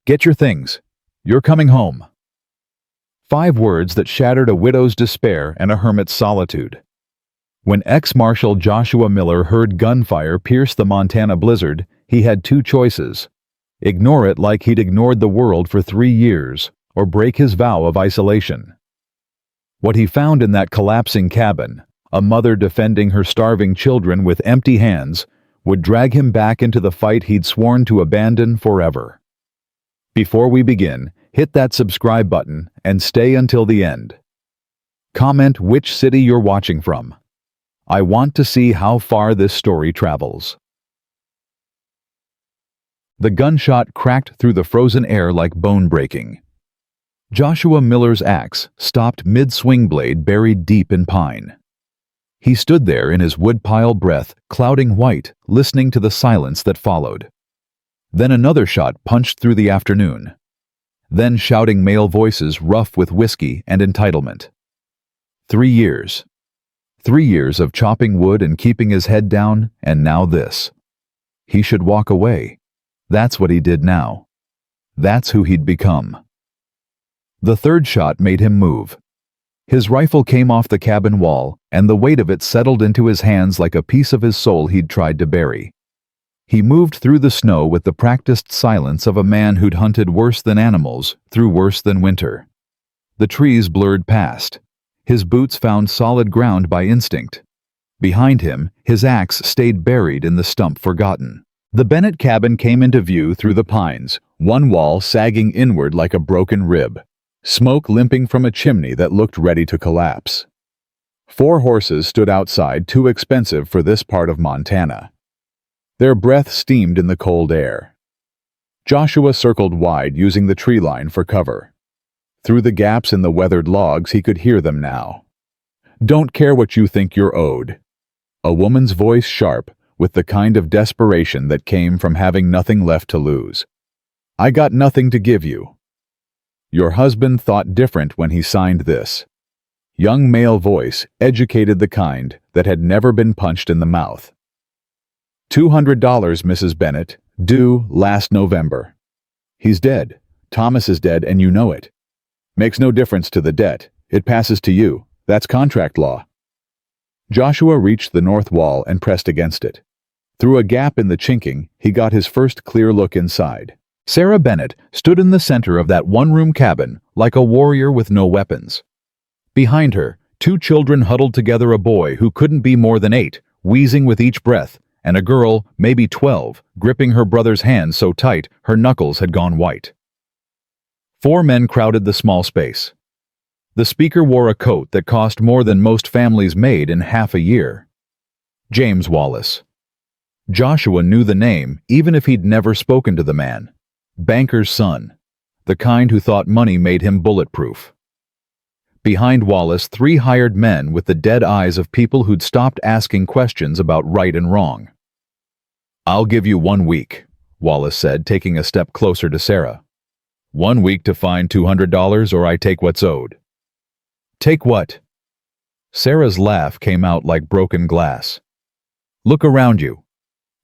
Get your things. You're coming home. 5 words that shattered a widow's despair and a hermit's solitude. When ex-Marshal Joshua Miller heard gunfire pierce the Montana blizzard, he had 2 choices. Ignore it like he'd ignored the world for 3 years, or break his vow of isolation. What he found in that collapsing cabin, a mother defending her starving children with empty hands, would drag him back into the fight he'd sworn to abandon forever. Before we begin, hit that subscribe button and stay until the end. Comment which city you're watching from. I want to see how far this story travels. The gunshot cracked through the frozen air like bone breaking. Joshua Miller's axe stopped mid-swing blade buried deep in pine. He stood there in his woodpile breath, clouding white, listening to the silence that followed. Then another shot punched through the afternoon. Then shouting male voices rough with whiskey and entitlement. 3 years. 3 years of chopping wood and keeping his head down, and now this. He should walk away. That's what he did now. That's who he'd become. The third shot made him move. His rifle came off the cabin wall, and the weight of it settled into his hands like a piece of his soul he'd tried to bury. He moved through the snow with the practiced silence of a man who'd hunted worse than animals, through worse than winter. The trees blurred past. His boots found solid ground by instinct. Behind him, his axe stayed buried in the stump forgotten. The Bennett cabin came into view through the pines, one wall sagging inward like a broken rib, smoke limping from a chimney that looked ready to collapse. 4 horses stood outside, too expensive for this part of Montana. Their breath steamed in the cold air. Joshua circled wide, using the tree line for cover. Through the gaps in the weathered logs, he could hear them now. "Don't care what you think you're owed." A woman's voice sharp, with the kind of desperation that came from having nothing left to lose. "I got nothing to give you." "Your husband thought different when he signed this." Young male voice, educated the kind that had never been punched in the mouth. $200, Mrs. Bennett, due last November. He's dead. Thomas is dead, and you know it. Makes no difference to the debt. It passes to you. That's contract law. Joshua reached the north wall and pressed against it. Through a gap in the chinking, he got his first clear look inside. Sarah Bennett stood in the center of that one-room cabin, like a warrior with no weapons. Behind her, 2 children huddled together, a boy who couldn't be more than 8, wheezing with each breath, and a girl, maybe 12, gripping her brother's hand so tight her knuckles had gone white. 4 men crowded the small space. The speaker wore a coat that cost more than most families made in half a year. James Wallace. Joshua knew the name, even if he'd never spoken to the man. Banker's son. The kind who thought money made him bulletproof. Behind Wallace, 3 hired men with the dead eyes of people who'd stopped asking questions about right and wrong. "I'll give you 1 week, Wallace said, taking a step closer to Sarah. 1 week to find $200, or I take what's owed." "Take what?" Sarah's laugh came out like broken glass. "Look around you.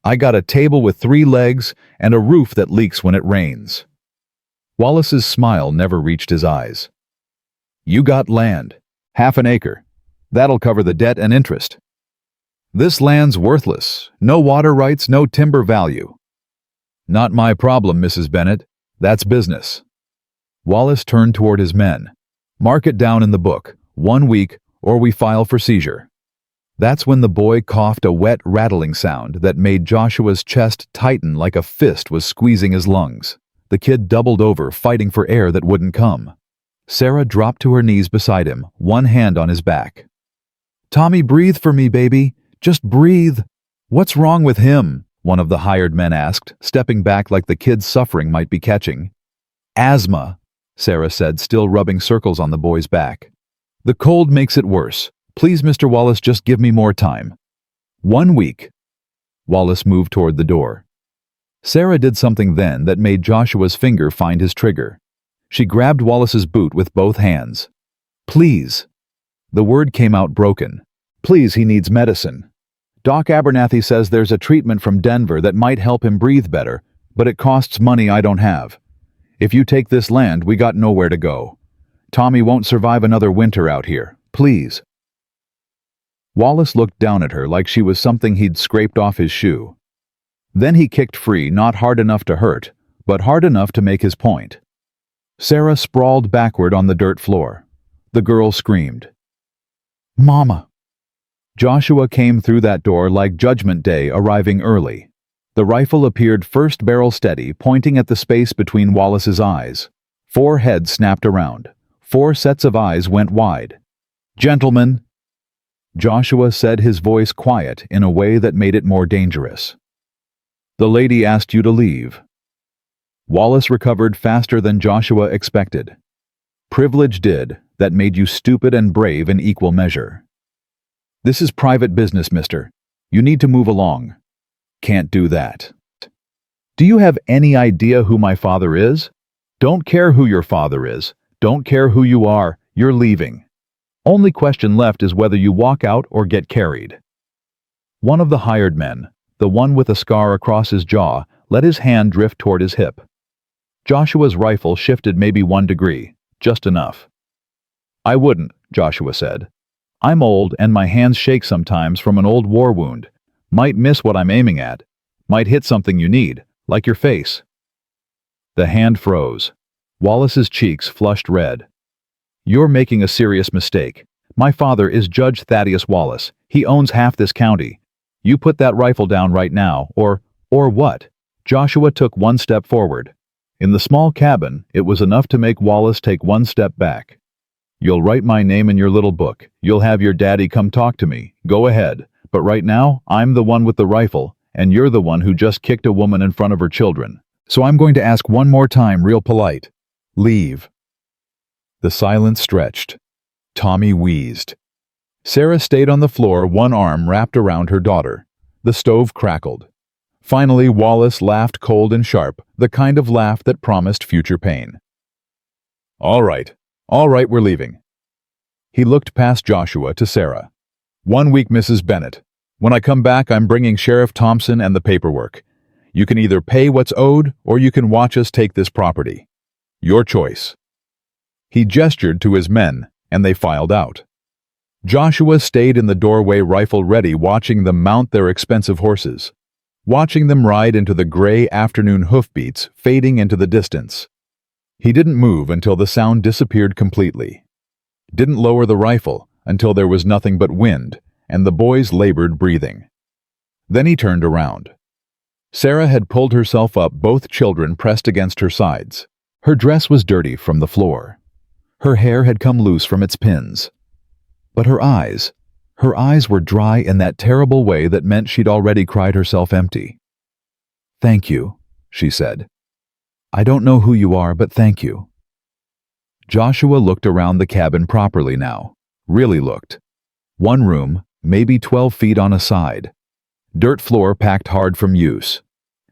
I got a table with 3 legs and a roof that leaks when it rains." Wallace's smile never reached his eyes. "You got land, 1/2 an acre. That'll cover the debt and interest. This land's worthless. No water rights, no timber value." "Not my problem, Mrs. Bennett. That's business." Wallace turned toward his men. "Mark it down in the book. 1 week, or we file for seizure." That's when the boy coughed a wet, rattling sound that made Joshua's chest tighten like a fist was squeezing his lungs. The kid doubled over, fighting for air that wouldn't come. Sarah dropped to her knees beside him, one hand on his back. "Tommy, breathe for me, baby. Just breathe." "What's wrong with him?" one of the hired men asked, stepping back like the kid's suffering might be catching. "Asthma," Sarah said, still rubbing circles on the boy's back. "The cold makes it worse. Please, Mr. Wallace, just give me more time." 1 week. Wallace moved toward the door. Sarah did something then that made Joshua's finger find his trigger. She grabbed Wallace's boot with both hands. "Please." The word came out broken. "Please, he needs medicine. Doc Abernathy says there's a treatment from Denver that might help him breathe better, but it costs money I don't have. If you take this land, we got nowhere to go. Tommy won't survive another winter out here. Please." Wallace looked down at her like she was something he'd scraped off his shoe. Then he kicked free, not hard enough to hurt, but hard enough to make his point. Sarah sprawled backward on the dirt floor. The girl screamed. "Mama!" Joshua came through that door like Judgment Day, arriving early. The rifle appeared first barrel steady, pointing at the space between Wallace's eyes. 4 heads snapped around. 4 sets of eyes went wide. "Gentlemen," Joshua said, his voice quiet in a way that made it more dangerous. "The lady asked you to leave." Wallace recovered faster than Joshua expected. "Privilege did, that made you stupid and brave in equal measure." "This is private business, mister. You need to move along." "Can't do that." "Do you have any idea who my father is?" "Don't care who your father is. Don't care who you are. You're leaving. Only question left is whether you walk out or get carried." One of the hired men, the one with a scar across his jaw, let his hand drift toward his hip. Joshua's rifle shifted maybe 1 degree, just enough. "I wouldn't," Joshua said. "I'm old and my hands shake sometimes from an old war wound. Might miss what I'm aiming at. Might hit something you need, like your face." The hand froze. Wallace's cheeks flushed red. "You're making a serious mistake. My father is Judge Thaddeus Wallace. He owns half this county. You put that rifle down right now, or what?" Joshua took 1 step forward. In the small cabin, it was enough to make Wallace take 1 step back. "You'll write my name in your little book. You'll have your daddy come talk to me. Go ahead. But right now, I'm the one with the rifle, and you're the one who just kicked a woman in front of her children. So I'm going to ask one more time, real polite. Leave." The silence stretched. Tommy wheezed. Sarah stayed on the floor, one arm wrapped around her daughter. The stove crackled. Finally, Wallace laughed cold and sharp, the kind of laugh that promised future pain. All right, we're leaving." He looked past Joshua to Sarah. "1 week, Mrs. Bennett. When I come back, I'm bringing Sheriff Thompson and the paperwork. You can either pay what's owed, or you can watch us take this property. Your choice." He gestured to his men, and they filed out. Joshua stayed in the doorway, rifle ready, watching them mount their expensive horses, watching them ride into the gray afternoon hoofbeats fading into the distance. He didn't move until the sound disappeared completely. Didn't lower the rifle until there was nothing but wind, and the boys labored breathing. Then he turned around. Sarah had pulled herself up, both children pressed against her sides. Her dress was dirty from the floor. Her hair had come loose from its pins. But her eyes were dry in that terrible way that meant she'd already cried herself empty. "Thank you," she said. "I don't know who you are, but thank you." Joshua looked around the cabin properly now. Really looked. 1 room, maybe 12 feet on a side. Dirt floor packed hard from use.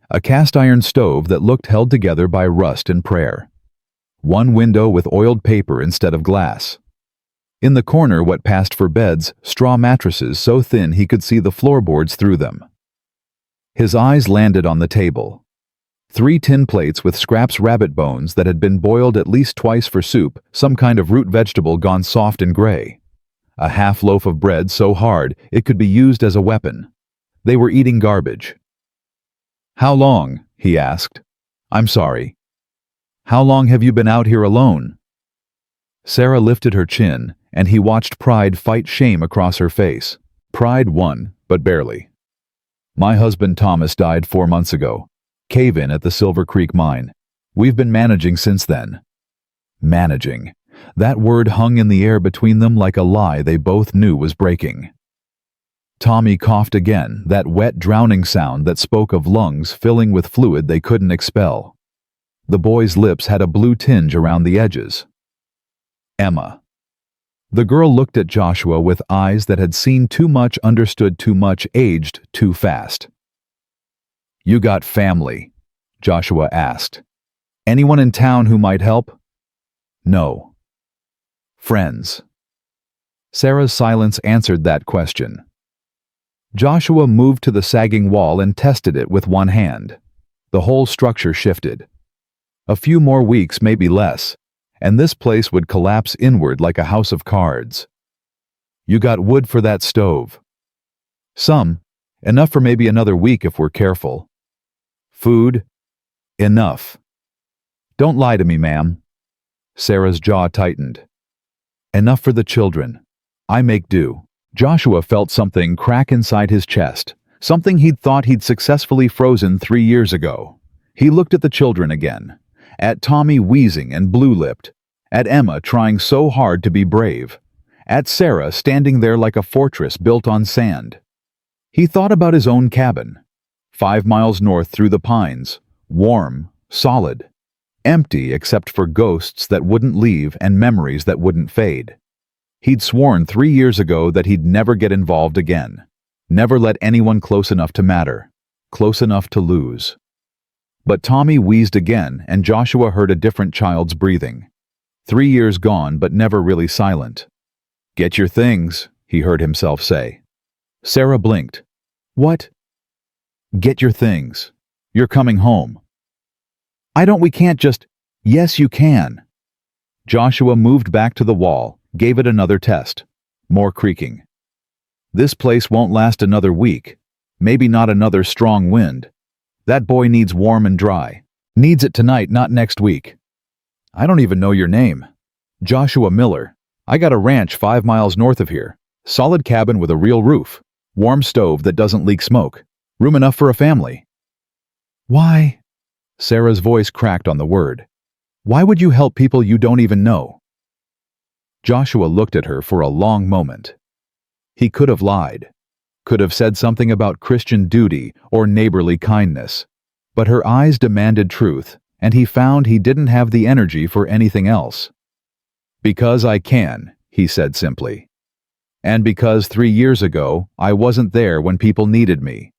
A cast iron stove that looked held together by rust and prayer. 1 window with oiled paper instead of glass. In the corner, what passed for beds, straw mattresses so thin he could see the floorboards through them. His eyes landed on the table. 3 tin plates with scraps rabbit bones that had been boiled at least twice for soup, some kind of root vegetable gone soft and gray. A half loaf of bread so hard it could be used as a weapon. They were eating garbage. "How long?" he asked. "I'm sorry. How long have you been out here alone?" Sarah lifted her chin, and he watched pride fight shame across her face. Pride won, but barely. "My husband Thomas died 4 months ago. Cave-in at the Silver Creek mine. We've been managing since then." Managing. That word hung in the air between them like a lie they both knew was breaking. Tommy coughed again, that wet, drowning sound that spoke of lungs filling with fluid they couldn't expel. The boy's lips had a blue tinge around the edges. "Emma." The girl looked at Joshua with eyes that had seen too much, understood too much, aged too fast. "You got family?" Joshua asked. "Anyone in town who might help?" "No." "Friends?" Sarah's silence answered that question. Joshua moved to the sagging wall and tested it with 1 hand. The whole structure shifted. A few more weeks, maybe less, and this place would collapse inward like a house of cards. You got wood for that stove? Some. Enough for maybe another week if we're careful. Food? Enough. Don't lie to me, ma'am. Sarah's jaw tightened. Enough for the children. I make do. Joshua felt something crack inside his chest, something he'd thought he'd successfully frozen 3 years ago. He looked at the children again, at Tommy wheezing and blue-lipped, at Emma trying so hard to be brave, at Sarah standing there like a fortress built on sand. He thought about his own cabin, 5 miles north through the pines, warm, solid, empty except for ghosts that wouldn't leave and memories that wouldn't fade. He'd sworn 3 years ago that he'd never get involved again, never let anyone close enough to matter, close enough to lose. But Tommy wheezed again, and Joshua heard a different child's breathing. 3 years gone, but never really silent. Get your things, he heard himself say. Sarah blinked. What? Get your things. You're coming home. We can't just... Yes, you can. Joshua moved back to the wall, gave it another test. More creaking. This place won't last another week. Maybe not another strong wind. That boy needs warm and dry. Needs it tonight, not next week. I don't even know your name. Joshua Miller. I got a ranch 5 miles north of here. Solid cabin with a real roof. Warm stove that doesn't leak smoke. Room enough for a family. Why? Sarah's voice cracked on the word. Why would you help people you don't even know? Joshua looked at her for a long moment. He could have lied, could have said something about Christian duty or neighborly kindness, but her eyes demanded truth, and he found he didn't have the energy for anything else. Because I can, he said simply. And because 3 years ago, I wasn't there when people needed me.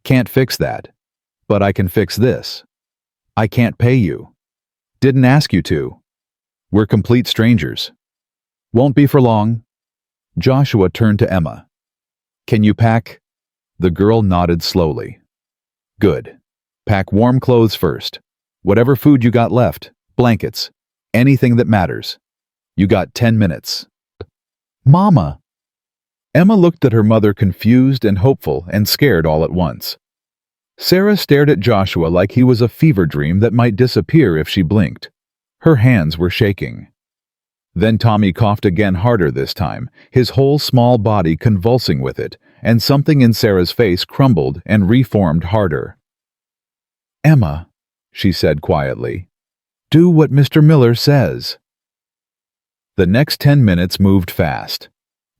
Can't fix that. But I can fix this. I can't pay you. Didn't ask you to. We're complete strangers. Won't be for long. Joshua turned to Emma. Can you pack? The girl nodded slowly. Good. Pack warm clothes first. Whatever food you got left, blankets, anything that matters. You got 10 minutes. Mama! Emma looked at her mother confused and hopeful and scared all at once. Sarah stared at Joshua like he was a fever dream that might disappear if she blinked. Her hands were shaking. Then Tommy coughed again, harder this time, his whole small body convulsing with it, and something in Sarah's face crumbled and reformed harder. Emma, she said quietly, do what Mr. Miller says. The next 10 minutes moved fast.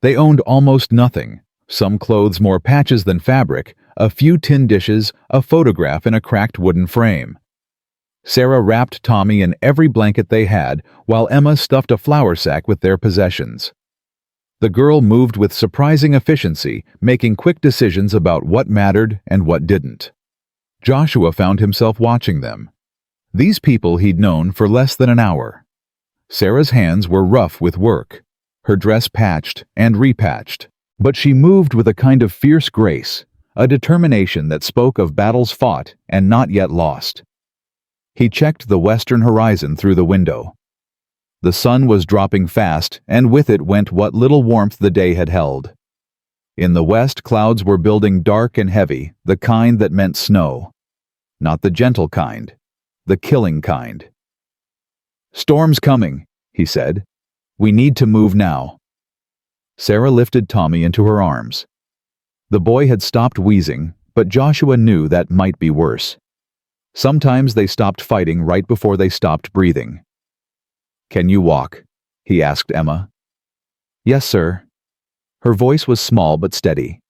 They owned almost nothing, some clothes, more patches than fabric, a few tin dishes, a photograph in a cracked wooden frame. Sarah wrapped Tommy in every blanket they had, while Emma stuffed a flour sack with their possessions. The girl moved with surprising efficiency, making quick decisions about what mattered and what didn't. Joshua found himself watching them. These people he'd known for less than an hour. Sarah's hands were rough with work, her dress patched and repatched, but she moved with a kind of fierce grace, a determination that spoke of battles fought and not yet lost. He checked the western horizon through the window. The sun was dropping fast, and with it went what little warmth the day had held. In the west, clouds were building dark and heavy, the kind that meant snow. Not the gentle kind, the killing kind. Storm's coming, he said. We need to move now. Sarah lifted Tommy into her arms. The boy had stopped wheezing, but Joshua knew that might be worse. Sometimes they stopped fighting right before they stopped breathing. Can you walk? He asked Emma. Yes, sir. Her voice was small but steady.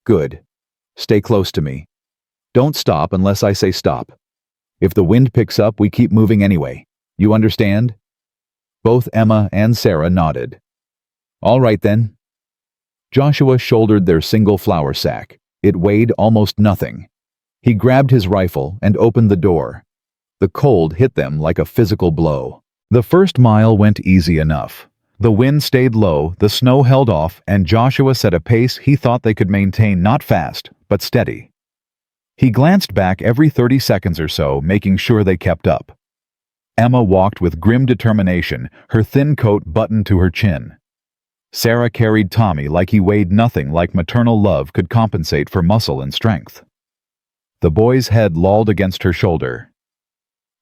Good. Stay close to me. Don't stop unless I say stop. If the wind picks up, we keep moving anyway. You understand? Both Emma and Sarah nodded. All right then. Joshua shouldered their single flour sack. It weighed almost nothing. He grabbed his rifle and opened the door. The cold hit them like a physical blow. The first mile went easy enough. The wind stayed low, the snow held off, and Joshua set a pace he thought they could maintain, not fast, but steady. He glanced back every 30 seconds or so, making sure they kept up. Emma walked with grim determination, her thin coat buttoned to her chin. Sarah carried Tommy like he weighed nothing, like maternal love could compensate for muscle and strength. The boy's head lolled against her shoulder.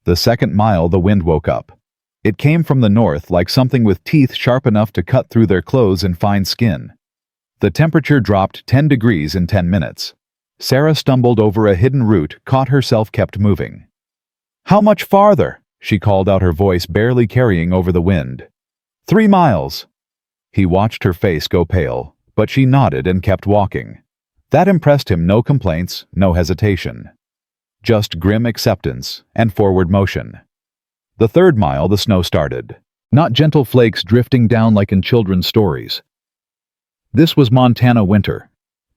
The second mile, the wind woke up. It came from the north like something with teeth sharp enough to cut through their clothes and fine skin. The temperature dropped 10 degrees in 10 minutes. Sarah stumbled over a hidden root, caught herself, kept moving. "How much farther?" she called out, her voice barely carrying over the wind. 3 miles. He watched her face go pale, but she nodded and kept walking. That impressed him. No complaints, no hesitation. Just grim acceptance and forward motion. The third mile, the snow started. Not gentle flakes drifting down like in children's stories. This was Montana winter,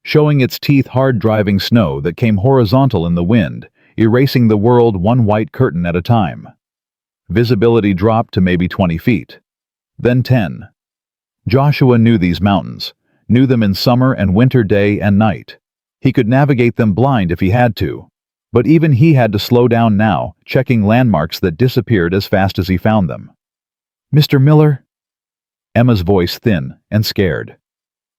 showing its teeth, hard driving snow that came horizontal in the wind, erasing the world one white curtain at a time. Visibility dropped to maybe 20 feet. Then 10. Joshua knew these mountains, knew them in summer and winter, day and night. He could navigate them blind if he had to. But even he had to slow down now, checking landmarks that disappeared as fast as he found them. "Mr. Miller?" Emma's voice thin and scared.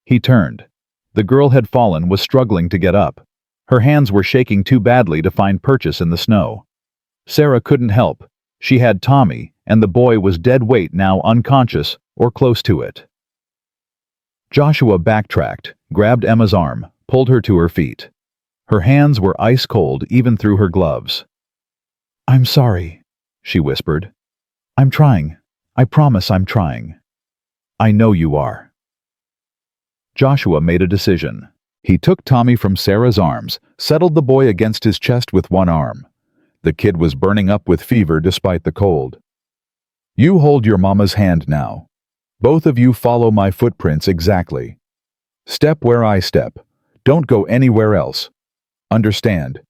He turned. The girl had fallen, was struggling to get up. Her hands were shaking too badly to find purchase in the snow. Sarah couldn't help. She had Tommy, and the boy was dead weight now, unconscious or close to it. Joshua backtracked, grabbed Emma's arm, pulled her to her feet. Her hands were ice cold even through her gloves. "I'm sorry," she whispered. "I'm trying. I promise I'm trying." "I know you are." Joshua made a decision. He took Tommy from Sarah's arms, settled the boy against his chest with one arm. The kid was burning up with fever despite the cold. "You hold your mama's hand now. Both of you follow my footprints exactly. Step where I step. Don't go anywhere else. Understand?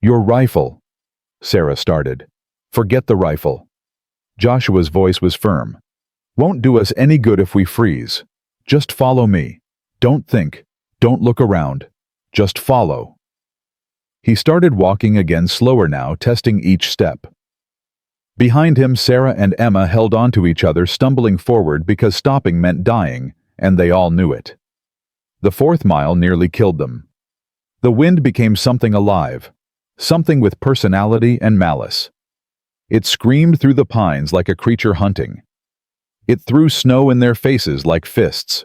Your rifle." Sarah started. "Forget the rifle." Joshua's voice was firm. "Won't do us any good if we freeze. Just follow me. Don't think. Don't look around. Just follow." He started walking again, slower now, testing each step. Behind him, Sarah and Emma held on to each other, stumbling forward because stopping meant dying, and they all knew it. The fourth mile nearly killed them. The wind became something alive, something with personality and malice. It screamed through the pines like a creature hunting. It threw snow in their faces like fists.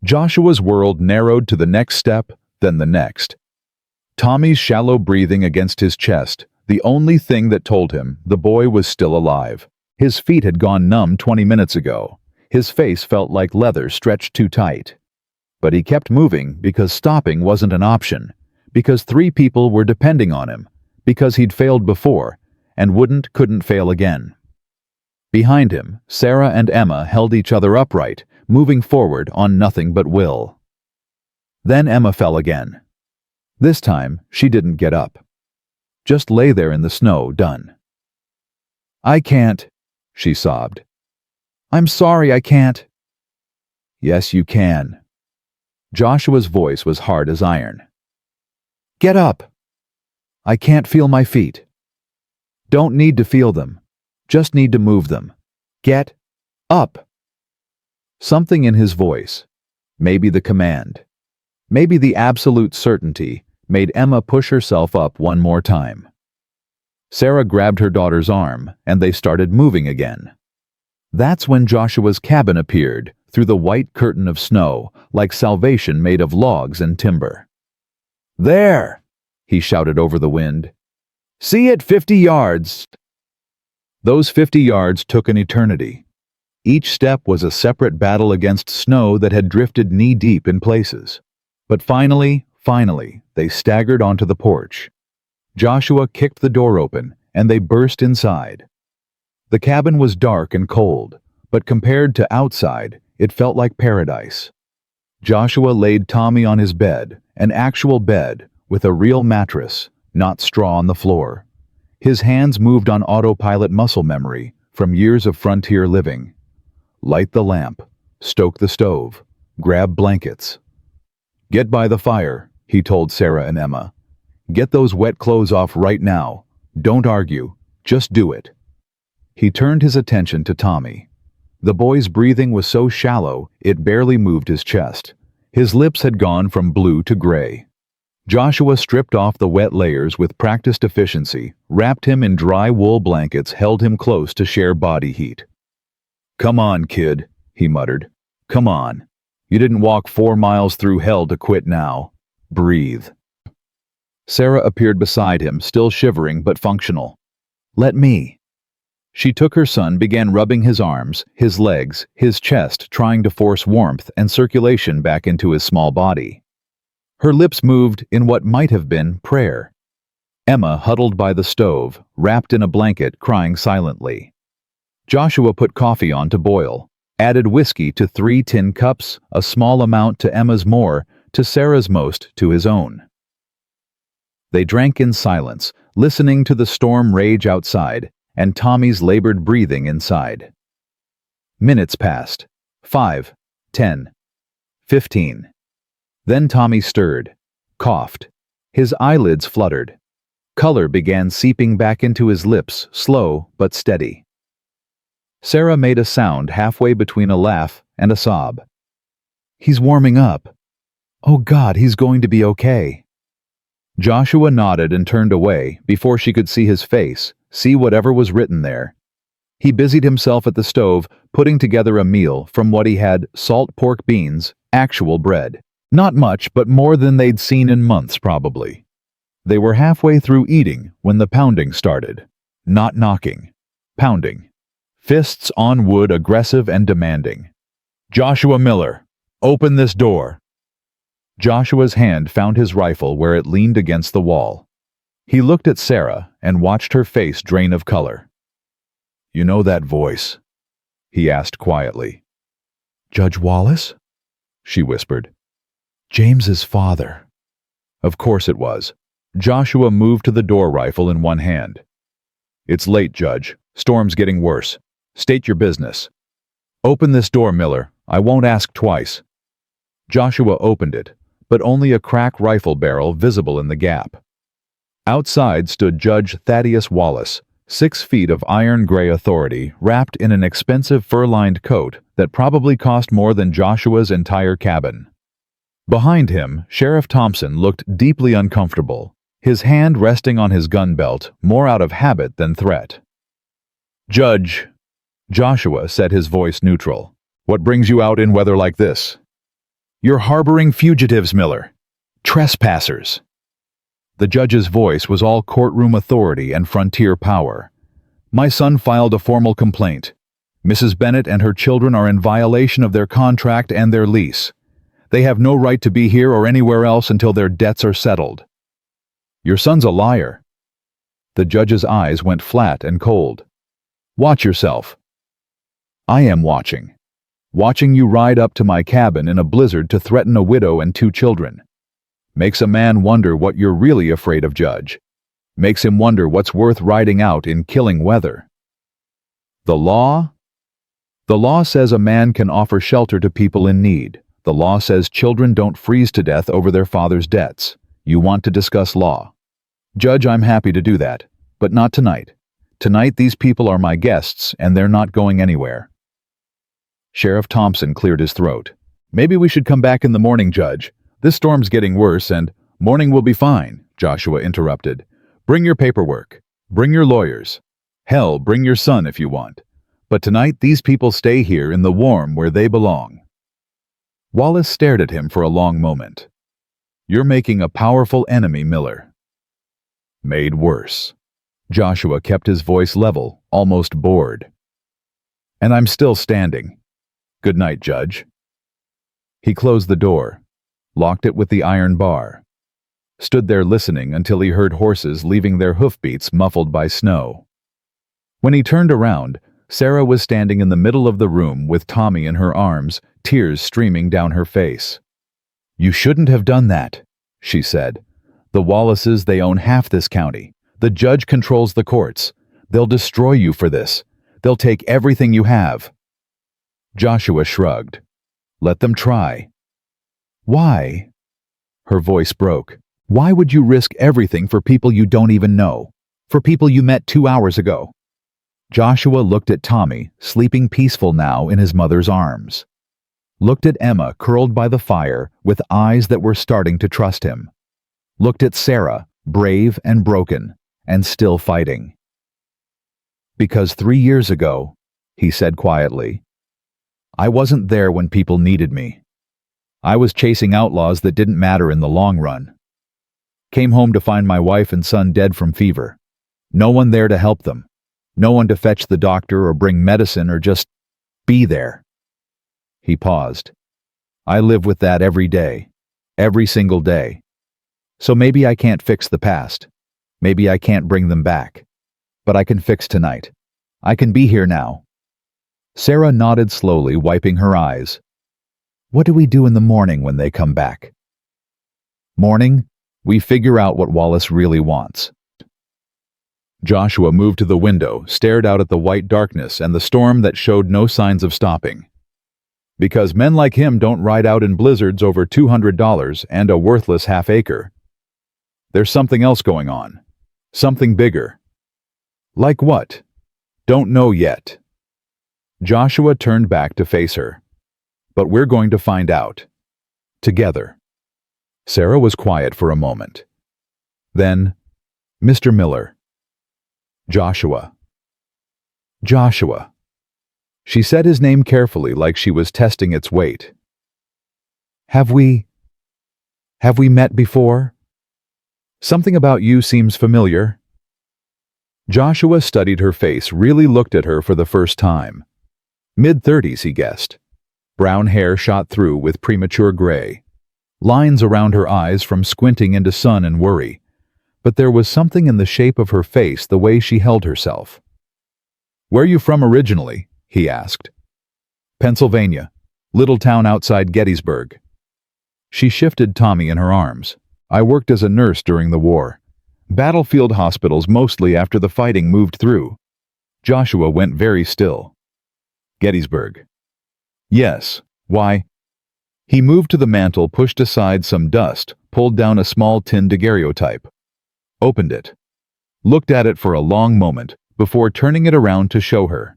Joshua's world narrowed to the next step, then the next. Tommy's shallow breathing against his chest, the only thing that told him the boy was still alive. His feet had gone numb 20 minutes ago. His face felt like leather stretched too tight. But he kept moving because stopping wasn't an option, because 3 people were depending on him, because he'd failed before and couldn't fail again. Behind him, Sarah and Emma held each other upright, moving forward on nothing but will. Then Emma fell again. This time, she didn't get up. Just lay there in the snow, done. "I can't," she sobbed. "I'm sorry, I can't." "Yes, you can." Joshua's voice was hard as iron. "Get up." "I can't feel my feet." "Don't need to feel them. Just need to move them. Get up." Something in his voice, maybe the command, maybe the absolute certainty, made Emma push herself up one more time. Sarah grabbed her daughter's arm, and they started moving again. That's when Joshua's cabin appeared, through the white curtain of snow, like salvation made of logs and timber. "There!" he shouted over the wind. "See it 50 yards!" Those 50 yards took an eternity. Each step was a separate battle against snow that had drifted knee-deep in places. But finally, they staggered onto the porch. Joshua kicked the door open, and they burst inside. The cabin was dark and cold, but compared to outside, it felt like paradise. Joshua laid Tommy on his bed, an actual bed, with a real mattress, not straw on the floor. His hands moved on autopilot, muscle memory from years of frontier living. Light the lamp, stoke the stove, grab blankets. "Get by the fire," he told Sarah and Emma. "Get those wet clothes off right now. Don't argue. Just do it." He turned his attention to Tommy. The boy's breathing was so shallow it barely moved his chest. His lips had gone from blue to gray. Joshua stripped off the wet layers with practiced efficiency, wrapped him in dry wool blankets, held him close to share body heat. "Come on, kid," he muttered. "Come on. You didn't walk 4 miles through hell to quit now. Breathe." Sarah appeared beside him, still shivering but functional. "Let me." She took her son, began rubbing his arms, his legs, his chest, trying to force warmth and circulation back into his small body. Her lips moved in what might have been prayer. Emma huddled by the stove, wrapped in a blanket, crying silently. Joshua put coffee on to boil, added whiskey to 3 tin cups, a small amount to Emma's, more, to Sarah's, most to his own. They drank in silence, listening to the storm rage outside and Tommy's labored breathing inside. Minutes passed. 5, 10, 15. Then Tommy stirred, coughed. His eyelids fluttered. Color began seeping back into his lips, slow but steady. Sarah made a sound halfway between a laugh and a sob. "He's warming up. Oh God, he's going to be okay." Joshua nodded and turned away before she could see his face, see whatever was written there. He busied himself at the stove, putting together a meal from what he had: salt pork beans, actual bread. Not much, but more than they'd seen in months, probably. They were halfway through eating when the pounding started. Not knocking. Pounding. Fists on wood, aggressive and demanding. "Joshua Miller, open this door." Joshua's hand found his rifle where it leaned against the wall. He looked at Sarah and watched her face drain of color. "You know that voice?" he asked quietly. "Judge Wallace?" she whispered. "James's father." Of course it was. Joshua moved to the door, rifle in one hand. "It's late, Judge. Storm's getting worse. State your business." "Open this door, Miller. I won't ask twice." Joshua opened it, but only a crack rifle barrel visible in the gap. Outside stood Judge Thaddeus Wallace, 6 feet of iron gray authority, wrapped in an expensive fur-lined coat that probably cost more than Joshua's entire cabin. Behind him, Sheriff Thompson looked deeply uncomfortable, his hand resting on his gun belt, more out of habit than threat. "Judge," Joshua said, his voice neutral, "what brings you out in weather like this?" "You're harboring fugitives, Miller. Trespassers." The judge's voice was all courtroom authority and frontier power. "My son filed a formal complaint. Mrs. Bennett and her children are in violation of their contract and their lease. They have no right to be here or anywhere else until their debts are settled." "Your son's a liar." The judge's eyes went flat and cold. "Watch yourself." "I am watching. Watching you ride up to my cabin in a blizzard to threaten a widow and 2 children. Makes a man wonder what you're really afraid of, Judge. Makes him wonder what's worth riding out in killing weather." "The law?" "The law says a man can offer shelter to people in need. The law says children don't freeze to death over their father's debts. You want to discuss law? Judge, I'm happy to do that, but not tonight. Tonight these people are my guests, and they're not going anywhere." Sheriff Thompson cleared his throat. "Maybe we should come back in the morning, Judge. This storm's getting worse, and—" "Morning will be fine," Joshua interrupted. "Bring your paperwork. Bring your lawyers. Hell, bring your son if you want. But tonight these people stay here in the warm where they belong." Wallace stared at him for a long moment. "You're making a powerful enemy, Miller." "Made worse." Joshua kept his voice level, almost bored. "And I'm still standing. Good night, Judge." He closed the door, locked it with the iron bar, stood there listening until he heard horses leaving their hoofbeats muffled by snow. When he turned around, Sarah was standing in the middle of the room with Tommy in her arms, tears streaming down her face. "You shouldn't have done that," she said. "The Wallaces, they own half this county. The judge controls the courts. They'll destroy you for this. They'll take everything you have." Joshua shrugged. "Let them try." "Why?" Her voice broke. "Why would you risk everything for people you don't even know? For people you met 2 hours ago?" Joshua looked at Tommy, sleeping peaceful now in his mother's arms. Looked at Emma, curled by the fire, with eyes that were starting to trust him. Looked at Sarah, brave and broken, and still fighting. "Because 3 years ago," he said quietly, "I wasn't there when people needed me. I was chasing outlaws that didn't matter in the long run. Came home to find my wife and son dead from fever. No one there to help them. No one to fetch the doctor or bring medicine or just be there." He paused. "I live with that every day. Every single day. So maybe I can't fix the past. Maybe I can't bring them back. But I can fix tonight. I can be here now." Sarah nodded slowly, wiping her eyes. "What do we do in the morning when they come back?" "Morning, we figure out what Wallace really wants." Joshua moved to the window, stared out at the white darkness and the storm that showed no signs of stopping. "Because men like him don't ride out in blizzards over $200 and a worthless half-acre. There's something else going on. Something bigger." "Like what?" "Don't know yet." Joshua turned back to face her. "But we're going to find out. Together." Sarah was quiet for a moment. Then, "Mr. Miller." "Joshua." "Joshua." She said his name carefully, like she was testing its weight. Have we met before? Something about you seems familiar." Joshua studied her face, really looked at her for the first time. Mid-30s, he guessed. Brown hair shot through with premature gray. Lines around her eyes from squinting into sun and worry. But there was something in the shape of her face, the way she held herself. "Where you from originally?" he asked. "Pennsylvania. Little town outside Gettysburg." She shifted Tommy in her arms. "I worked as a nurse during the war. Battlefield hospitals mostly after the fighting moved through." Joshua went very still. "Gettysburg." "Yes. Why?" He moved to the mantel, pushed aside some dust, pulled down a small tin daguerreotype. Opened it. Looked at it for a long moment, before turning it around to show her.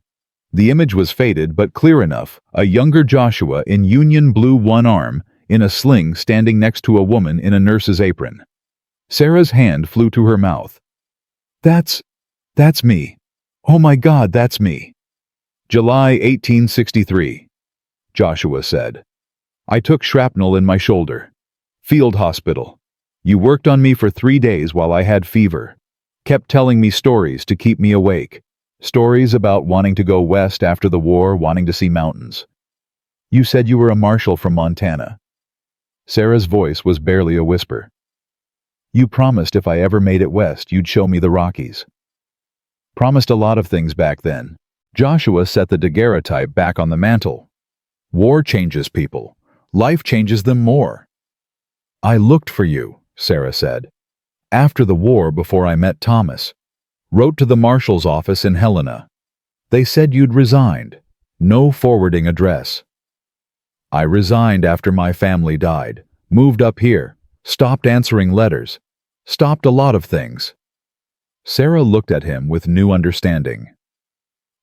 The image was faded but clear enough, a younger Joshua in Union blue one arm, in a sling standing next to a woman in a nurse's apron. Sarah's hand flew to her mouth. That's me. Oh my God, that's me." "July 1863, Joshua said. "I took shrapnel in my shoulder. Field hospital. You worked on me for 3 days while I had fever. Kept telling me stories to keep me awake. Stories about wanting to go west after the war, wanting to see mountains. You said you were a marshal from Montana." Sarah's voice was barely a whisper. "You promised if I ever made it west, you'd show me the Rockies." "Promised a lot of things back then." Joshua set the daguerreotype back on the mantel. "War changes people. Life changes them more." "I looked for you," Sarah said. "After the war, before I met Thomas. Wrote to the marshal's office in Helena. They said you'd resigned. No forwarding address. I resigned after my family died. Moved up here. Stopped answering letters. Stopped a lot of things." Sarah looked at him with new understanding.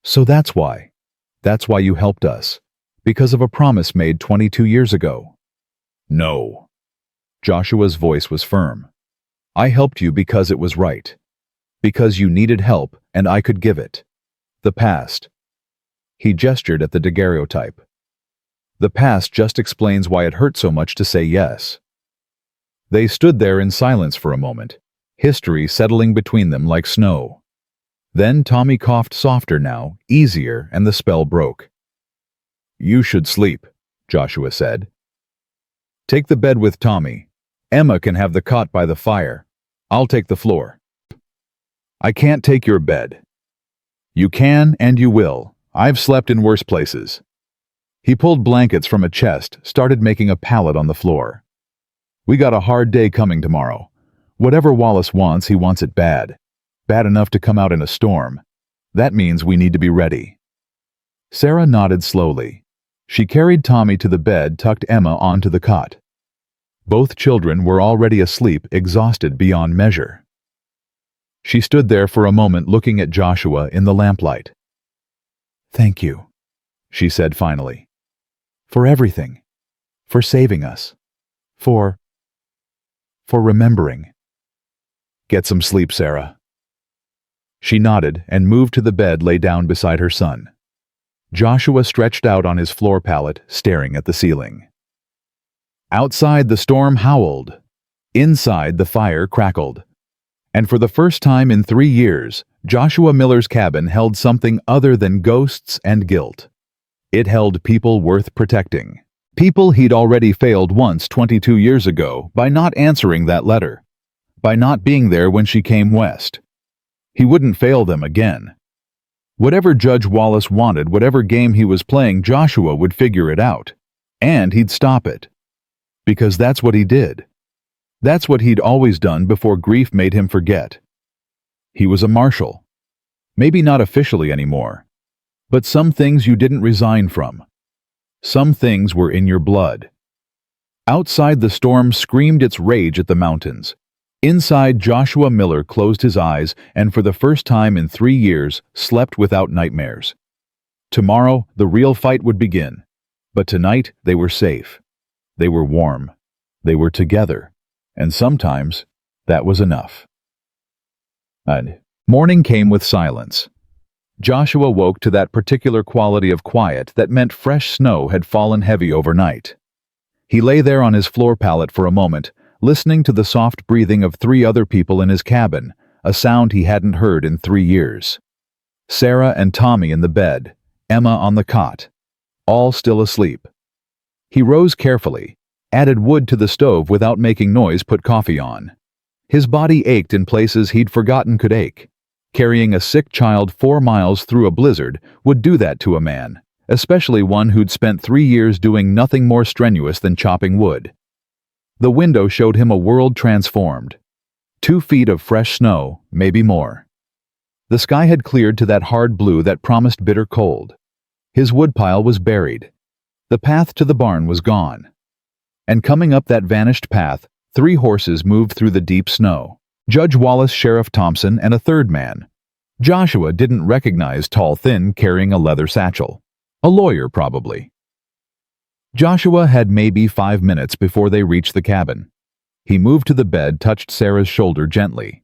"So that's why. That's why you helped us. Because of a promise made 22 years ago." "No." Joshua's voice was firm. "I helped you because it was right. Because you needed help and I could give it. The past." He gestured at the daguerreotype. "The past just explains why it hurt so much to say yes." They stood there in silence for a moment, history settling between them like snow. Then Tommy coughed softer now, easier, and the spell broke. "You should sleep," Joshua said. "Take the bed with Tommy. Emma can have the cot by the fire. I'll take the floor." "I can't take your bed." "You can and you will. I've slept in worse places." He pulled blankets from a chest, started making a pallet on the floor. "We got a hard day coming tomorrow. Whatever Wallace wants, he wants it bad. Bad enough to come out in a storm. That means we need to be ready." Sarah nodded slowly. She carried Tommy to the bed, tucked Emma onto the cot. Both children were already asleep, exhausted beyond measure. She stood there for a moment looking at Joshua in the lamplight. Thank you, she said finally. For everything. For saving us. For remembering. Get some sleep, Sarah. She nodded and moved to the bed, lay down beside her son. Joshua stretched out on his floor pallet, staring at the ceiling. Outside, the storm howled. Inside, the fire crackled. And for the first time in 3 years, Joshua Miller's cabin held something other than ghosts and guilt. It held people worth protecting. People he'd already failed once 22 years ago by not answering that letter, by not being there when she came west. He wouldn't fail them again. Whatever Judge Wallace wanted, whatever game he was playing, Joshua would figure it out. And he'd stop it. Because that's what he did. That's what he'd always done before grief made him forget. He was a marshal. Maybe not officially anymore. But some things you didn't resign from. Some things were in your blood. Outside, the storm screamed its rage at the mountains. Inside, Joshua Miller closed his eyes and for the first time in 3 years slept without nightmares. Tomorrow, the real fight would begin. But tonight, they were safe. They were warm. They were together. And sometimes, that was enough. And morning came with silence. Joshua woke to that particular quality of quiet that meant fresh snow had fallen heavy overnight. He lay there on his floor pallet for a moment, listening to the soft breathing of 3 other people in his cabin, a sound he hadn't heard in 3 years. Sarah and Tommy in the bed, Emma on the cot, all still asleep. He rose carefully, added wood to the stove without making noise, put coffee on. His body ached in places he'd forgotten could ache. Carrying a sick child 4 miles through a blizzard would do that to a man, especially one who'd spent 3 years doing nothing more strenuous than chopping wood. The window showed him a world transformed. 2 feet of fresh snow, maybe more. The sky had cleared to that hard blue that promised bitter cold. His woodpile was buried. The path to the barn was gone. And coming up that vanished path, 3 horses moved through the deep snow. Judge Wallace, Sheriff Thompson, and a 3rd man. Joshua didn't recognize tall, thin, carrying a leather satchel. A lawyer, probably. Joshua had maybe 5 minutes before they reached the cabin. He moved to the bed, touched Sarah's shoulder gently.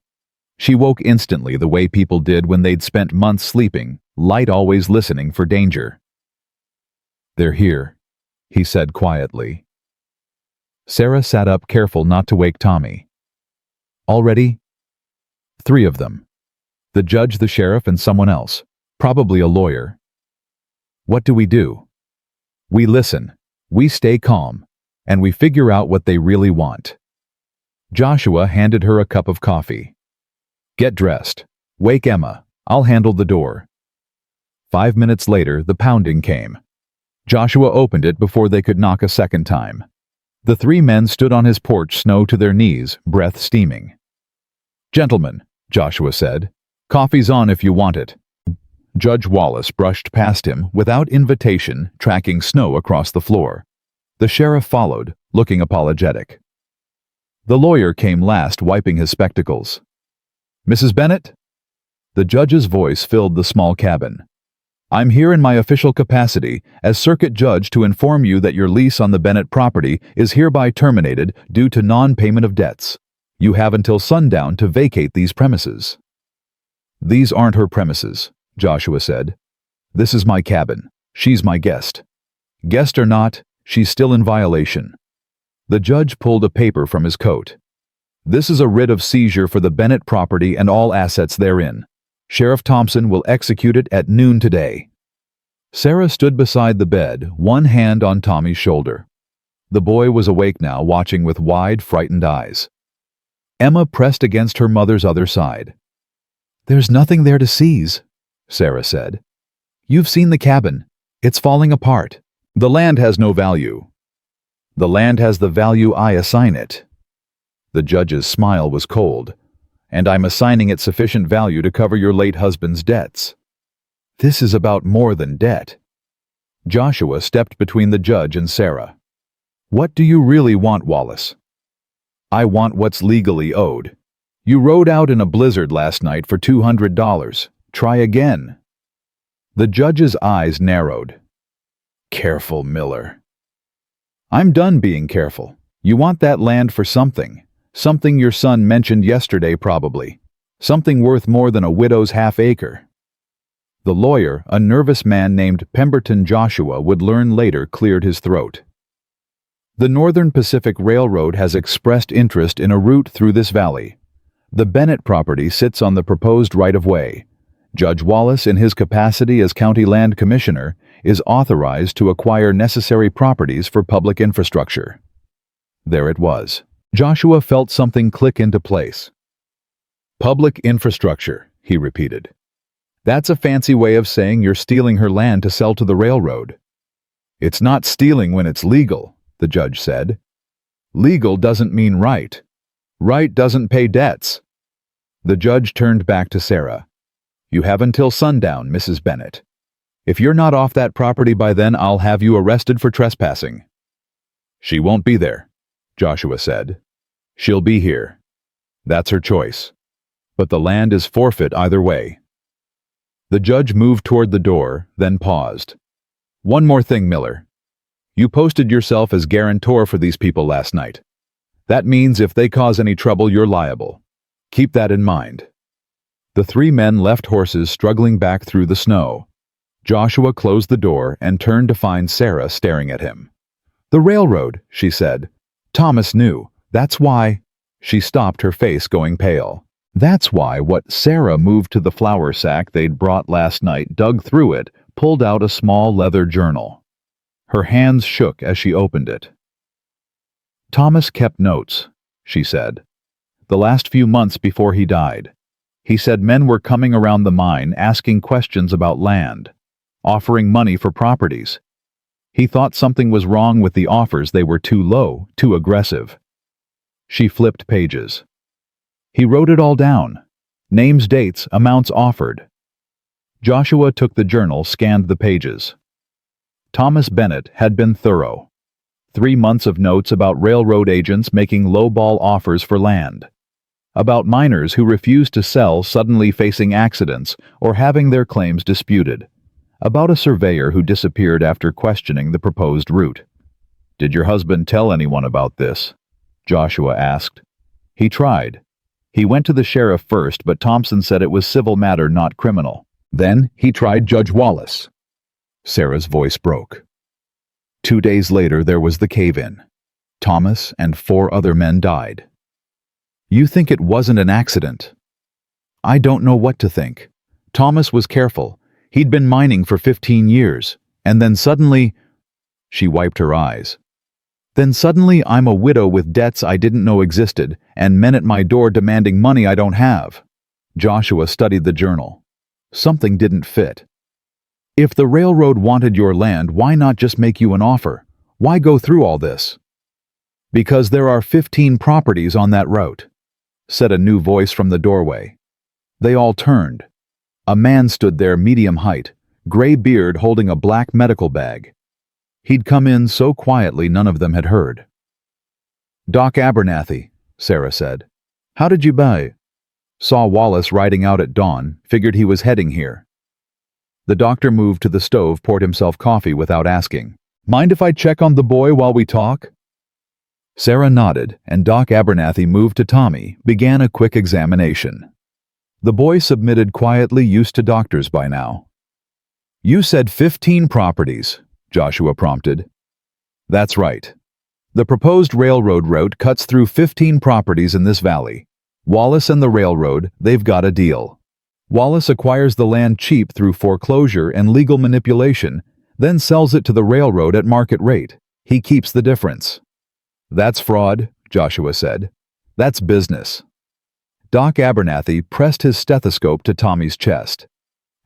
She woke instantly, the way people did when they'd spent months sleeping, light always listening for danger. "They're here," he said quietly. Sarah sat up, careful not to wake Tommy. Already? 3 of them. The judge, the sheriff, and someone else. Probably a lawyer. What do? We listen. We stay calm. And we figure out what they really want. Joshua handed her a cup of coffee. "Get dressed. Wake Emma. I'll handle the door." 5 minutes later, the pounding came. Joshua opened it before they could knock a second time. The 3 men stood on his porch, snow to their knees, breath steaming. "Gentlemen," Joshua said, "coffee's on if you want it." Judge Wallace brushed past him without invitation, tracking snow across the floor. The sheriff followed, looking apologetic. The lawyer came last, wiping his spectacles. "Mrs. Bennett?" The judge's voice filled the small cabin. "I'm here in my official capacity as circuit judge to inform you that your lease on the Bennett property is hereby terminated due to non-payment of debts. You have until sundown to vacate these premises." "These aren't her premises," Joshua said. "This is my cabin. She's my guest. Guest or not, she's still in violation." The judge pulled a paper from his coat. "This is a writ of seizure for the Bennett property and all assets therein. Sheriff Thompson will execute it at noon today." Sarah stood beside the bed, one hand on Tommy's shoulder. The boy was awake now, watching with wide, frightened eyes. Emma pressed against her mother's other side. "There's nothing there to seize," Sarah said. "You've seen the cabin. It's falling apart. The land has no value." "The land has the value I assign it." The judge's smile was cold. "And I'm assigning it sufficient value to cover your late husband's debts." "This is about more than debt." Joshua stepped between the judge and Sarah. "What do you really want, Wallace?" "I want what's legally owed. You rode out in a blizzard last night for $200. Try again." The judge's eyes narrowed. Careful, Miller. I'm done being careful. You want that land for something. Something your son mentioned yesterday, probably. Something worth more than a widow's half-acre. The lawyer, a nervous man named Pemberton Joshua, would learn later, cleared his throat. The Northern Pacific Railroad has expressed interest in a route through this valley. The Bennett property sits on the proposed right-of-way. Judge Wallace, in his capacity as County Land Commissioner, is authorized to acquire necessary properties for public infrastructure. There it was. Joshua felt something click into place. Public infrastructure, he repeated. That's a fancy way of saying you're stealing her land to sell to the railroad. It's not stealing when it's legal, the judge said. Legal doesn't mean right. Right doesn't pay debts. The judge turned back to Sarah. You have until sundown, Mrs. Bennett. If you're not off that property by then, I'll have you arrested for trespassing. She won't be there, Joshua said. She'll be here. That's her choice. But the land is forfeit either way. The judge moved toward the door, then paused. One more thing, Miller. You posted yourself as guarantor for these people last night. That means if they cause any trouble, you're liable. Keep that in mind. The three men left horses struggling back through the snow. Joshua closed the door and turned to find Sarah staring at him. The railroad, she said. Thomas knew. That's why. She stopped, her face going pale. That's why what Sarah moved to the flour sack they'd brought last night, dug through it, pulled out a small leather journal. Her hands shook as she opened it. Thomas kept notes, she said. The last few months before he died. He said men were coming around the mine asking questions about land, offering money for properties. He thought something was wrong with the offers, they were too low, too aggressive. She flipped pages. He wrote it all down. Names, dates, amounts offered. Joshua took the journal, scanned the pages. Thomas Bennett had been thorough. 3 months of notes about railroad agents making lowball offers for land. About miners who refused to sell, suddenly facing accidents or having their claims disputed. About a surveyor who disappeared after questioning the proposed route. Did your husband tell anyone about this? Joshua asked. He tried. He went to the sheriff first, but Thompson said it was civil matter, not criminal. Then he tried Judge Wallace. Sarah's voice broke. 2 days later, there was the cave-in. Thomas and 4 other men died. You think it wasn't an accident? I don't know what to think. Thomas was careful. He'd been mining for 15 years, and then suddenly... She wiped her eyes. Then suddenly I'm a widow with debts I didn't know existed, and men at my door demanding money I don't have. Joshua studied the journal. Something didn't fit. If the railroad wanted your land, why not just make you an offer? Why go through all this? Because there are 15 properties on that route, said a new voice from the doorway. They all turned. A man stood there, medium height, gray beard, holding a black medical bag. He'd come in so quietly none of them had heard. Doc Abernathy, Sarah said. How did you buy? Saw Wallace riding out at dawn, figured he was heading here. The doctor moved to the stove, poured himself coffee without asking. Mind if I check on the boy while we talk? Sarah nodded, and Doc Abernathy moved to Tommy, began a quick examination. The boy submitted quietly, used to doctors by now. You said 15 properties, Joshua prompted. That's right. The proposed railroad route cuts through 15 properties in this valley. Wallace and the railroad, they've got a deal. Wallace acquires the land cheap through foreclosure and legal manipulation, then sells it to the railroad at market rate. He keeps the difference. That's fraud, Joshua said. That's business. Doc Abernathy pressed his stethoscope to Tommy's chest.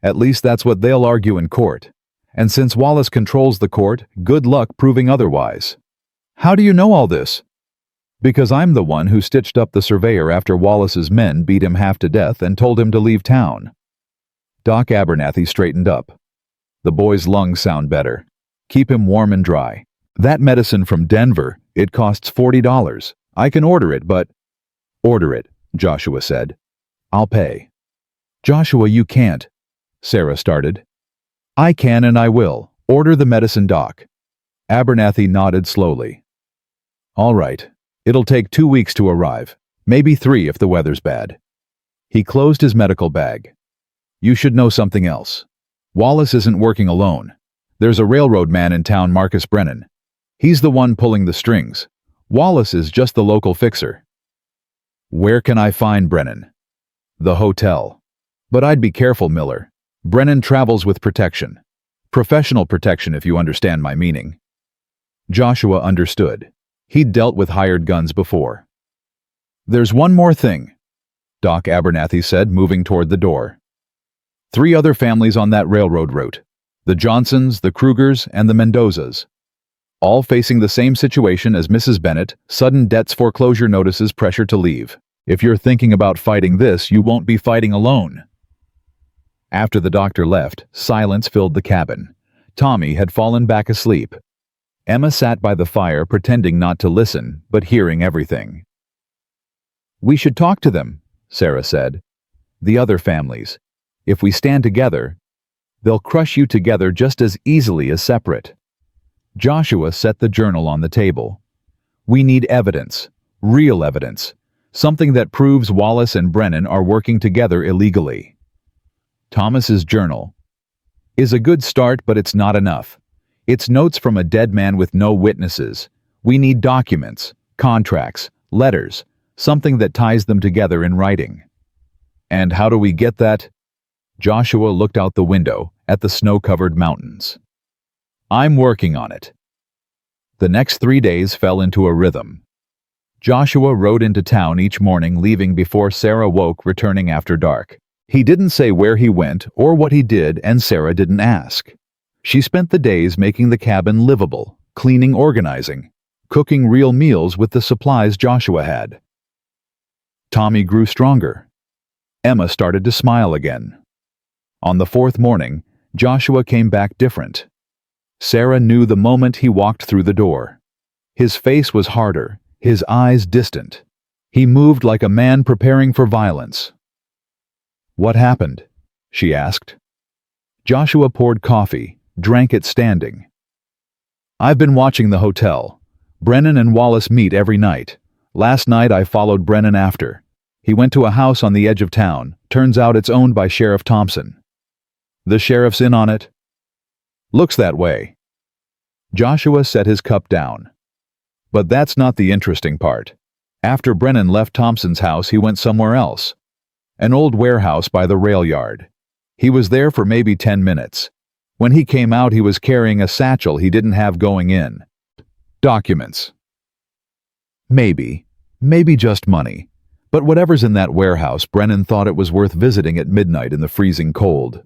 At least that's what they'll argue in court. And since Wallace controls the court, good luck proving otherwise. How do you know all this? Because I'm the one who stitched up the surveyor after Wallace's men beat him half to death and told him to leave town. Doc Abernathy straightened up. The boy's lungs sound better. Keep him warm and dry. That medicine from Denver, it costs $40. I can order it, but... Order it, Joshua said. I'll pay. Joshua, you can't. Sarah started. I can and I will. Order the medicine, Doc. Abernathy nodded slowly. All right. It'll take 2 weeks to arrive. Maybe 3 if the weather's bad. He closed his medical bag. You should know something else. Wallace isn't working alone. There's a railroad man in town, Marcus Brennan. He's the one pulling the strings. Wallace is just the local fixer. Where can I find Brennan? The hotel. But I'd be careful, Miller. Brennan travels with protection. Professional protection, if you understand my meaning. Joshua understood. He'd dealt with hired guns before. There's one more thing, Doc Abernathy said, moving toward the door. 3 other families on that railroad route. The Johnsons, the Krugers, and the Mendozas. All facing the same situation as Mrs. Bennett, sudden debts, foreclosure notices, pressure to leave. If you're thinking about fighting this, you won't be fighting alone. After the doctor left, silence filled the cabin. Tommy had fallen back asleep. Emma sat by the fire, pretending not to listen, but hearing everything. We should talk to them, Sarah said. The other families. If we stand together, they'll crush you together just as easily as separate. Joshua set the journal on the table. We need evidence, real evidence, something that proves Wallace and Brennan are working together illegally. Thomas's journal is a good start, but it's not enough. It's notes from a dead man with no witnesses. We need documents, contracts, letters, something that ties them together in writing. And how do we get that? Joshua looked out the window at the snow-covered mountains. I'm working on it. The next 3 days fell into a rhythm. Joshua rode into town each morning, leaving before Sarah woke, returning after dark. He didn't say where he went or what he did, and Sarah didn't ask. She spent the days making the cabin livable, cleaning, organizing, cooking real meals with the supplies Joshua had. Tommy grew stronger. Emma started to smile again. On the 4th morning, Joshua came back different. Sarah knew the moment he walked through the door. His face was harder, his eyes distant. He moved like a man preparing for violence. What happened? She asked. Joshua poured coffee, drank it standing. I've been watching the hotel. Brennan and Wallace meet every night. Last night I followed Brennan after. He went to a house on the edge of town. Turns out it's owned by Sheriff Thompson. The sheriff's in on it? Looks that way. Joshua set his cup down. But that's not the interesting part. After Brennan left Thompson's house, he went somewhere else. An old warehouse by the rail yard. He was there for maybe 10 minutes. When he came out, he was carrying a satchel he didn't have going in. Documents. Maybe just money. But whatever's in that warehouse, Brennan thought it was worth visiting at midnight in the freezing cold.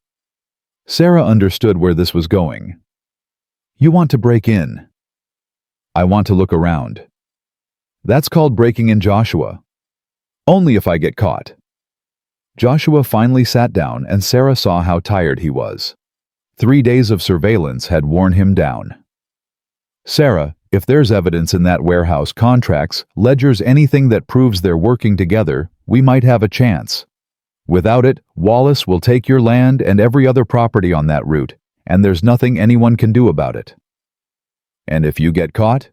Sarah understood where this was going. You want to break in. I want to look around. That's called breaking in, Joshua. Only if I get caught. Joshua finally sat down, and Sarah saw how tired he was. 3 days of surveillance had worn him down. Sarah, if there's evidence in that warehouse, contracts, ledgers, anything that proves they're working together, we might have a chance. Without it, Wallace will take your land and every other property on that route, and there's nothing anyone can do about it. And if you get caught,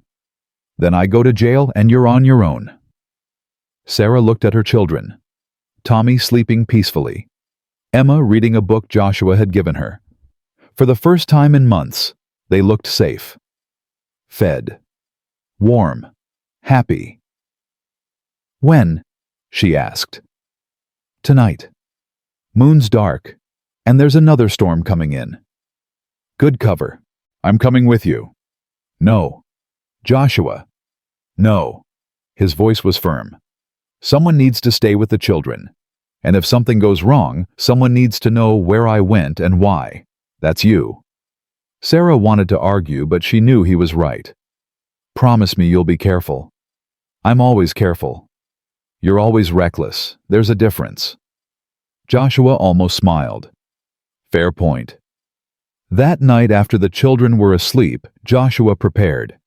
then I go to jail and you're on your own. Sarah looked at her children. Tommy sleeping peacefully. Emma reading a book Joshua had given her. For the first time in months, they looked safe. Fed. Warm. Happy. When? She asked. Tonight. Moon's dark, and there's another storm coming in. Good cover. I'm coming with you. No. Joshua. No. His voice was firm. Someone needs to stay with the children. And if something goes wrong, someone needs to know where I went and why. That's you. Sarah wanted to argue, but she knew he was right. Promise me you'll be careful. I'm always careful. You're always reckless. There's a difference. Joshua almost smiled. Fair point. That night, after the children were asleep, Joshua prepared.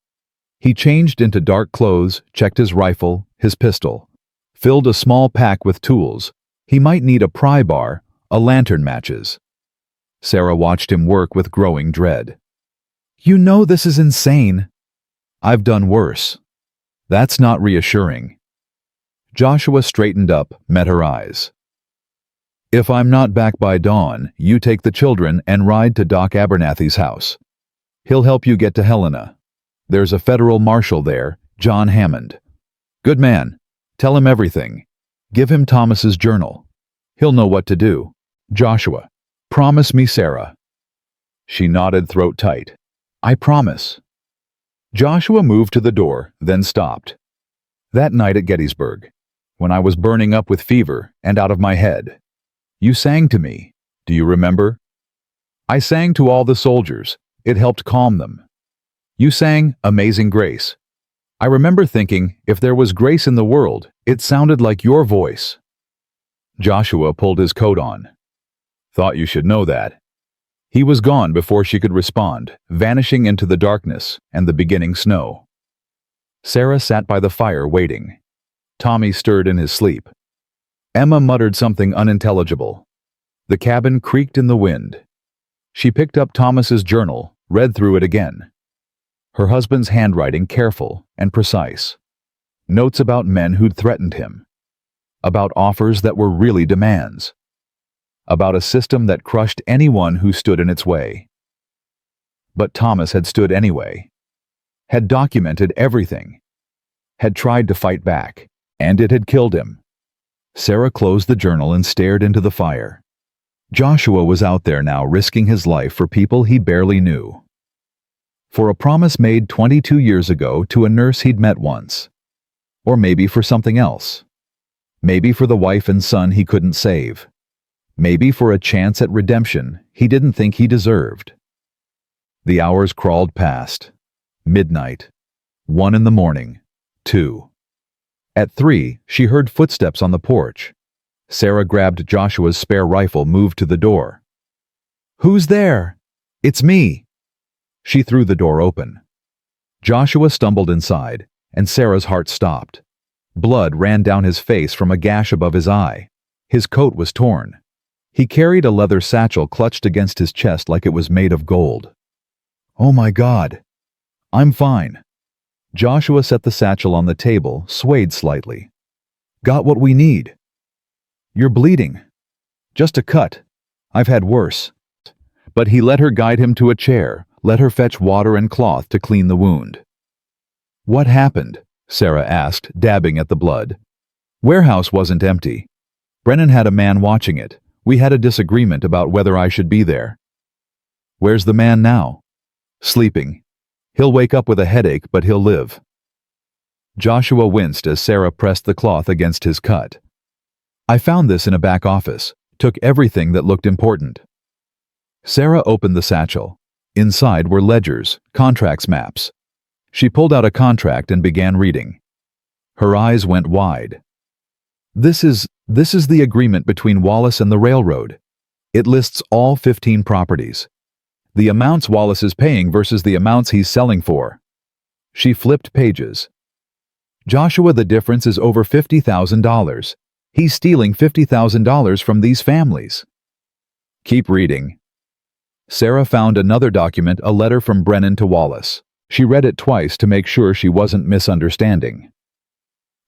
He changed into dark clothes, checked his rifle, his pistol, filled a small pack with tools. He might need a pry bar, a lantern, matches. Sarah watched him work with growing dread. "You know this is insane." "I've done worse." "That's not reassuring." Joshua straightened up, met her eyes. "If I'm not back by dawn, you take the children and ride to Doc Abernathy's house. He'll help you get to Helena. There's a federal marshal there, John Hammond. Good man. Tell him everything. Give him Thomas's journal. He'll know what to do." "Joshua, promise me, Sarah." She nodded, throat tight. "I promise." Joshua moved to the door, then stopped. "That night at Gettysburg, when I was burning up with fever and out of my head, you sang to me. Do you remember? I sang to all the soldiers. It helped calm them. You sang Amazing Grace. I remember thinking, if there was grace in the world, it sounded like your voice." Joshua pulled his coat on. "Thought you should know that." He was gone before she could respond, vanishing into the darkness and the beginning snow. Sarah sat by the fire waiting. Tommy stirred in his sleep. Emma muttered something unintelligible. The cabin creaked in the wind. She picked up Thomas's journal, read through it again. Her husband's handwriting careful and precise. Notes about men who'd threatened him. About offers that were really demands. About a system that crushed anyone who stood in its way. But Thomas had stood anyway. Had documented everything. Had tried to fight back, and it had killed him. Sarah closed the journal and stared into the fire. Joshua was out there now, risking his life for people he barely knew. For a promise made 22 years ago to a nurse he'd met once. Or maybe for something else. Maybe for the wife and son he couldn't save. Maybe for a chance at redemption he didn't think he deserved. The hours crawled past. Midnight. 1 in the morning. 2. At 3, she heard footsteps on the porch. Sarah grabbed Joshua's spare rifle, moved to the door. "Who's there?" "It's me." She threw the door open. Joshua stumbled inside, and Sarah's heart stopped. Blood ran down his face from a gash above his eye. His coat was torn. He carried a leather satchel clutched against his chest like it was made of gold. "Oh my God." "I'm fine." Joshua set the satchel on the table, swayed slightly. "Got what we need." "You're bleeding." "Just a cut. I've had worse." But he let her guide him to a chair, let her fetch water and cloth to clean the wound. "What happened?" Sarah asked, dabbing at the blood. "Warehouse wasn't empty. Brennan had a man watching it. We had a disagreement about whether I should be there." "Where's the man now?" "Sleeping. He'll wake up with a headache, but he'll live." Joshua winced as Sarah pressed the cloth against his cut. "I found this in a back office. Took everything that looked important." Sarah opened the satchel. Inside were ledgers, contracts, maps. She pulled out a contract and began reading. Her eyes went wide. This is the agreement between Wallace and the railroad. It lists all 15 properties. The amounts Wallace is paying versus the amounts he's selling for." She flipped pages. "Joshua, the difference is over $50,000. He's stealing $50,000 from these families." "Keep reading." Sarah found another document, a letter from Brennan to Wallace. She read it twice to make sure she wasn't misunderstanding.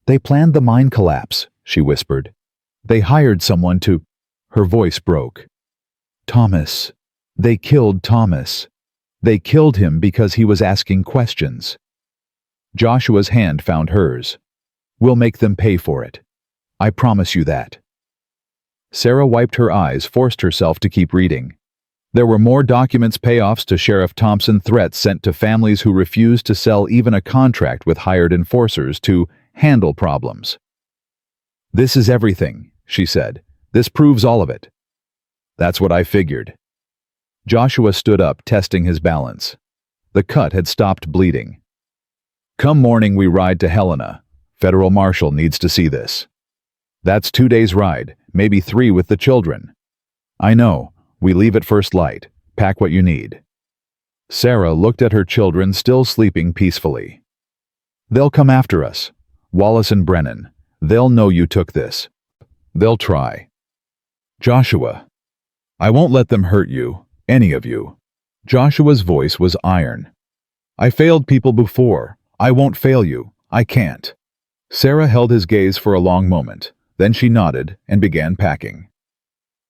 "They planned the mine collapse," she whispered. "They hired someone to—" Her voice broke. "Thomas. They killed Thomas. They killed him because he was asking questions." Joshua's hand found hers. "We'll make them pay for it. I promise you that." Sarah wiped her eyes, forced herself to keep reading. There were more documents, payoffs to Sheriff Thompson, threats sent to families who refused to sell, even a contract with hired enforcers to handle problems. "This is everything," she said. "This proves all of it." "That's what I figured." Joshua stood up, testing his balance. The cut had stopped bleeding. "Come morning we ride to Helena. Federal Marshal needs to see this." "That's 2 days' ride, maybe 3 with the children." "I know. We leave at first light. Pack what you need." Sarah looked at her children still sleeping peacefully. "They'll come after us. Wallace and Brennan. They'll know you took this. They'll try." "Joshua, I won't let them hurt you. Any of you. Joshua's voice was iron. I failed people before. I won't fail you. I can't. Sarah held his gaze for a long moment. Then she nodded and began packing.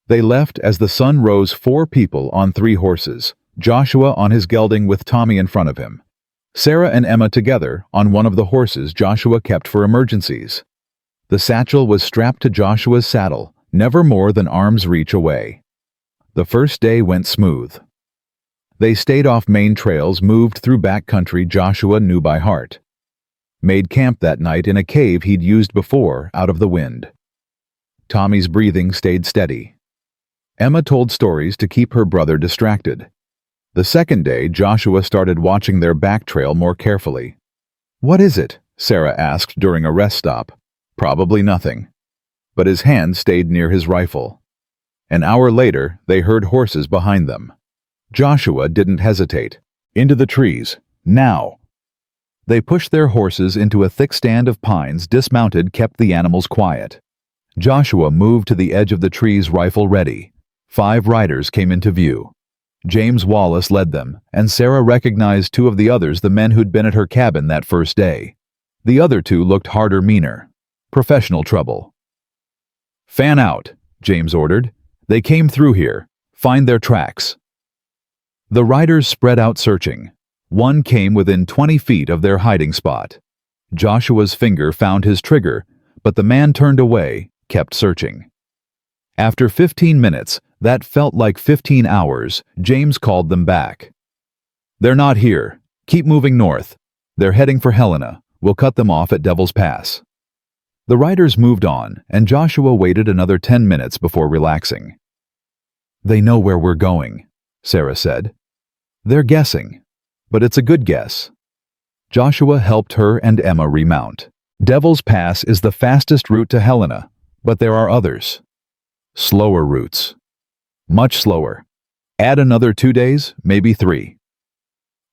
They left as the sun rose, 4 people on 3 horses, Joshua on his gelding with Tommy in front of him. Sarah and Emma together on one of the horses Joshua kept for emergencies. The satchel was strapped to Joshua's saddle, never more than arm's reach away. The first day went smooth. They stayed off main trails, moved through backcountry Joshua knew by heart. Made camp that night in a cave he'd used before out of the wind. Tommy's breathing stayed steady. Emma told stories to keep her brother distracted. The second day, Joshua started watching their back trail more carefully. What is it? Sarah asked during a rest stop. Probably nothing. But his hand stayed near his rifle. An hour later, they heard horses behind them. Joshua didn't hesitate. Into the trees. Now! They pushed their horses into a thick stand of pines, dismounted, kept the animals quiet. Joshua moved to the edge of the trees, rifle ready. 5 riders came into view. James Wallace led them, and Sarah recognized 2 of the others, the men who'd been at her cabin that first day. The other 2 looked harder, meaner. Professional trouble. Fan out, James ordered. They came through here. Find their tracks. The riders spread out searching. One came within 20 feet of their hiding spot. Joshua's finger found his trigger, but the man turned away, kept searching. After 15 minutes, that felt like 15 hours, James called them back. They're not here. Keep moving north. They're heading for Helena. We'll cut them off at Devil's Pass. The riders moved on, and Joshua waited another 10 minutes before relaxing. They know where we're going, Sarah said. They're guessing, but it's a good guess. Joshua helped her and Emma remount. Devil's Pass is the fastest route to Helena, but there are others. Slower routes. Much slower. Add another 2 days, maybe 3.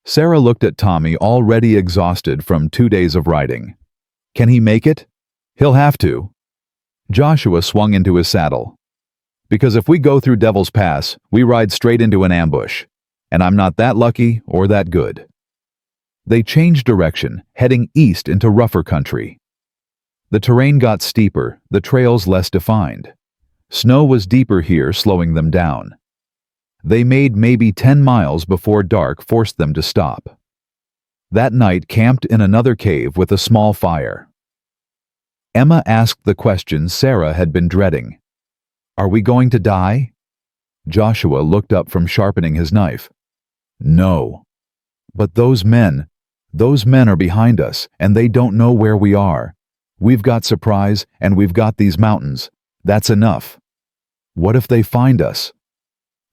Sarah looked at Tommy, already exhausted from 2 days of riding. Can he make it? He'll have to. Joshua swung into his saddle. Because if we go through Devil's Pass, we ride straight into an ambush. And I'm not that lucky or that good. They changed direction, heading east into rougher country. The terrain got steeper, the trails less defined. Snow was deeper here, slowing them down. They made maybe 10 miles before dark forced them to stop. That night camped in another cave with a small fire. Emma asked the question Sarah had been dreading. Are we going to die? Joshua looked up from sharpening his knife. No. But those men are behind us, and they don't know where we are. We've got supplies, and we've got these mountains. That's enough. What if they find us?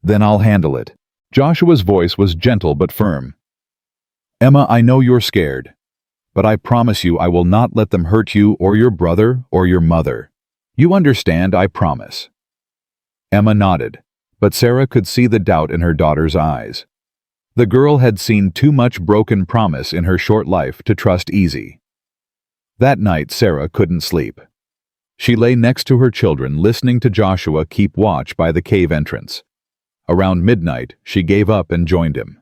Then I'll handle it. Joshua's voice was gentle but firm. Emma, I know you're scared, but I promise you I will not let them hurt you or your brother or your mother. You understand, I promise. Emma nodded, but Sarah could see the doubt in her daughter's eyes. The girl had seen too much broken promise in her short life to trust easy. That night Sarah couldn't sleep. She lay next to her children, listening to Joshua keep watch by the cave entrance. Around midnight, she gave up and joined him.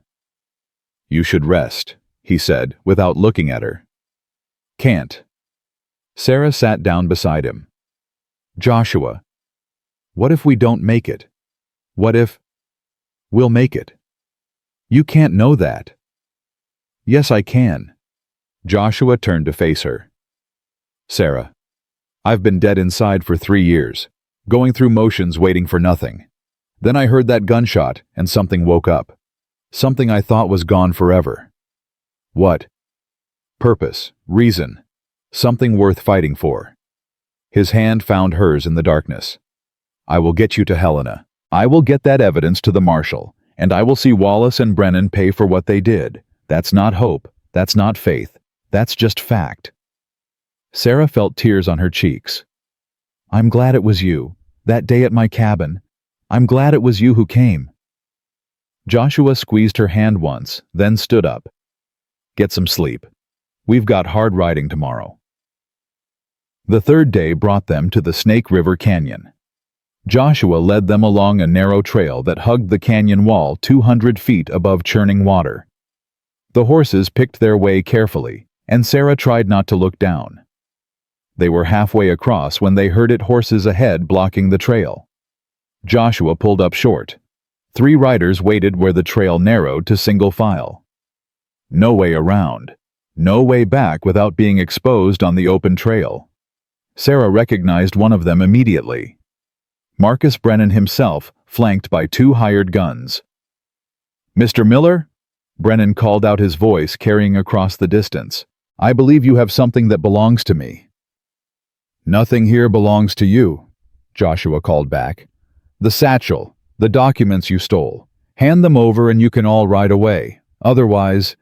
You should rest, he said, without looking at her. Can't. Sarah sat down beside him. Joshua, what if we don't make it? What if... We'll make it. You can't know that. Yes, I can. Joshua turned to face her. Sarah, I've been dead inside for 3 years, going through motions waiting for nothing. Then I heard that gunshot and something woke up. Something I thought was gone forever. What? Purpose, reason, something worth fighting for. His hand found hers in the darkness. I will get you to Helena. I will get that evidence to the Marshal, and I will see Wallace and Brennan pay for what they did. That's not hope. That's not faith. That's just fact. Sarah felt tears on her cheeks. I'm glad it was you, that day at my cabin. I'm glad it was you who came. Joshua squeezed her hand once, then stood up. Get some sleep. We've got hard riding tomorrow. The third day brought them to the Snake River Canyon. Joshua led them along a narrow trail that hugged the canyon wall 200 feet above churning water. The horses picked their way carefully, and Sarah tried not to look down. They were halfway across when they herded horses ahead blocking the trail. Joshua pulled up short. 3 riders waited where the trail narrowed to single file. No way around. No way back without being exposed on the open trail. Sarah recognized one of them immediately. Marcus Brennan himself, flanked by 2 hired guns. "Mr. Miller?" Brennan called out, his voice carrying across the distance. "I believe you have something that belongs to me." "Nothing here belongs to you," Joshua called back. "The satchel, the documents you stole. Hand them over and you can all ride away. Otherwise—"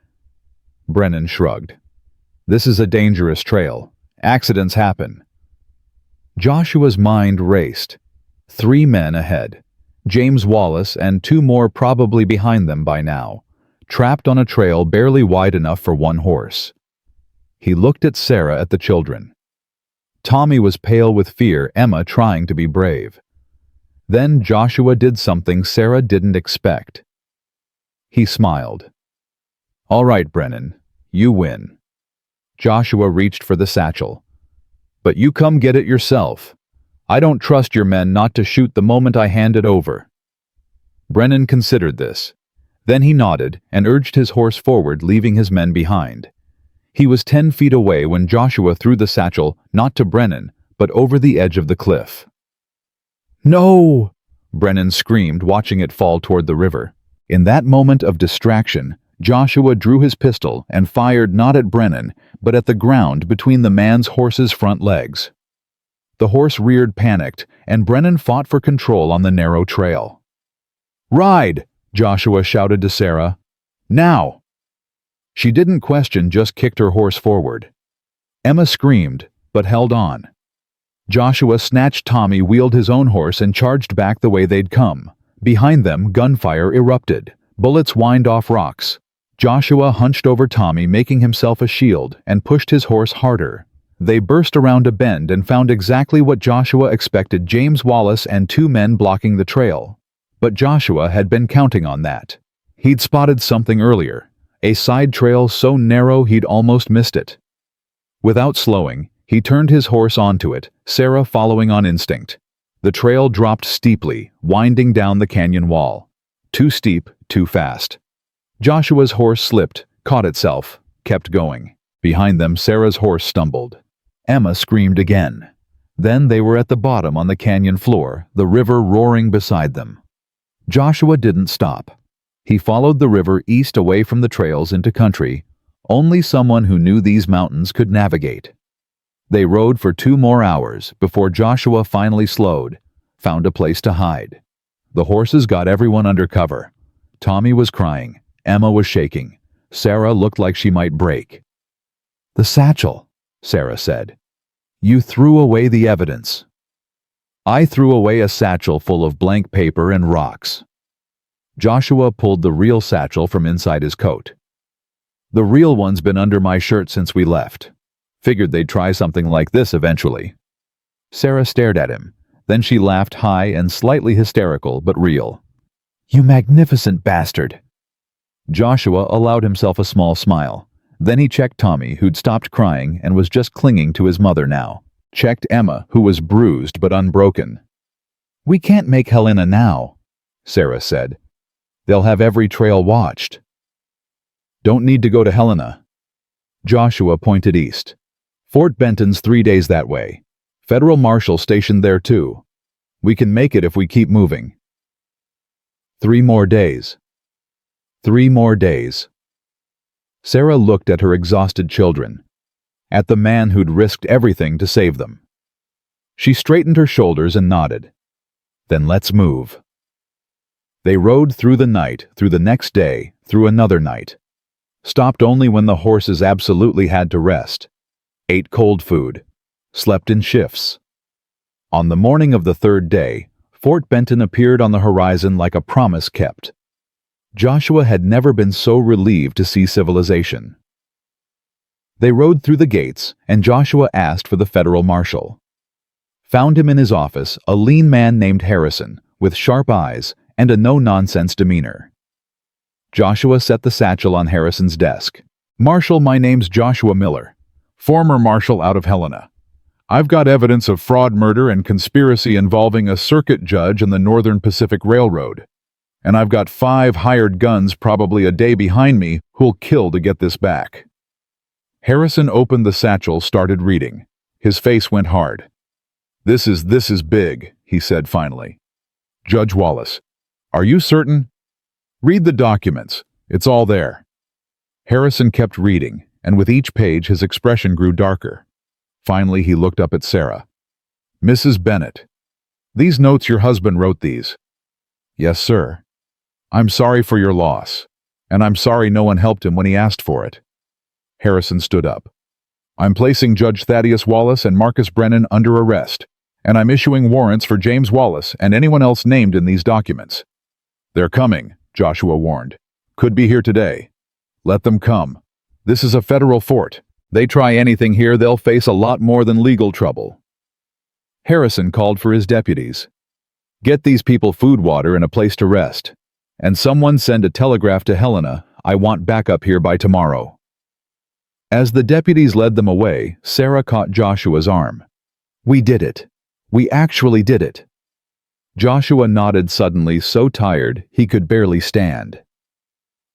Brennan shrugged. "This is a dangerous trail. Accidents happen." Joshua's mind raced. 3 men ahead. James Wallace and 2 more probably behind them by now, trapped on a trail barely wide enough for 1 horse. He looked at Sarah, at the children. Tommy was pale with fear, Emma trying to be brave. Then Joshua did something Sarah didn't expect. He smiled. "All right, Brennan, you win." Joshua reached for the satchel. "But you come get it yourself. I don't trust your men not to shoot the moment I hand it over." Brennan considered this. Then he nodded and urged his horse forward, leaving his men behind. He was 10 feet away when Joshua threw the satchel, not to Brennan, but over the edge of the cliff. "No!" Brennan screamed, watching it fall toward the river. In that moment of distraction, Joshua drew his pistol and fired not at Brennan, but at the ground between the man's horse's front legs. The horse reared, panicked, and Brennan fought for control on the narrow trail. "Ride!" Joshua shouted to Sarah. "Now!" She didn't question, just kicked her horse forward. Emma screamed, but held on. Joshua snatched Tommy, wheeled his own horse, and charged back the way they'd come. Behind them, gunfire erupted. Bullets whined off rocks. Joshua hunched over Tommy, making himself a shield, and pushed his horse harder. They burst around a bend and found exactly what Joshua expected: James Wallace and 2 men blocking the trail. But Joshua had been counting on that. He'd spotted something earlier. A side trail so narrow he'd almost missed it. Without slowing, he turned his horse onto it, Sarah following on instinct. The trail dropped steeply, winding down the canyon wall. Too steep, too fast. Joshua's horse slipped, caught itself, kept going. Behind them, Sarah's horse stumbled. Emma screamed again. Then they were at the bottom on the canyon floor, the river roaring beside them. Joshua didn't stop. He followed the river east away from the trails into country only someone who knew these mountains could navigate. They rode for 2 more hours before Joshua finally slowed, found a place to hide. The horses got everyone under cover. Tommy was crying. Emma was shaking. Sarah looked like she might break. "The satchel," Sarah said. "You threw away the evidence." "I threw away a satchel full of blank paper and rocks." Joshua pulled the real satchel from inside his coat. "The real one's been under my shirt since we left. Figured they'd try something like this eventually." Sarah stared at him. Then she laughed, high and slightly hysterical, but real. "You magnificent bastard." Joshua allowed himself a small smile. Then he checked Tommy, who'd stopped crying and was just clinging to his mother now. Checked Emma, who was bruised but unbroken. "We can't make Helena now," Sarah said. "They'll have every trail watched." "Don't need to go to Helena." Joshua pointed east. "Fort Benton's 3 days that way. Federal Marshal stationed there too. We can make it if we keep moving." 3 more days. 3 more days. Sarah looked at her exhausted children, at the man who'd risked everything to save them. She straightened her shoulders and nodded. "Then let's move." They rode through the night, through the next day, through another night. Stopped only when the horses absolutely had to rest. Ate cold food. Slept in shifts. On the morning of the 3rd day, Fort Benton appeared on the horizon like a promise kept. Joshua had never been so relieved to see civilization. They rode through the gates, and Joshua asked for the federal marshal. found him in his office, a lean man named Harrison, with sharp eyes and a no-nonsense demeanor. Joshua set the satchel on Harrison's desk. "Marshal, my name's Joshua Miller, former marshal out of Helena. I've got evidence of fraud, murder, and conspiracy involving a circuit judge and the Northern Pacific Railroad. And I've got 5 hired guns probably a day behind me who'll kill to get this back." Harrison opened the satchel, started reading. His face went hard. This is big," he said finally. "Judge Wallace, are you certain? Read the documents. It's all there." Harrison kept reading, and with each page his expression grew darker. Finally he looked up at Sarah. "Mrs. Bennett, these notes, your husband wrote these?" "Yes, sir." "I'm sorry for your loss, and I'm sorry no one helped him when he asked for it." Harrison stood up. "I'm placing Judge Thaddeus Wallace and Marcus Brennan under arrest, and I'm issuing warrants for James Wallace and anyone else named in these documents." "They're coming," Joshua warned. "Could be here today. Let them come. This is a federal fort. They try anything here, they'll face a lot more than legal trouble." Harrison called for his deputies. "Get these people food, water, and a place to rest. And someone send a telegraph to Helena. I want backup here by tomorrow." As the deputies led them away, Sarah caught Joshua's arm. "We did it. We actually did it." Joshua nodded, suddenly so tired he could barely stand.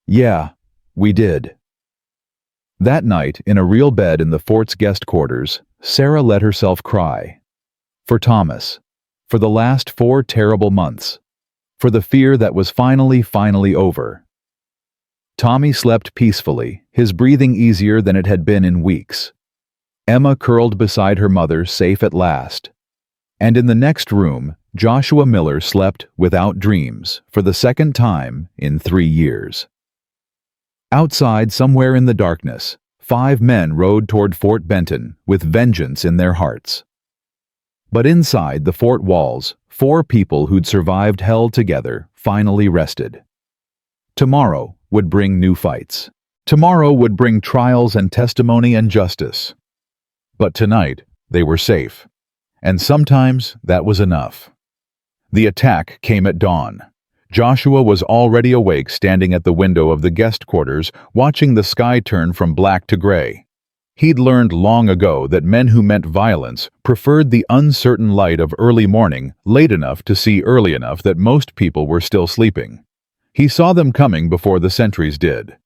"Yeah, we did." That night, in a real bed in the fort's guest quarters, Sarah let herself cry. For Thomas. For the last 4 terrible months. For the fear that was finally over. Tommy slept peacefully, his breathing easier than it had been in weeks. Emma curled beside her mother, safe at last. And in the next room, Joshua Miller slept without dreams for the second time in 3 years. Outside, somewhere in the darkness, 5 men rode toward Fort Benton with vengeance in their hearts. But inside the fort walls, 4 people who'd survived hell together finally rested. Tomorrow would bring new fights. Tomorrow would bring trials and testimony and justice. But tonight, they were safe. And sometimes that was enough. The attack came at dawn. Joshua was already awake, standing at the window of the guest quarters, watching the sky turn from black to gray. He'd learned long ago that men who meant violence preferred the uncertain light of early morning, late enough to see early enough that most people were still sleeping. He saw them coming before the sentries did.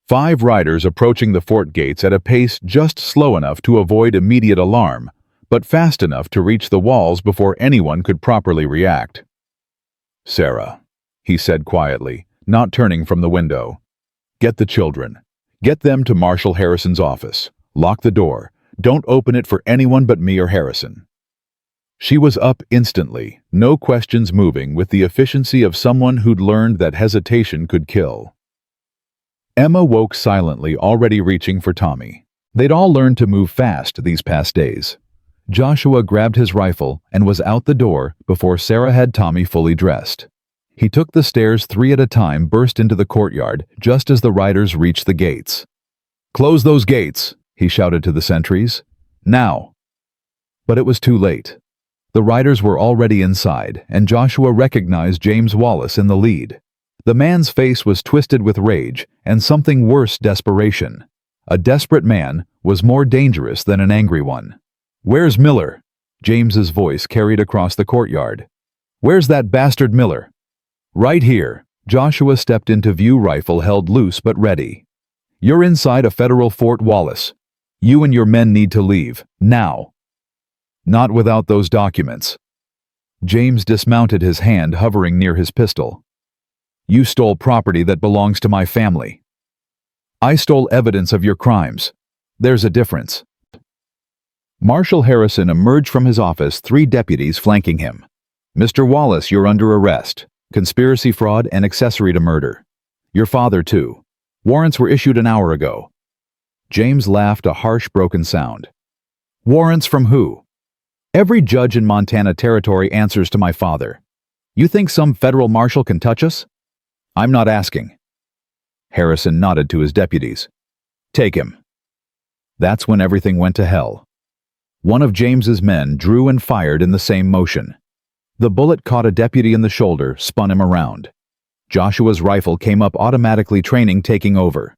5 riders approaching the fort gates at a pace just slow enough to avoid immediate alarm, but fast enough to reach the walls before anyone could properly react. "Sarah," he said quietly, not turning from the window. "Get the children. Get them to Marshal Harrison's office. Lock the door. Don't open it for anyone but me or Harrison." She was up instantly, no questions moving, with the efficiency of someone who'd learned that hesitation could kill. Emma woke silently, already reaching for Tommy. They'd all learned to move fast these past days. Joshua grabbed his rifle and was out the door before Sarah had Tommy fully dressed. He took the stairs 3 at a time, burst into the courtyard just as the riders reached the gates. "Close those gates," he shouted to the sentries. "Now!" But it was too late. The riders were already inside, and Joshua recognized James Wallace in the lead. The man's face was twisted with rage and something worse, desperation. A desperate man was more dangerous than an angry one. "Where's Miller?" James's voice carried across the courtyard. "Where's that bastard Miller?" "Right here." Joshua stepped into view, rifle held loose but ready. "You're inside a federal fort, Wallace. You and your men need to leave, now." "Not without those documents." James dismounted, his hand hovering near his pistol. "You stole property that belongs to my family." "I stole evidence of your crimes. There's a difference." Marshal Harrison emerged from his office, 3 deputies flanking him. "Mr. Wallace, you're under arrest. Conspiracy, fraud, and accessory to murder. Your father, too. Warrants were issued an hour ago." James laughed, a harsh, broken sound. "Warrants from who?" "Every judge in Montana Territory answers to my father. You think some federal marshal can touch us?" "I'm not asking." Harrison nodded to his deputies. "Take him." That's when everything went to hell. One of James's men drew and fired in the same motion. The bullet caught a deputy in the shoulder, spun him around. Joshua's rifle came up automatically, training taking over.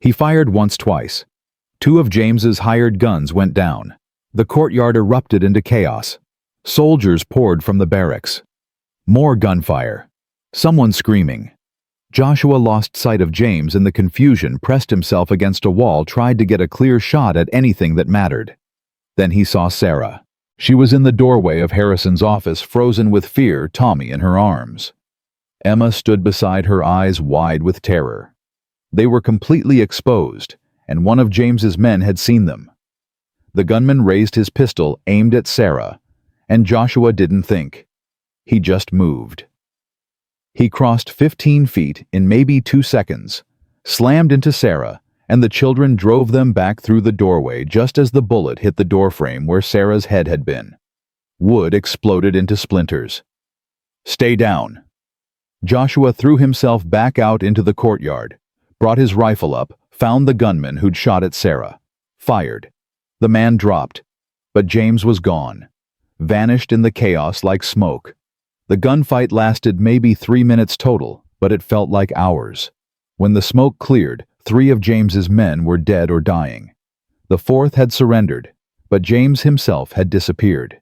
He fired once, twice. Two of James's hired guns went down. The courtyard erupted into chaos. Soldiers poured from the barracks. More gunfire. Someone screaming. Joshua lost sight of James in the confusion, pressed himself against a wall, tried to get a clear shot at anything that mattered. Then he saw Sarah. She was in the doorway of Harrison's office, frozen with fear, Tommy in her arms. Emma stood beside her, eyes wide with terror. They were completely exposed, and one of James's men had seen them. The gunman raised his pistol, aimed at Sarah, and Joshua didn't think. He just moved. He crossed 15 feet in maybe 2 seconds, slammed into Sarah, and the children drove them back through the doorway just as the bullet hit the doorframe where Sarah's head had been. Wood exploded into splinters. "Stay down." Joshua threw himself back out into the courtyard, brought his rifle up, found the gunman who'd shot at Sarah, fired. The man dropped, but James was gone, vanished in the chaos like smoke. The gunfight lasted maybe 3 minutes total, but it felt like hours. When the smoke cleared, 3 of James's men were dead or dying. The 4th had surrendered, but James himself had disappeared.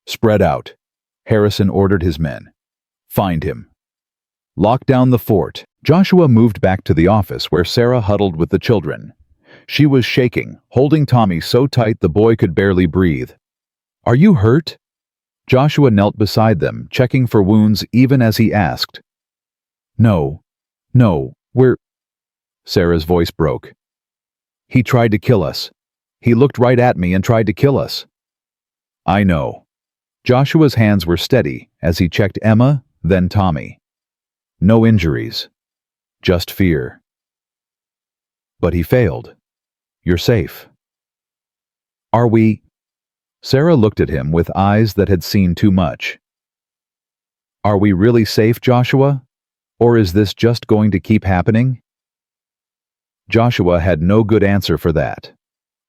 "Spread out," Harrison ordered his men. "Find him. Lock down the fort." Joshua moved back to the office where Sarah huddled with the children. She was shaking, holding Tommy so tight the boy could barely breathe. "Are you hurt?" Joshua knelt beside them, checking for wounds even as he asked. No, we're..." Sarah's voice broke. "He tried to kill us. He looked right at me and tried to kill us." "I know." Joshua's hands were steady as he checked Emma, then Tommy. "No injuries. Just fear." "But he failed. You're safe." "Are we?" Sarah looked at him with eyes that had seen too much. "Are we really safe, Joshua? Or is this just going to keep happening?" Joshua had no good answer for that.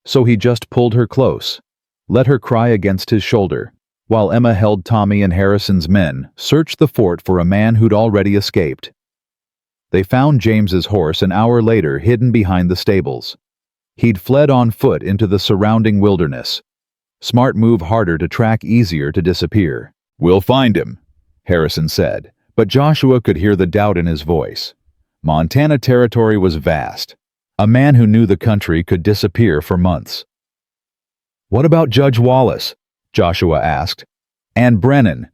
So he just pulled her close, let her cry against his shoulder, while Emma held Tommy and Harrison's men, searched the fort for a man who'd already escaped. They found James's horse an hour later hidden behind the stables. He'd fled on foot into the surrounding wilderness. Smart move, harder to track, easier to disappear. "We'll find him," Harrison said, but Joshua could hear the doubt in his voice. Montana territory was vast. A man who knew the country could disappear for months. "What about Judge Wallace?" Joshua asked. "And Brennan.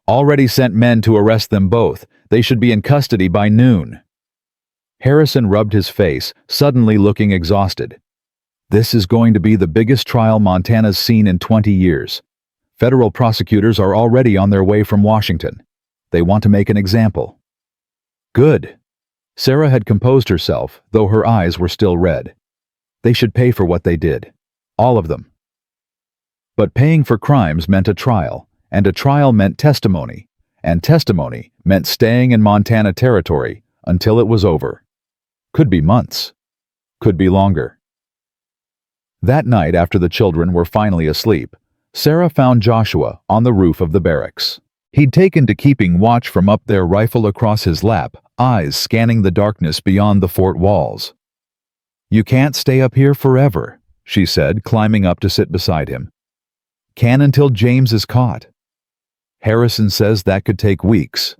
Already sent men to arrest them both. They should be in custody by noon." Harrison rubbed his face, suddenly looking exhausted. "This is going to be the biggest trial Montana's seen in 20 years. Federal prosecutors are already on their way from Washington. They want to make an example." "Good." Sarah had composed herself, though her eyes were still red. "They should pay for what they did. All of them." But paying for crimes meant a trial, and a trial meant testimony, and testimony meant staying in Montana territory until it was over. Could be months. Could be longer. That night, after the children were finally asleep, Sarah found Joshua on the roof of the barracks. He'd taken to keeping watch from up there, rifle across his lap, eyes scanning the darkness beyond the fort walls. "You can't stay up here forever," she said, climbing up to sit beside him. "Can until James is caught. Harrison says that could take weeks.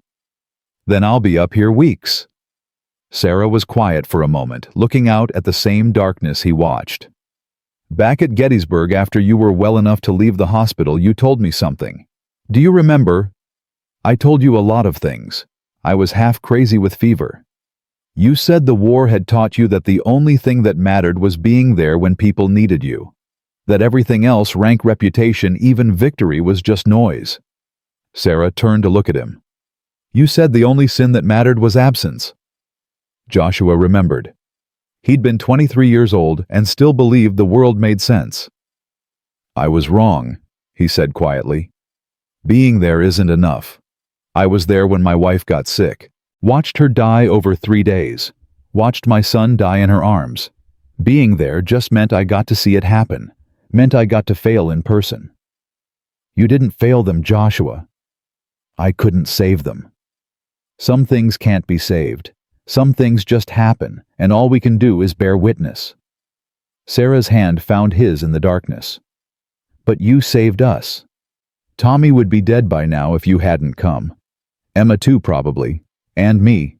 Then I'll be up here weeks." Sarah was quiet for a moment, looking out at the same darkness he watched. "Back at Gettysburg, after you were well enough to leave the hospital, you told me something. Do you remember? I told you a lot of things. I was half crazy with fever. You said the war had taught you that the only thing that mattered was being there when people needed you. That everything else, rank, reputation, even victory, was just noise." Sarah turned to look at him. "You said the only sin that mattered was absence." Joshua remembered. He'd been 23 years old and still believed the world made sense. "I was wrong," he said quietly. "Being there isn't enough. I was there when my wife got sick. Watched her die over 3 days. Watched my son die in her arms. Being there just meant I got to see it happen. Meant I got to fail in person. You didn't fail them, Joshua. I couldn't save them. Some things can't be saved. Some things just happen, and all we can do is bear witness. Sarah's hand found his in the darkness. But you saved us. Tommy would be dead by now if you hadn't come. Emma too, probably. And me.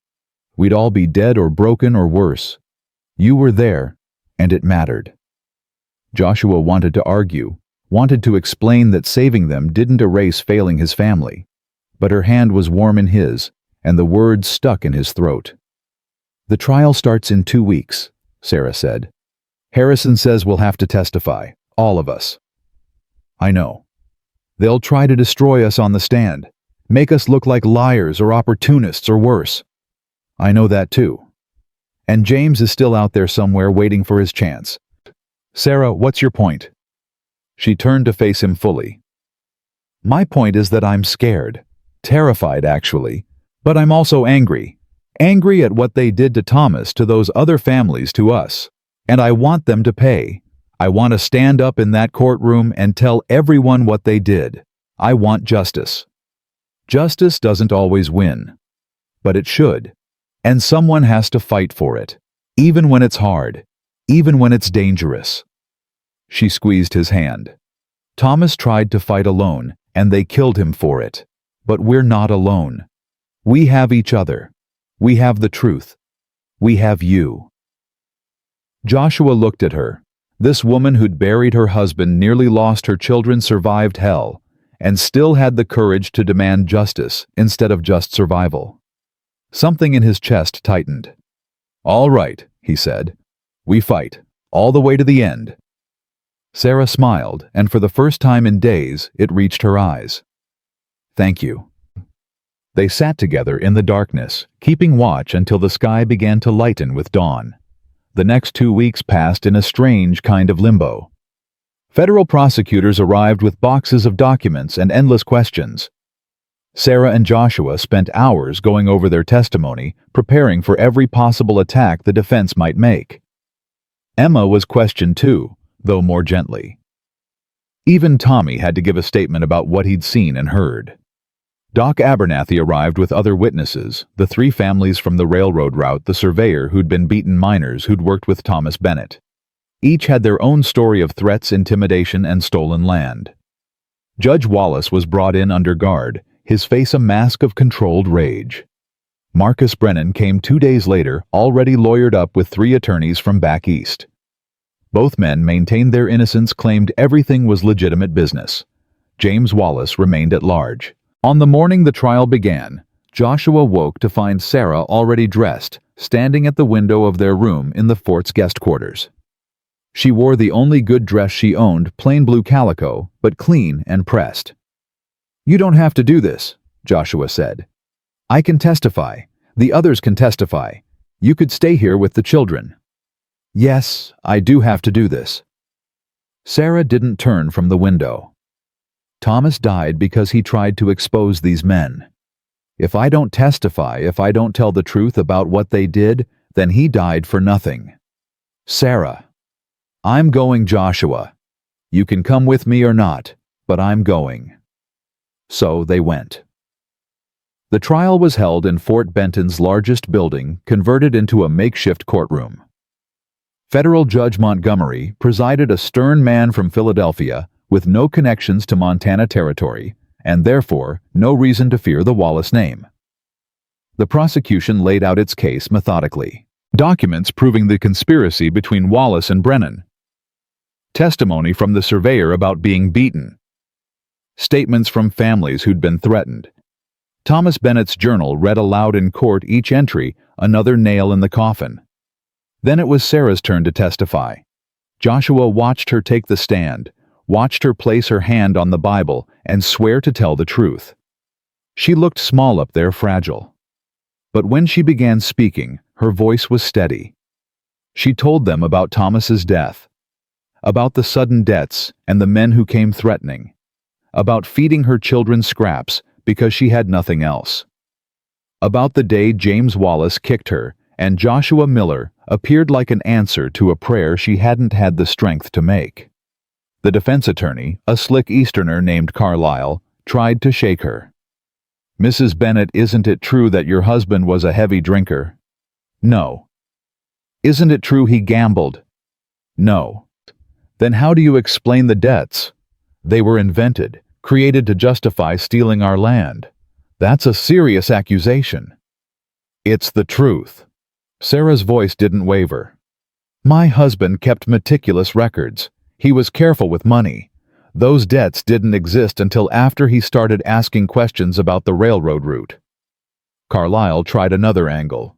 We'd all be dead or broken or worse. You were there, and it mattered. Joshua wanted to argue, wanted to explain that saving them didn't erase failing his family. But her hand was warm in his, and the words stuck in his throat. The trial starts in 2 weeks, Sarah said. Harrison says we'll have to testify, all of us. I know. They'll try to destroy us on the stand, make us look like liars or opportunists or worse. I know that too. And James is still out there somewhere waiting for his chance. Sarah, what's your point? She turned to face him fully. My point is that I'm scared, terrified actually, but I'm also angry. Angry at what they did to Thomas, to those other families, to us. And I want them to pay. I want to stand up in that courtroom and tell everyone what they did. I want justice. Justice doesn't always win. But it should. And someone has to fight for it. Even when it's hard. Even when it's dangerous. She squeezed his hand. Thomas tried to fight alone, and they killed him for it. But we're not alone. We have each other. We have the truth. We have you. Joshua looked at her. This woman who'd buried her husband, nearly lost her children, survived hell, and still had the courage to demand justice instead of just survival. Something in his chest tightened. All right, he said. We fight, all the way to the end. Sarah smiled, and for the first time in days, it reached her eyes. Thank you. They sat together in the darkness, keeping watch until the sky began to lighten with dawn. The next 2 weeks passed in a strange kind of limbo. Federal prosecutors arrived with boxes of documents and endless questions. Sarah and Joshua spent hours going over their testimony, preparing for every possible attack the defense might make. Emma was questioned too, though more gently. Even Tommy had to give a statement about what he'd seen and heard. Doc Abernathy arrived with other witnesses, the 3 families from the railroad route, the surveyor who'd been beaten, miners who'd worked with Thomas Bennett. Each had their own story of threats, intimidation, and stolen land. Judge Wallace was brought in under guard, his face a mask of controlled rage. Marcus Brennan came 2 days later, already lawyered up with 3 attorneys from back east. Both men maintained their innocence, claimed everything was legitimate business. James Wallace remained at large. On the morning the trial began, Joshua woke to find Sarah already dressed, standing at the window of their room in the fort's guest quarters. She wore the only good dress she owned, plain blue calico, but clean and pressed. You don't have to do this, Joshua said. I can testify. The others can testify. You could stay here with the children. Yes, I do have to do this. Sarah didn't turn from the window. Thomas died because he tried to expose these men. If I don't testify, if I don't tell the truth about what they did, then he died for nothing. Sarah. I'm going, Joshua. You can come with me or not, but I'm going. So they went. The trial was held in Fort Benton's largest building, converted into a makeshift courtroom. Federal Judge Montgomery presided, a stern man from Philadelphia, with no connections to Montana Territory, and therefore no reason to fear the Wallace name. The prosecution laid out its case methodically. Documents proving the conspiracy between Wallace and Brennan. Testimony from the surveyor about being beaten. Statements from families who'd been threatened. Thomas Bennett's journal read aloud in court, each entry another nail in the coffin. Then it was Sarah's turn to testify. Joshua watched her take the stand, watched her place her hand on the Bible and swear to tell the truth. She looked small up there, fragile. But when she began speaking, her voice was steady. She told them about Thomas's death, about the sudden deaths and the men who came threatening, about feeding her children scraps because she had nothing else, about the day James Wallace kicked her and Joshua Miller appeared like an answer to a prayer she hadn't had the strength to make. The defense attorney, a slick Easterner named Carlyle, tried to shake her. Mrs. Bennett, isn't it true that your husband was a heavy drinker? No. Isn't it true he gambled? No. Then how do you explain the debts? They were invented, created to justify stealing our land. That's a serious accusation. It's the truth. Sarah's voice didn't waver. My husband kept meticulous records. He was careful with money. Those debts didn't exist until after he started asking questions about the railroad route. Carlyle tried another angle.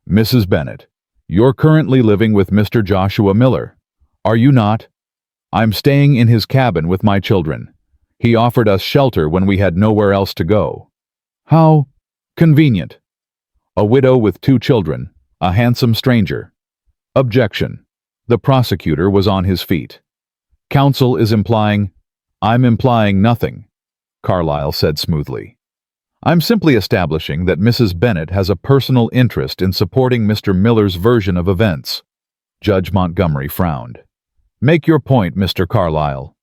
Mrs. Bennett, you're currently living with Mr. Joshua Miller, are you not? I'm staying in his cabin with my children. He offered us shelter when we had nowhere else to go. How convenient. A widow with 2 children, a handsome stranger. Objection. The prosecutor was on his feet. Counsel is implying, I'm implying nothing, Carlyle said smoothly. I'm simply establishing that Mrs. Bennett has a personal interest in supporting Mr. Miller's version of events. Judge Montgomery frowned. Make your point, Mr. Carlyle.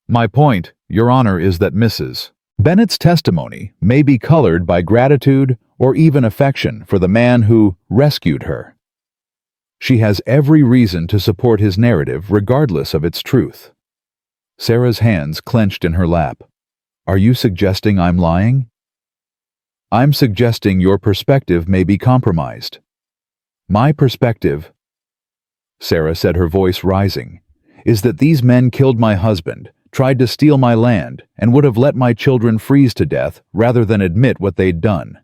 My point, Your Honor, is that Mrs. Bennett's testimony may be colored by gratitude or even affection for the man who rescued her. She has every reason to support his narrative regardless of its truth. Sarah's hands clenched in her lap. Are you suggesting I'm lying? I'm suggesting your perspective may be compromised. My perspective, Sarah said, her voice rising, is that these men killed my husband, tried to steal my land, and would have let my children freeze to death rather than admit what they'd done.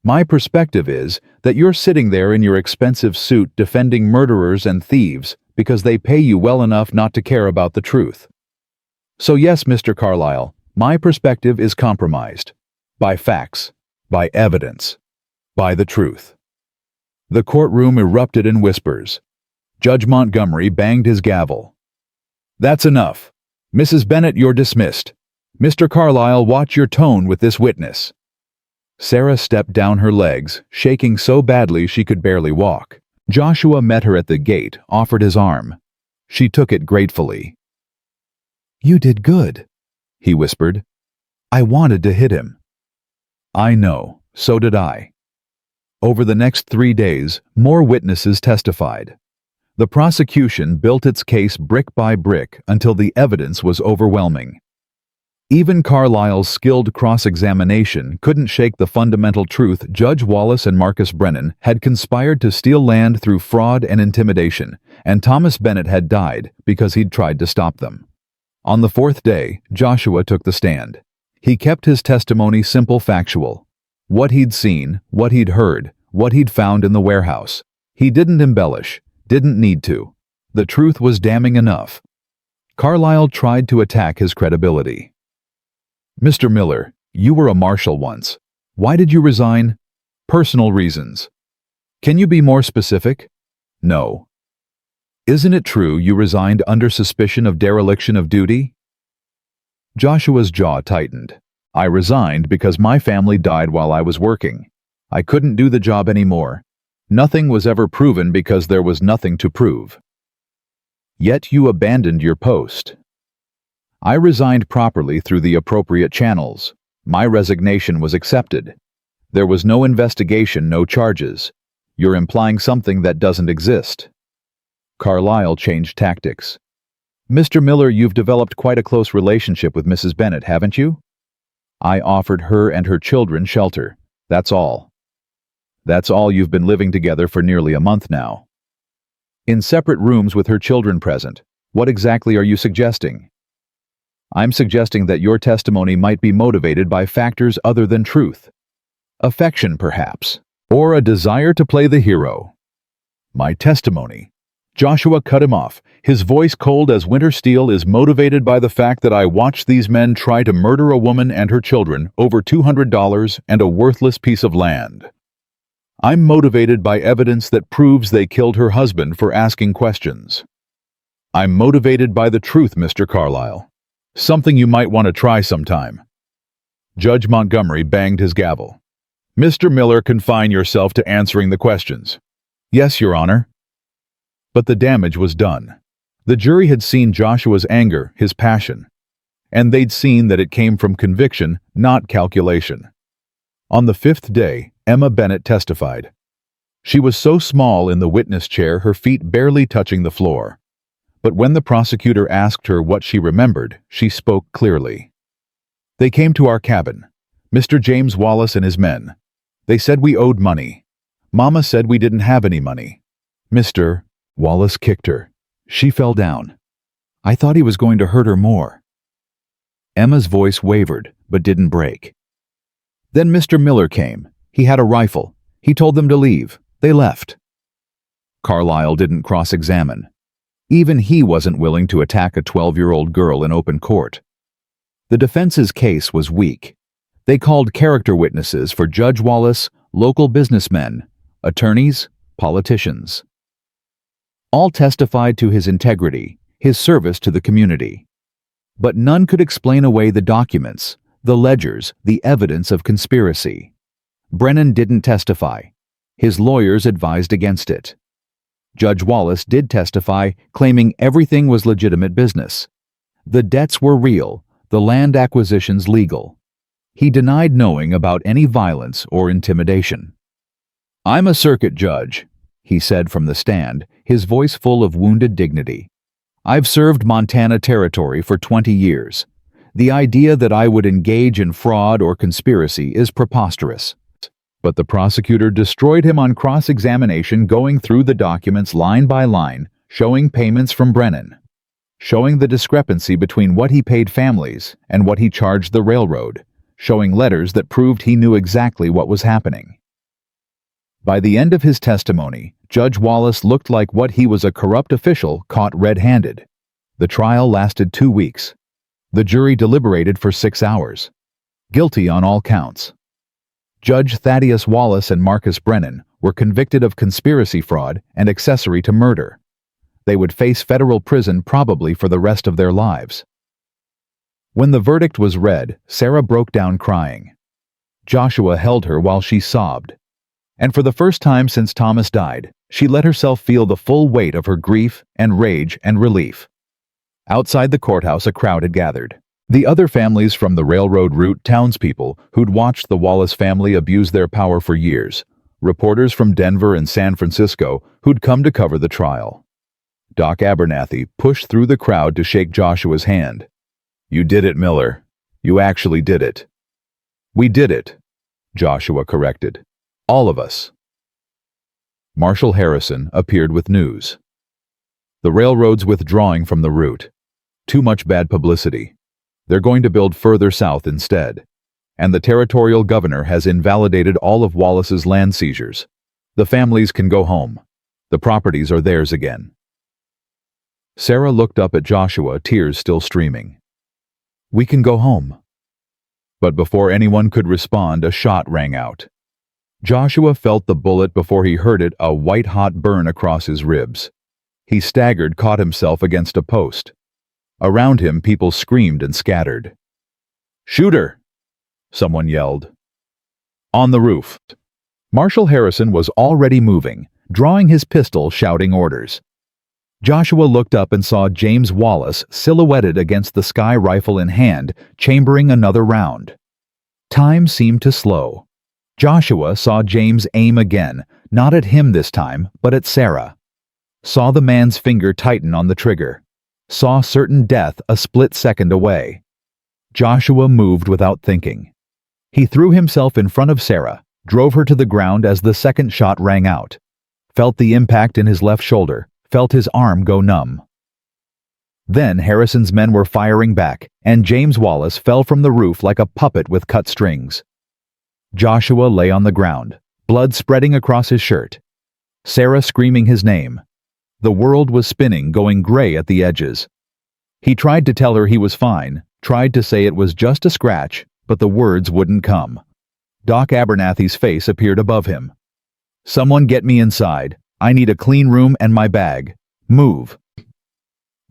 My perspective is that you're sitting there in your expensive suit defending murderers and thieves because they pay you well enough not to care about the truth. So yes, Mr. Carlyle, my perspective is compromised. By facts, by evidence, by the truth. The courtroom erupted in whispers. Judge Montgomery banged his gavel. That's enough. Mrs. Bennett, you're dismissed. Mr. Carlyle, watch your tone with this witness. Sarah stepped down her legs, shaking so badly she could barely walk. Joshua met her at the gate, offered his arm. She took it gratefully. You did good, he whispered. I wanted to hit him. I know, so did I. Over the next 3 days, more witnesses testified. The prosecution built its case brick by brick until the evidence was overwhelming. Even Carlyle's skilled cross-examination couldn't shake the fundamental truth Judge Wallace and Marcus Brennan had conspired to steal land through fraud and intimidation, and Thomas Bennett had died because he'd tried to stop them. On the 4th day, Joshua took the stand. He kept his testimony simple, factual. What he'd seen, what he'd heard, what he'd found in the warehouse. He didn't embellish, didn't need to. The truth was damning enough. Carlyle tried to attack his credibility. Mr. Miller, you were a marshal once. Why did you resign? Personal reasons. Can you be more specific? No. Isn't it true you resigned under suspicion of dereliction of duty? Joshua's jaw tightened. I resigned because my family died while I was working. I couldn't do the job anymore. Nothing was ever proven because there was nothing to prove. Yet you abandoned your post. I resigned properly through the appropriate channels. My resignation was accepted. There was no investigation, no charges. You're implying something that doesn't exist. Carlyle changed tactics. Mr. Miller, you've developed quite a close relationship with Mrs. Bennett, haven't you? I offered her and her children shelter. That's all. That's all. You've been living together for nearly a month now. In separate rooms with her children present. What exactly are you suggesting? I'm suggesting that your testimony might be motivated by factors other than truth. Affection, perhaps, or a desire to play the hero. My testimony. Joshua cut him off, his voice cold as winter steel, is motivated by the fact that I watched these men try to murder a woman and her children over $200 and a worthless piece of land. I'm motivated by evidence that proves they killed her husband for asking questions. I'm motivated by the truth, Mr. Carlyle. Something you might want to try sometime. Judge Montgomery banged his gavel. Mr. Miller, confine yourself to answering the questions. Yes, Your Honor. But the damage was done. The jury had seen Joshua's anger, his passion, and they'd seen that it came from conviction, not calculation. On the fifth day, Emma Bennett testified. She was so small in the witness chair, her feet barely touching the floor. But when the prosecutor asked her what she remembered, she spoke clearly. They came to our cabin, Mr. James Wallace and his men. They said we owed money. Mama said we didn't have any money. Mr. Wallace kicked her. She fell down. I thought he was going to hurt her more. Emma's voice wavered, but didn't break. Then Mr. Miller came. He had a rifle. He told them to leave. They left. Carlyle didn't cross-examine. Even he wasn't willing to attack a 12-year-old girl in open court. The defense's case was weak. They called character witnesses for Judge Wallace, local businessmen, attorneys, politicians. All testified to his integrity, his service to the community. But none could explain away the documents, the ledgers, the evidence of conspiracy. Brennan didn't testify. His lawyers advised against it. Judge Wallace did testify, claiming everything was legitimate business. The debts were real, the land acquisitions legal. He denied knowing about any violence or intimidation. I'm a circuit judge, he said from the stand, his voice full of wounded dignity. I've served Montana Territory for 20 years. The idea that I would engage in fraud or conspiracy is preposterous. But the prosecutor destroyed him on cross-examination, going through the documents line by line, showing payments from Brennan, showing the discrepancy between what he paid families and what he charged the railroad, showing letters that proved he knew exactly what was happening. By the end of his testimony, Judge Wallace looked like what he was, a corrupt official caught red-handed. The trial lasted 2 weeks. The jury deliberated for 6 hours. Guilty on all counts. Judge Thaddeus Wallace and Marcus Brennan were convicted of conspiracy fraud and accessory to murder. They would face federal prison probably for the rest of their lives. When the verdict was read, Sarah broke down crying. Joshua held her while she sobbed. And for the first time since Thomas died, she let herself feel the full weight of her grief and rage and relief. Outside the courthouse, a crowd had gathered. The other families from the railroad route, townspeople who'd watched the Wallace family abuse their power for years, reporters from Denver and San Francisco who'd come to cover the trial. Doc Abernathy pushed through the crowd to shake Joshua's hand. You did it, Miller. You actually did it. We did it, Joshua corrected. All of us. Marshal Harrison appeared with news. The railroad's withdrawing from the route. Too much bad publicity. They're going to build further south instead. And the territorial governor has invalidated all of Wallace's land seizures. The families can go home. The properties are theirs again. Sarah looked up at Joshua, tears still streaming. We can go home. But before anyone could respond, a shot rang out. Joshua felt the bullet before he heard it, a white-hot burn across his ribs. He staggered, caught himself against a post. Around him, people screamed and scattered. Shoot her! Someone yelled. On the roof. Marshal Harrison was already moving, drawing his pistol, shouting orders. Joshua looked up and saw James Wallace silhouetted against the sky, rifle in hand, chambering another round. Time seemed to slow. Joshua saw James aim again, not at him this time, but at Sarah. Saw the man's finger tighten on the trigger. Saw certain death a split second away. Joshua moved without thinking. He threw himself in front of Sarah, drove her to the ground as the second shot rang out. Felt the impact in his left shoulder, felt his arm go numb. Then Harrison's men were firing back, and James Wallace fell from the roof like a puppet with cut strings. Joshua lay on the ground, blood spreading across his shirt. Sarah screaming his name. The world was spinning, going gray at the edges. He tried to tell her he was fine, tried to say it was just a scratch, but the words wouldn't come. Doc Abernathy's face appeared above him. Someone get me inside. I need a clean room and my bag. Move.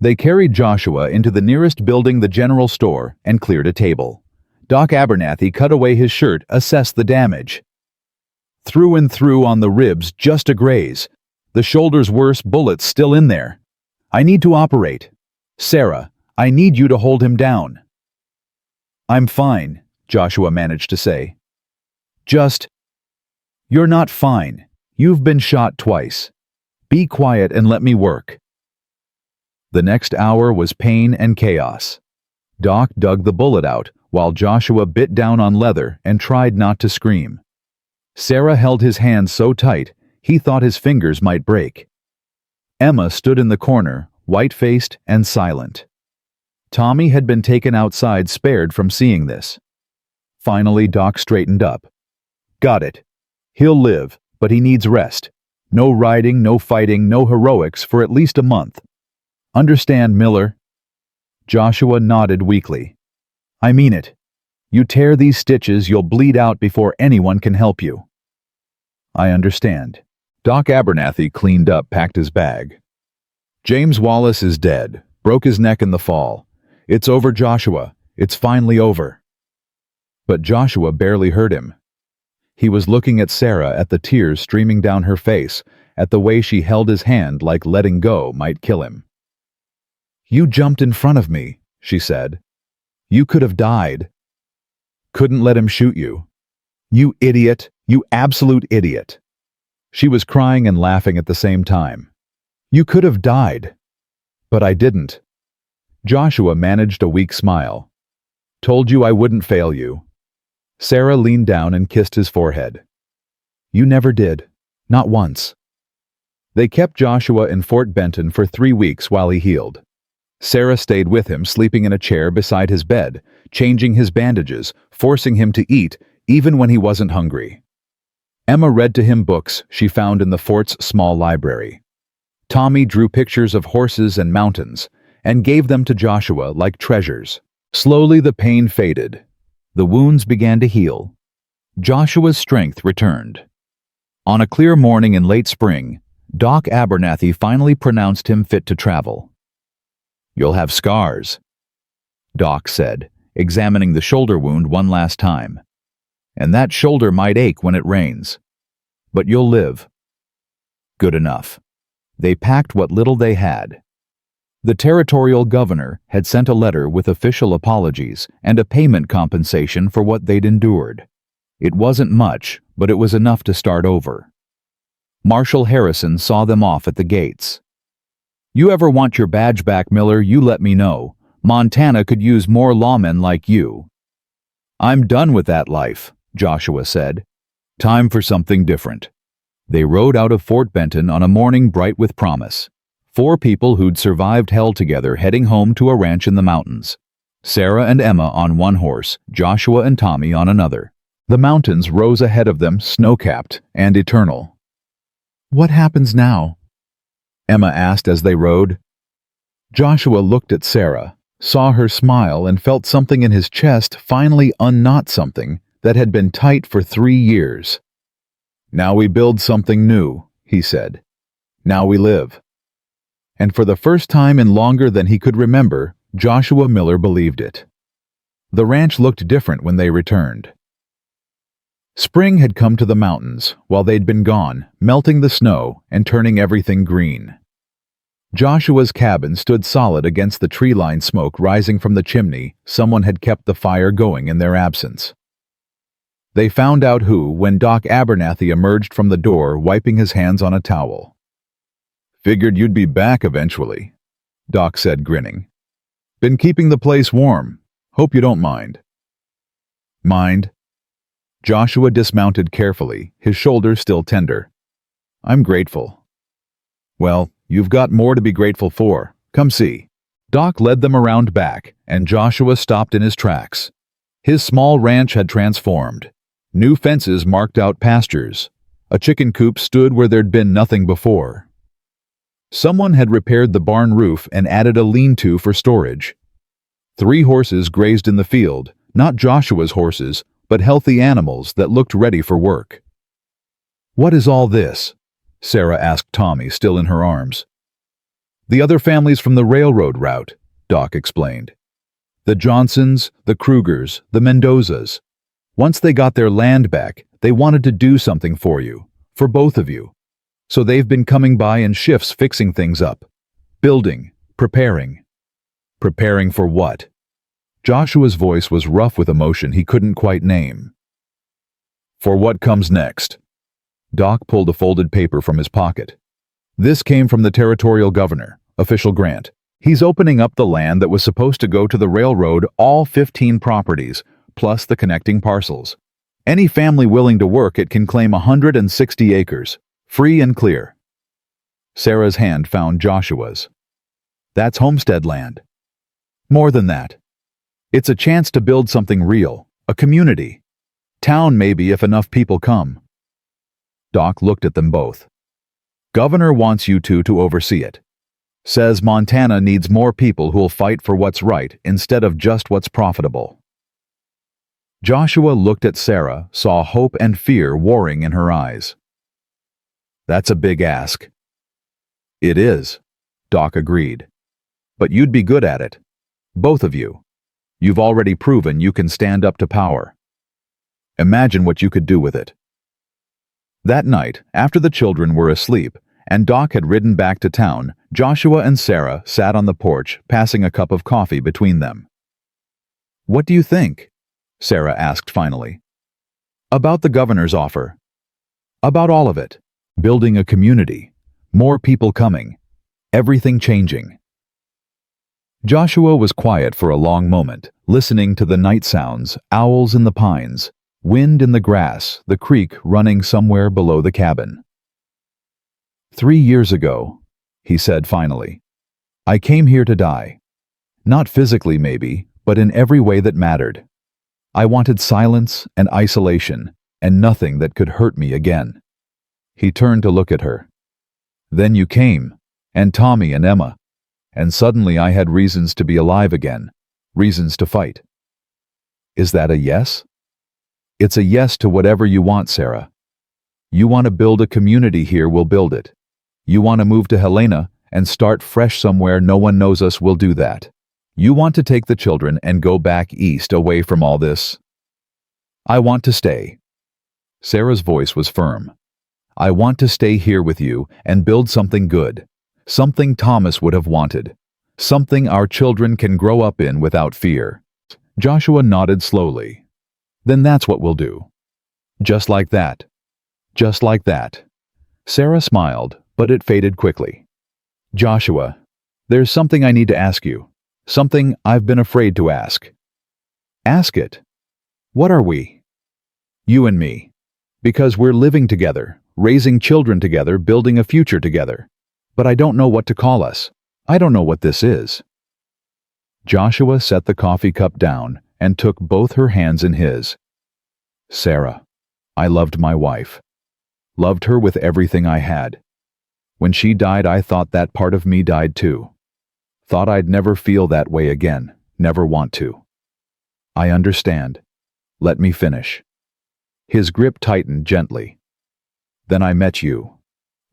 They carried Joshua into the nearest building, the general store, and cleared a table. Doc Abernathy cut away his shirt, assessed the damage. Through and through on the ribs, just a graze. The shoulder's worse, bullets still in there. I need to operate. Sarah, I need you to hold him down. I'm fine, Joshua managed to say. You're not fine. You've been shot twice. Be quiet and let me work. The next hour was pain and chaos. Doc dug the bullet out while Joshua bit down on leather and tried not to scream. Sarah held his hand so tight he thought his fingers might break. Emma stood in the corner, white-faced and silent. Tommy had been taken outside, spared from seeing this. Finally, Doc straightened up. Got it. He'll live, but he needs rest. No riding, no fighting, no heroics for at least a month. Understand, Miller? Joshua nodded weakly. I mean it. You tear these stitches, you'll bleed out before anyone can help you. I understand. Doc Abernathy cleaned up, packed his bag. James Wallace is dead. Broke his neck in the fall. It's over, Joshua. It's finally over. But Joshua barely heard him. He was looking at Sarah, at the tears streaming down her face, at the way she held his hand like letting go might kill him. You jumped in front of me, she said. You could have died. Couldn't let him shoot you. You idiot, you absolute idiot. She was crying and laughing at the same time. You could have died. But I didn't. Joshua managed a weak smile. Told you I wouldn't fail you. Sarah leaned down and kissed his forehead. You never did. Not once. They kept Joshua in Fort Benton for 3 weeks while he healed. Sarah stayed with him, sleeping in a chair beside his bed, changing his bandages, forcing him to eat, even when he wasn't hungry. Emma read to him books she found in the fort's small library. Tommy drew pictures of horses and mountains, and gave them to Joshua like treasures. Slowly the pain faded. The wounds began to heal. Joshua's strength returned. On a clear morning in late spring, Doc Abernathy finally pronounced him fit to travel. You'll have scars, Doc said, examining the shoulder wound one last time. And that shoulder might ache when it rains. But you'll live. Good enough. They packed what little they had. The territorial governor had sent a letter with official apologies and a payment compensation for what they'd endured. It wasn't much, but it was enough to start over. Marshal Harrison saw them off at the gates. You ever want your badge back, Miller, you let me know. Montana could use more lawmen like you. I'm done with that life, Joshua said. Time for something different. They rode out of Fort Benton on a morning bright with promise. 4 people who'd survived hell together heading home to a ranch in the mountains. Sarah and Emma on one horse, Joshua and Tommy on another. The mountains rose ahead of them, snow-capped and eternal. What happens now? Emma asked as they rode. Joshua looked at Sarah, saw her smile, and felt something in his chest finally unknot something that had been tight for 3 years. Now we build something new, he said. Now we live. And for the first time in longer than he could remember, Joshua Miller believed it. The ranch looked different when they returned. Spring had come to the mountains while they'd been gone, melting the snow and turning everything green. Joshua's cabin stood solid against the tree-lined smoke rising from the chimney. Someone had kept the fire going in their absence. They found out who when Doc Abernathy emerged from the door, wiping his hands on a towel. Figured you'd be back eventually, Doc said, grinning. Been keeping the place warm. Hope you don't mind. Mind? Joshua dismounted carefully, his shoulders still tender. I'm grateful. Well, you've got more to be grateful for. Come see. Doc led them around back, and Joshua stopped in his tracks. His small ranch had transformed. New fences marked out pastures. A chicken coop stood where there'd been nothing before. Someone had repaired the barn roof and added a lean-to for storage. 3 horses grazed in the field, not Joshua's horses, but healthy animals that looked ready for work. What is all this? Sarah asked Tommy, still in her arms. The other families from the railroad route, Doc explained. The Johnsons, the Krugers, the Mendozas. Once they got their land back, they wanted to do something for you, for both of you. So they've been coming by in shifts fixing things up. Building. Preparing. Preparing for what? Joshua's voice was rough with emotion he couldn't quite name. For what comes next? Doc pulled a folded paper from his pocket. This came from the territorial governor, official grant. He's opening up the land that was supposed to go to the railroad, all 15 properties, plus the connecting parcels. Any family willing to work it can claim 160 acres, free and clear. Sarah's hand found Joshua's. That's homestead land. More than that. It's a chance to build something real, a community. Town maybe if enough people come. Doc looked at them both. Governor wants you two to oversee it. Says Montana needs more people who'll fight for what's right instead of just what's profitable. Joshua looked at Sarah, saw hope and fear warring in her eyes. That's a big ask. It is, Doc agreed. But you'd be good at it. Both of you. You've already proven you can stand up to power. Imagine what you could do with it. That night, after the children were asleep, and Doc had ridden back to town, Joshua and Sarah sat on the porch, passing a cup of coffee between them. What do you think? Sarah asked finally. About the governor's offer. About all of it. Building a community. More people coming. Everything changing. Joshua was quiet for a long moment, listening to the night sounds, owls in the pines, wind in the grass, the creek running somewhere below the cabin. 3 years ago, he said finally, I came here to die. Not physically maybe, but in every way that mattered. I wanted silence and isolation, and nothing that could hurt me again. He turned to look at her. Then you came, and Tommy and Emma, and suddenly I had reasons to be alive again, reasons to fight. Is that a yes? It's a yes to whatever you want, Sarah. You want to build a community here, we'll build it. You want to move to Helena and start fresh somewhere no one knows us, we'll do that. You want to take the children and go back east away from all this. I want to stay. Sarah's voice was firm. I want to stay here with you and build something good. Something Thomas would have wanted. Something our children can grow up in without fear. Joshua nodded slowly. Then that's what we'll do. Just like that. Just like that. Sarah smiled, but it faded quickly. Joshua, there's something I need to ask you. Something I've been afraid to ask. Ask it. What are we? You and me. Because we're living together, raising children together, building a future together. But I don't know what to call us. I don't know what this is. Joshua set the coffee cup down and took both her hands in his. Sarah, I loved my wife. Loved her with everything I had. When she died, I thought that part of me died too. Thought I'd never feel that way again, never want to. I understand. Let me finish. His grip tightened gently. Then I met you.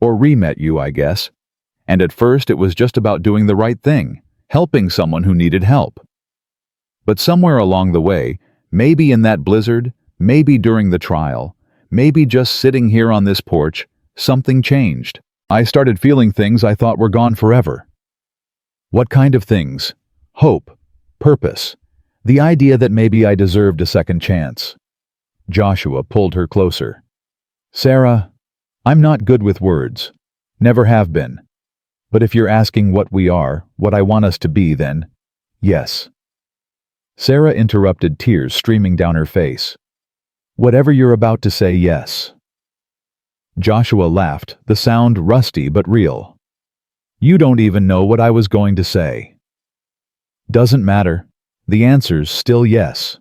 Or re-met you, I guess. And at first it was just about doing the right thing, helping someone who needed help. But somewhere along the way, maybe in that blizzard, maybe during the trial, maybe just sitting here on this porch, something changed. I started feeling things I thought were gone forever. What kind of things? Hope, purpose, the idea that maybe I deserved a second chance. Joshua pulled her closer. Sarah, I'm not good with words. Never have been. But if you're asking what we are, what I want us to be, then, yes. Sarah interrupted, tears streaming down her face. Whatever you're about to say, yes. Joshua laughed, the sound rusty but real. You don't even know what I was going to say. Doesn't matter. The answer's still yes.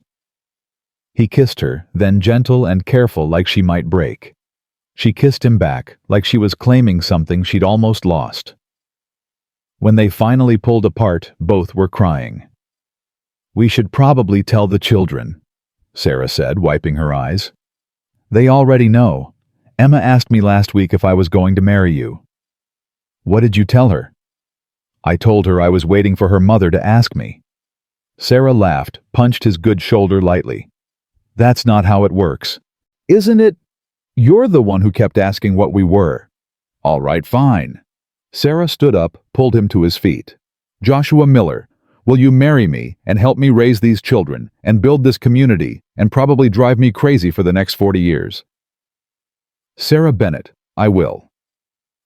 He kissed her, then gentle and careful like she might break. She kissed him back, like she was claiming something she'd almost lost. When they finally pulled apart, both were crying. We should probably tell the children, Sarah said, wiping her eyes. They already know. Emma asked me last week if I was going to marry you. What did you tell her? I told her I was waiting for her mother to ask me. Sarah laughed, punched his good shoulder lightly. That's not how it works. Isn't it? You're the one who kept asking what we were. All right, fine. Sarah stood up, pulled him to his feet. "Joshua Miller, will you marry me and help me raise these children and build this community and probably drive me crazy for the next 40 years?" "Sarah Bennett, I will."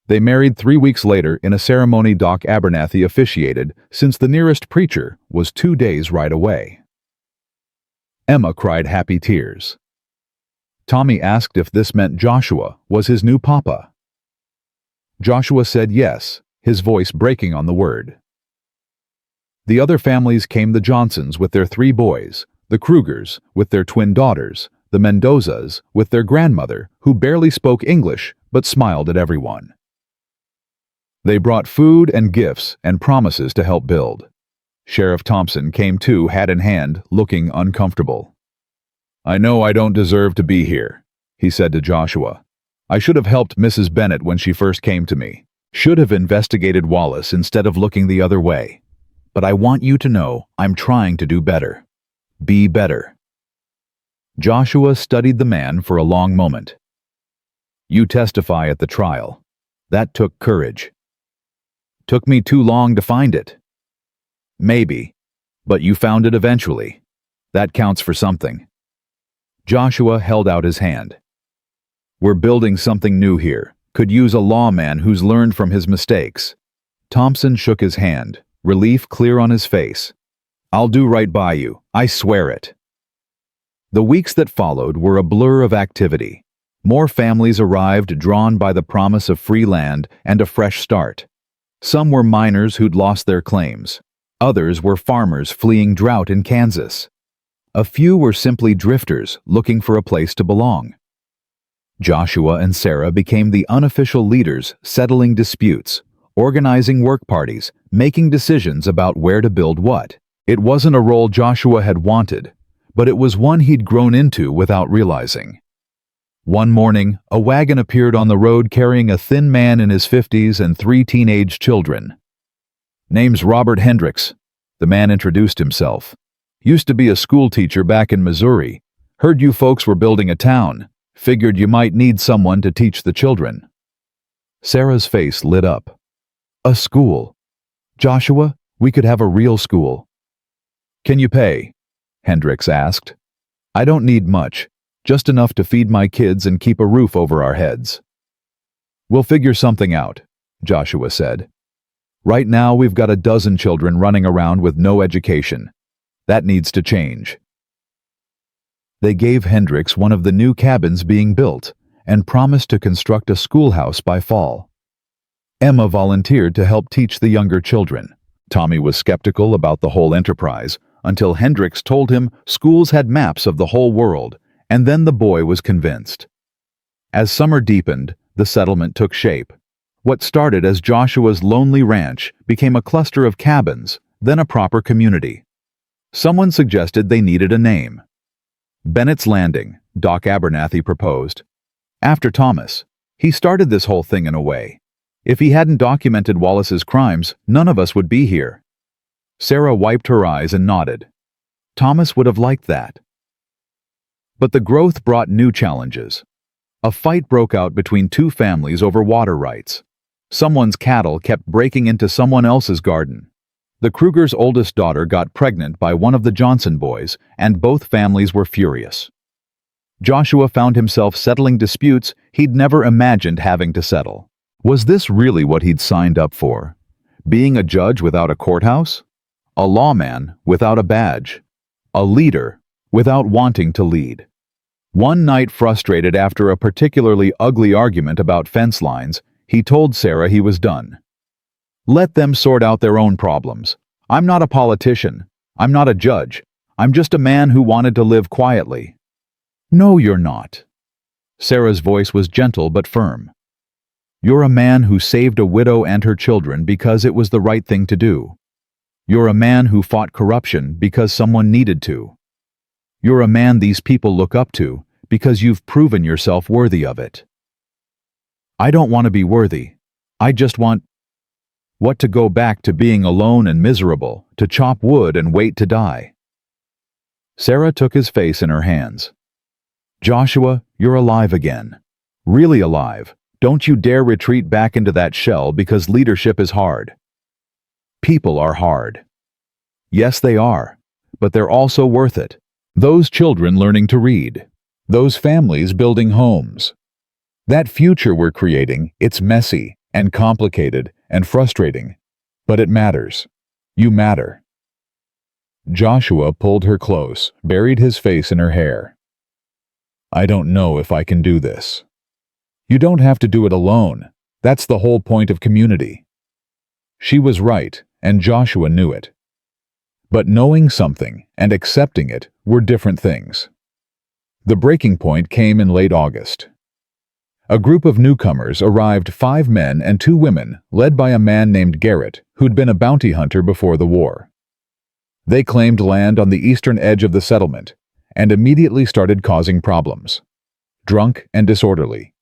They married 3 weeks later in a ceremony Doc Abernathy officiated, since the nearest preacher was 2 days' ride away. Emma cried happy tears. Tommy asked if this meant Joshua was his new papa. Joshua said yes, his voice breaking on the word. The other families came: the Johnsons with their 3 boys, the Krugers with their twin daughters, the Mendozas with their grandmother, who barely spoke English but smiled at everyone. They brought food and gifts and promises to help build. Sheriff Thompson came too, hat in hand, looking uncomfortable. "I know I don't deserve to be here," he said to Joshua. "I should have helped Mrs. Bennett when she first came to me. Should have investigated Wallace instead of looking the other way. But I want you to know I'm trying to do better. Be better." Joshua studied the man for a long moment. "You testify at the trial. That took courage." "Took me too long to find it." "Maybe, but you found it eventually. That counts for something." Joshua held out his hand. "We're building something new here. Could use a lawman who's learned from his mistakes." Thompson shook his hand, relief clear on his face. "I'll do right by you, I swear it." The weeks that followed were a blur of activity. More families arrived, drawn by the promise of free land and a fresh start. Some were miners who'd lost their claims. Others were farmers fleeing drought in Kansas. A few were simply drifters looking for a place to belong. Joshua and Sarah became the unofficial leaders, settling disputes, organizing work parties, making decisions about where to build what. It wasn't a role Joshua had wanted, but it was one he'd grown into without realizing. One morning, a wagon appeared on the road carrying a thin man in his 50s and 3 teenage children. "Name's Robert Hendricks," the man introduced himself. "Used to be a school teacher back in Missouri. Heard you folks were building a town. Figured you might need someone to teach the children." Sarah's face lit up. "A school? Joshua, we could have a real school." "Can you pay?" Hendricks asked. "I don't need much. Just enough to feed my kids and keep a roof over our heads." "We'll figure something out," Joshua said. "Right now we've got a dozen children running around with no education. That needs to change." They gave Hendricks one of the new cabins being built and promised to construct a schoolhouse by fall. Emma volunteered to help teach the younger children. Tommy was skeptical about the whole enterprise until Hendricks told him schools had maps of the whole world, and then the boy was convinced. As summer deepened, the settlement took shape. What started as Joshua's lonely ranch became a cluster of cabins, then a proper community. Someone suggested they needed a name. Bennett's Landing, Doc Abernathy proposed. After Thomas, he started this whole thing in a way. If he hadn't documented Wallace's crimes, none of us would be here. Sarah wiped her eyes and nodded. Thomas would have liked that. But the growth brought new challenges. A fight broke out between 2 families over water rights. Someone's cattle kept breaking into someone else's garden. The Krugers' oldest daughter got pregnant by one of the Johnson boys, and both families were furious. Joshua found himself settling disputes he'd never imagined having to settle. Was this really what he'd signed up for? Being a judge without a courthouse? A lawman without a badge? A leader without wanting to lead? One night, frustrated after a particularly ugly argument about fence lines, he told Sarah he was done. "Let them sort out their own problems. I'm not a politician. I'm not a judge. I'm just a man who wanted to live quietly." "No, you're not." Sarah's voice was gentle but firm. "You're a man who saved a widow and her children because it was the right thing to do. You're a man who fought corruption because someone needed to. You're a man these people look up to because you've proven yourself worthy of it." "I don't want to be worthy. I just want to go back to being alone and miserable, to chop wood and wait to die." Sarah took his face in her hands. "Joshua, you're alive again. Really alive, Don't you dare retreat back into that shell because leadership is hard. People are hard. Yes, they are, but they're also worth it. Those children learning to read. Those families building homes. That future we're creating, it's messy and complicated and frustrating, but it matters. You matter. Joshua pulled her close, buried his face in her hair. I don't know if I can do this. You don't have to do it alone. That's the whole point of community. She was right, and Joshua knew it. But knowing something and accepting it were different things. The breaking point came in late August. A group of newcomers arrived, 5 men and 2 women, led by a man named Garrett, who'd been a bounty hunter before the war. They claimed land on the eastern edge of the settlement and immediately started causing problems. Drunk and disorderly,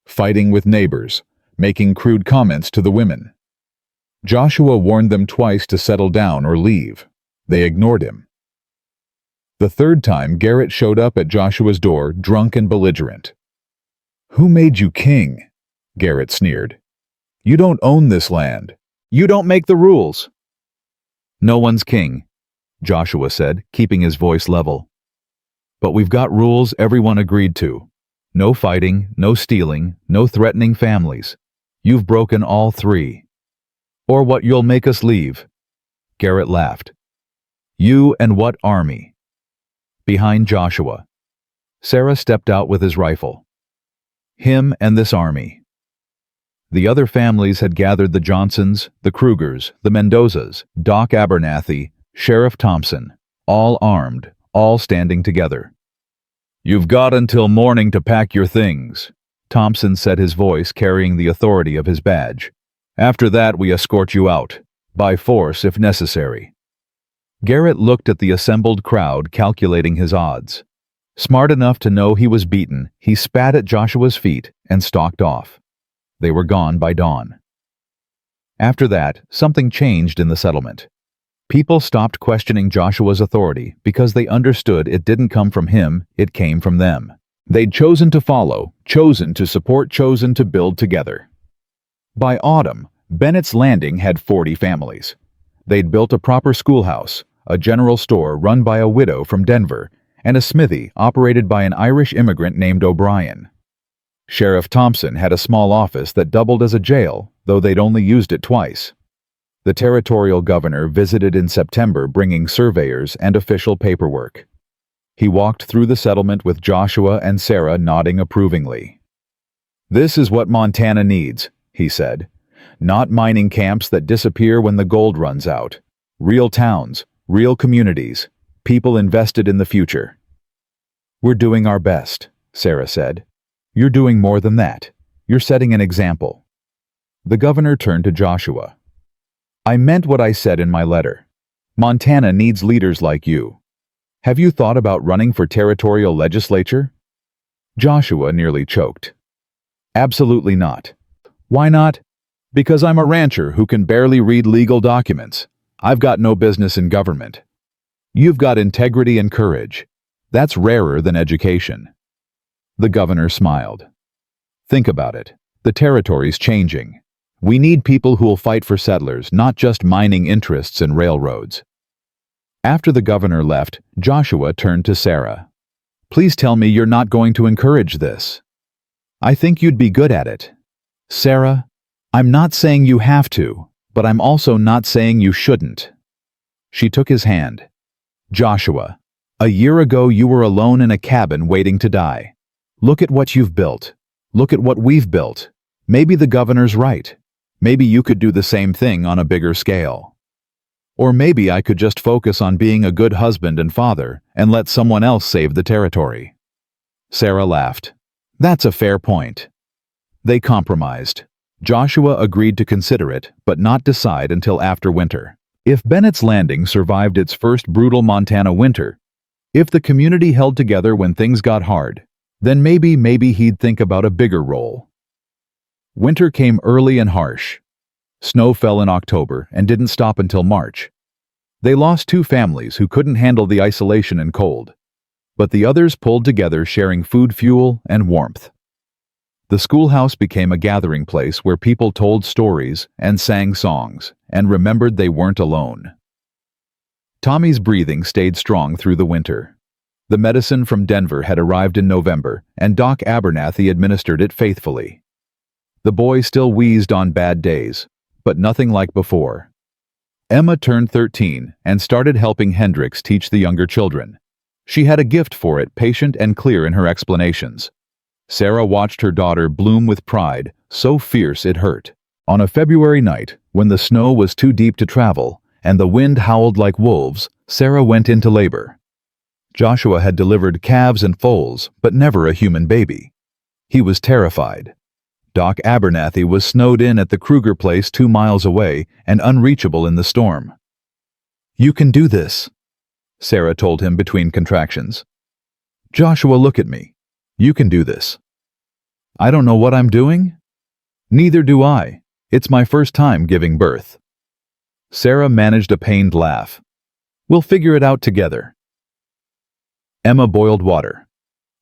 fighting with neighbors, making crude comments to the women. Joshua warned them twice to settle down or leave. They ignored him. The 3rd time, Garrett showed up at Joshua's door, drunk and belligerent. Who made you king? Garrett sneered. You don't own this land. You don't make the rules. No one's king, Joshua said, keeping his voice level. But we've got rules everyone agreed to. No fighting, no stealing, no threatening families. You've broken all 3. Or what, you'll make us leave? Garrett laughed. You and what army? Behind Joshua, Sarah stepped out with his rifle. Him and this army. The other families had gathered: the Johnsons, the Krugers, the Mendozas, Doc Abernathy, Sheriff Thompson, all armed, all standing together. You've got until morning to pack your things, Thompson said, his voice carrying the authority of his badge. After that, we escort you out, by force if necessary. Garrett looked at the assembled crowd, calculating his odds. Smart enough to know he was beaten, he spat at Joshua's feet and stalked off. They were gone by dawn. After that, something changed in the settlement. People stopped questioning Joshua's authority because they understood it didn't come from him, it came from them. They'd chosen to follow, chosen to support, chosen to build together. By autumn, Bennett's Landing had 40 families. They'd built a proper schoolhouse, a general store run by a widow from Denver, and a smithy operated by an Irish immigrant named O'Brien. Sheriff Thompson had a small office that doubled as a jail, though they'd only used it twice. The territorial governor visited in September, bringing surveyors and official paperwork. He walked through the settlement with Joshua and Sarah nodding approvingly. This is what Montana needs, he said. Not mining camps that disappear when the gold runs out. Real towns, real communities, people invested in the future. We're doing our best, Sarah said. You're doing more than that. You're setting an example. The governor turned to Joshua. I meant what I said in my letter. Montana needs leaders like you. Have you thought about running for territorial legislature? Joshua nearly choked. Absolutely not. Why not? Because I'm a rancher who can barely read legal documents. I've got no business in government. You've got integrity and courage. That's rarer than education. The governor smiled. Think about it. The territory's changing. We need people who'll fight for settlers, not just mining interests and railroads. After the governor left, Joshua turned to Sarah. Please tell me you're not going to encourage this. I think you'd be good at it. Sarah, I'm not saying you have to, but I'm also not saying you shouldn't. She took his hand. Joshua, a year ago you were alone in a cabin waiting to die. Look at what you've built. Look at what we've built. Maybe the governor's right. Maybe you could do the same thing on a bigger scale. Or maybe I could just focus on being a good husband and father and let someone else save the territory. Sarah laughed. That's a fair point. They compromised. Joshua agreed to consider it, but not decide until after winter. If Bennett's Landing survived its first brutal Montana winter, if the community held together when things got hard, then maybe he'd think about a bigger role. Winter came early and harsh. Snow fell in October and didn't stop until March. They lost 2 families who couldn't handle the isolation and cold, but the others pulled together, sharing food, fuel, and warmth. The schoolhouse became a gathering place where people told stories and sang songs and remembered they weren't alone. Tommy's breathing stayed strong through the winter. The medicine from Denver had arrived in November, and Doc Abernathy administered it faithfully. The boy still wheezed on bad days, but nothing like before. Emma turned 13 and started helping Hendrix teach the younger children. She had a gift for it, patient and clear in her explanations. Sarah watched her daughter bloom with pride, so fierce it hurt. On a February night, when the snow was too deep to travel and the wind howled like wolves, Sarah went into labor. Joshua had delivered calves and foals, but never a human baby. He was terrified. Doc Abernathy was snowed in at the Kruger place 2 miles away and unreachable in the storm. "You can do this," Sarah told him between contractions. "Joshua, look at me. You can do this." "I don't know what I'm doing?" "Neither do I. It's my first time giving birth." Sarah managed a pained laugh. "We'll figure it out together." Emma boiled water.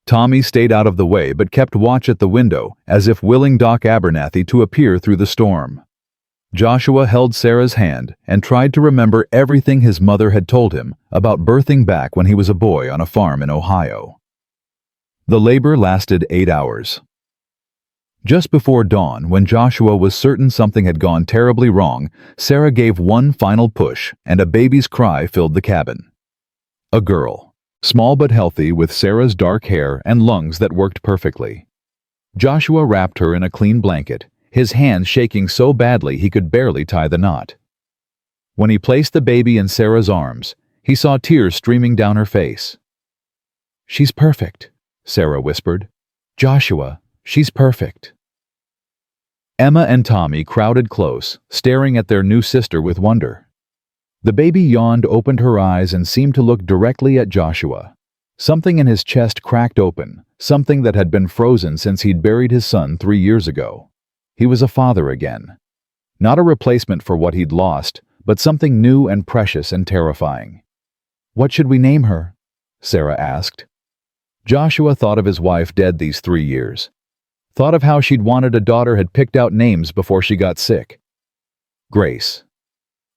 Tommy stayed out of the way but kept watch at the window, as if willing Doc Abernathy to appear through the storm. Joshua held Sarah's hand and tried to remember everything his mother had told him about birthing back when he was a boy on a farm in Ohio. The labor lasted 8 hours. Just before dawn, when Joshua was certain something had gone terribly wrong, Sarah gave one final push, and a baby's cry filled the cabin. A girl, small but healthy, with Sarah's dark hair and lungs that worked perfectly. Joshua wrapped her in a clean blanket, his hands shaking so badly he could barely tie the knot. When he placed the baby in Sarah's arms, he saw tears streaming down her face. "She's perfect," Sarah whispered. "Joshua, she's perfect." Emma and Tommy crowded close, staring at their new sister with wonder. The baby yawned, opened her eyes, and seemed to look directly at Joshua. Something in his chest cracked open, something that had been frozen since he'd buried his son 3 years ago. He was a father again. Not a replacement for what he'd lost, but something new and precious and terrifying. "What should we name her?" Sarah asked. Joshua thought of his wife dead these 3 years. Thought of how she'd wanted a daughter, had picked out names before she got sick. Grace.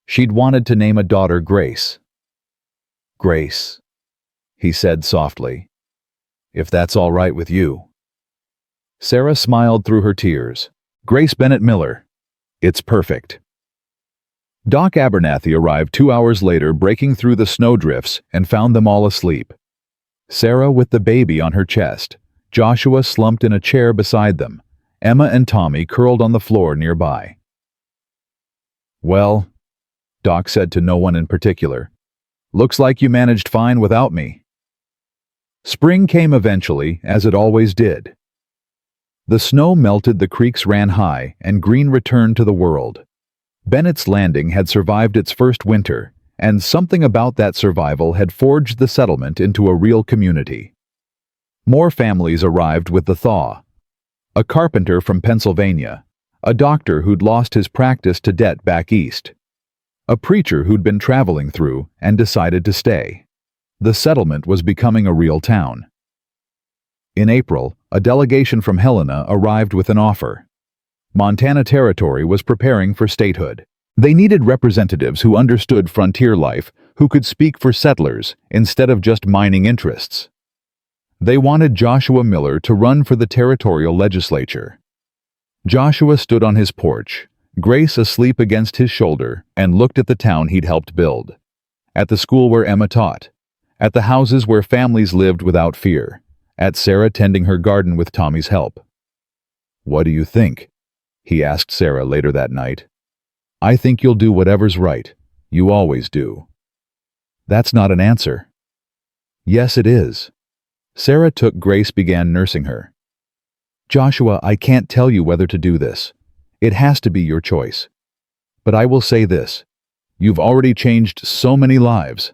She'd wanted to name a daughter Grace. "Grace," he said softly, "if that's all right with you." Sarah smiled through her tears. "Grace Bennett Miller. It's perfect." Doc Abernathy arrived 2 hours later, breaking through the snowdrifts, and found them all asleep. Sarah with the baby on her chest, Joshua slumped in a chair beside them, Emma and Tommy curled on the floor nearby. "Well," Doc said to no one in particular, "looks like you managed fine without me." Spring came eventually, as it always did. The snow melted, the creeks ran high, and green returned to the world. Bennett's Landing had survived its first winter, and something about that survival had forged the settlement into a real community. More families arrived with the thaw. A carpenter from Pennsylvania, a doctor who'd lost his practice to debt back east, a preacher who'd been traveling through and decided to stay. The settlement was becoming a real town. In April, a delegation from Helena arrived with an offer. Montana Territory was preparing for statehood. They needed representatives who understood frontier life, who could speak for settlers instead of just mining interests. They wanted Joshua Miller to run for the territorial legislature. Joshua stood on his porch, Grace asleep against his shoulder, and looked at the town he'd helped build. At the school where Emma taught. At the houses where families lived without fear. At Sarah tending her garden with Tommy's help. "What do you think?" he asked Sarah later that night. "I think you'll do whatever's right. You always do." "That's not an answer." "Yes, it is." Sarah took Grace, began nursing her. "Joshua, I can't tell you whether to do this. It has to be your choice. But I will say this. You've already changed so many lives.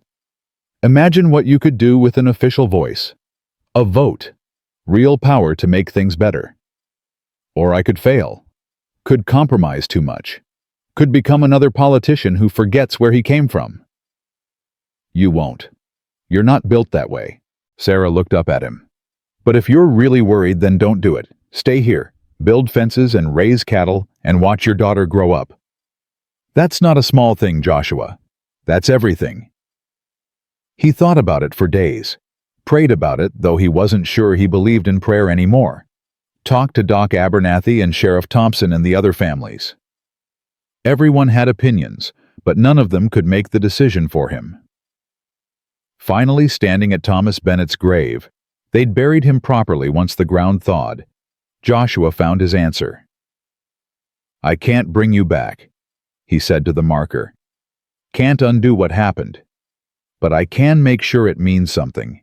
Imagine what you could do with an official voice. A vote. Real power to make things better. Or I could fail. Could compromise too much. Could become another politician who forgets where he came from." "You won't. You're not built that way." Sarah looked up at him. "But if you're really worried, then don't do it. Stay here. build fences and raise cattle, and watch your daughter grow up. That's not a small thing, Joshua. That's everything. He thought about it for days, prayed about it, though he wasn't sure he believed in prayer anymore, talked to Doc Abernathy and Sheriff Thompson and the other families. Everyone had opinions, but none of them could make the decision for him. Finally, standing at Thomas Bennett's grave, they'd buried him properly once the ground thawed. Joshua found his answer. "I can't bring you back," he said to the marker. "Can't undo what happened. But I can make sure it means something.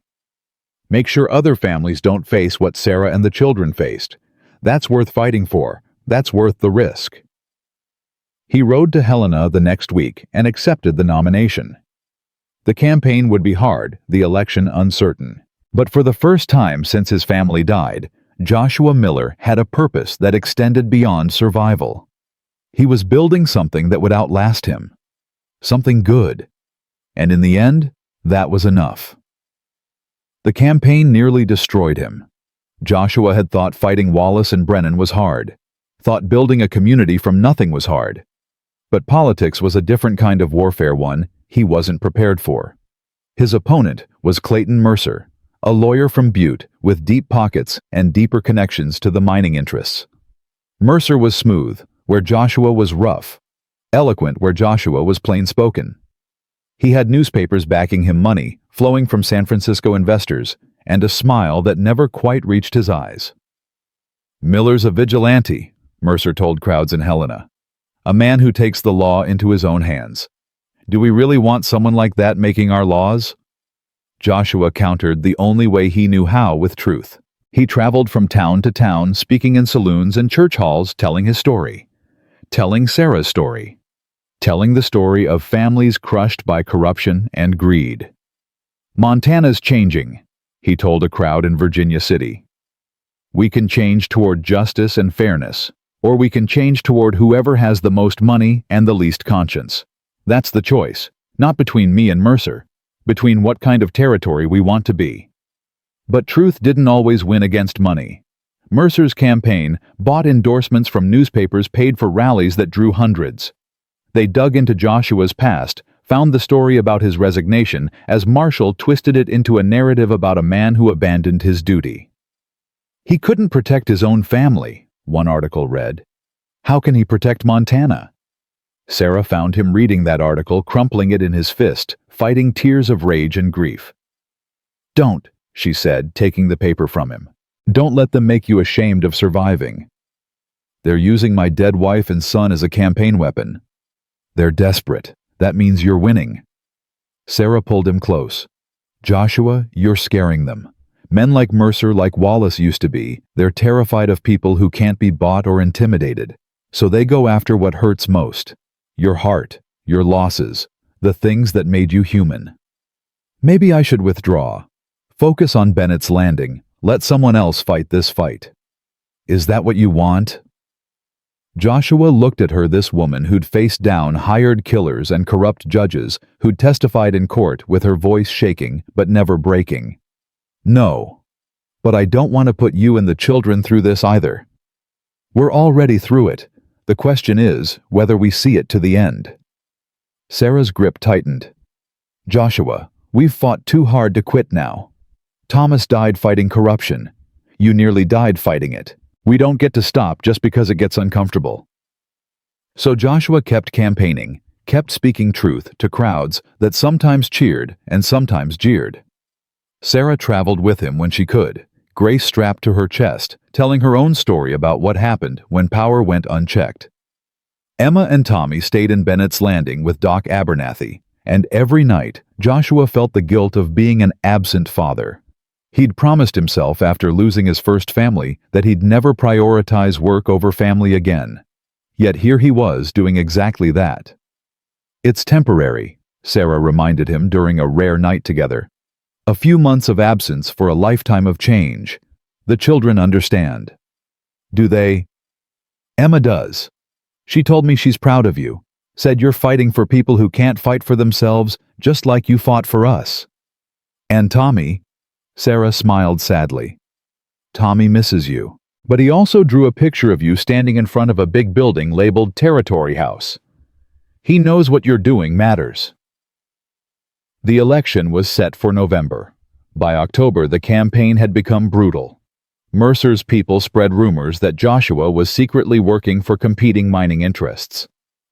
Make sure other families don't face what Sarah and the children faced. That's worth fighting for. That's worth the risk." He rode to Helena the next week and accepted the nomination. The campaign would be hard, the election uncertain. But for the first time since his family died, Joshua Miller had a purpose that extended beyond survival. He was building something that would outlast him. Something good. And in the end, that was enough. The campaign nearly destroyed him. Joshua had thought fighting Wallace and Brennan was hard, thought building a community from nothing was hard. But politics was a different kind of warfare, one he wasn't prepared for. His opponent was Clayton Mercer, a lawyer from Butte with deep pockets and deeper connections to the mining interests. Mercer was smooth, where Joshua was rough, eloquent where Joshua was plain-spoken. He had newspapers backing him, money flowing from San Francisco investors, and a smile that never quite reached his eyes. "Miller's a vigilante," Mercer told crowds in Helena. "A man who takes the law into his own hands. Do we really want someone like that making our laws?" Joshua countered the only way he knew how with truth. He traveled from town to town, speaking in saloons and church halls, telling his story. Telling Sarah's story. Telling the story of families crushed by corruption and greed. "Montana's changing," he told a crowd in Virginia City. "We can change toward justice and fairness, or we can change toward whoever has the most money and the least conscience. That's the choice, not between me and Mercer, between what kind of territory we want to be." But truth didn't always win against money. Mercer's campaign bought endorsements from newspapers, paid for rallies that drew hundreds. They dug into Joshua's past, found the story about his resignation as Marshal twisted it into a narrative about a man who abandoned his duty. "He couldn't protect his own family," one article read. "How can he protect Montana?" Sarah found him reading that article, crumpling it in his fist, fighting tears of rage and grief. "Don't," she said, taking the paper from him. "Don't let them make you ashamed of surviving. They're using my dead wife and son as a campaign weapon. They're desperate. That means you're winning." Sarah pulled him close. "Joshua, you're scaring them. Men like Mercer, like Wallace used to be, they're terrified of people who can't be bought or intimidated. So they go after what hurts most. Your heart, your losses, the things that made you human. Maybe I should withdraw. Focus on Bennett's Landing. Let someone else fight this fight. Is that what you want?" Joshua looked at her, this woman who'd faced down hired killers and corrupt judges, who'd testified in court with her voice shaking but never breaking. "No. But I don't want to put you and the children through this either. We're already through it. The question is whether we see it to the end." Sarah's grip tightened. "Joshua, we've fought too hard to quit now. Thomas died fighting corruption. You nearly died fighting it. We don't get to stop just because it gets uncomfortable." So Joshua kept campaigning, kept speaking truth to crowds that sometimes cheered and sometimes jeered. Sarah traveled with him when she could, grace strapped to her chest, telling her own story about what happened when power went unchecked. Emma and Tommy stayed in Bennett's Landing with Doc Abernathy, and every night Joshua felt the guilt of being an absent father. He'd promised himself after losing his first family that he'd never prioritize work over family again. Yet here he was doing exactly that. "It's temporary," Sarah reminded him during a rare night together. "A few months of absence for a lifetime of change. The children understand." "Do they?" "Emma does. She told me she's proud of you. Said you're fighting for people who can't fight for themselves, just like you fought for us." "And Tommy?" Sarah smiled sadly. "Tommy misses you. But he also drew a picture of you standing in front of a big building labeled Territory House. He knows what you're doing matters. The election was set for November. By October, the campaign had become brutal. Mercer's people spread rumors that Joshua was secretly working for competing mining interests,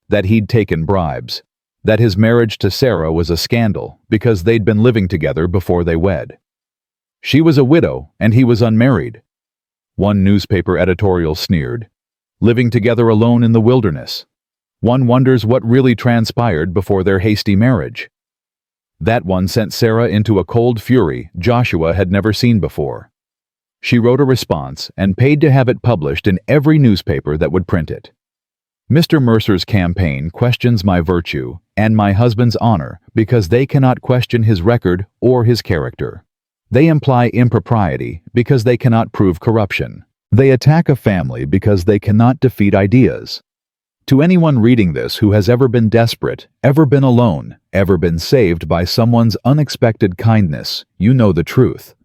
that he'd taken bribes, that his marriage to Sarah was a scandal because they'd been living together before they wed. She was a widow and he was unmarried. One newspaper editorial sneered, "Living together alone in the wilderness. One wonders what really transpired before their hasty marriage." That one sent Sarah into a cold fury Joshua had never seen before. She wrote a response and paid to have it published in every newspaper that would print it. "Mr. Mercer's campaign questions my virtue and my husband's honor because they cannot question his record or his character. They imply impropriety because they cannot prove corruption. They attack a family because they cannot defeat ideas." To anyone reading this who has ever been desperate, ever been alone, ever been saved by someone's unexpected kindness, you know the truth.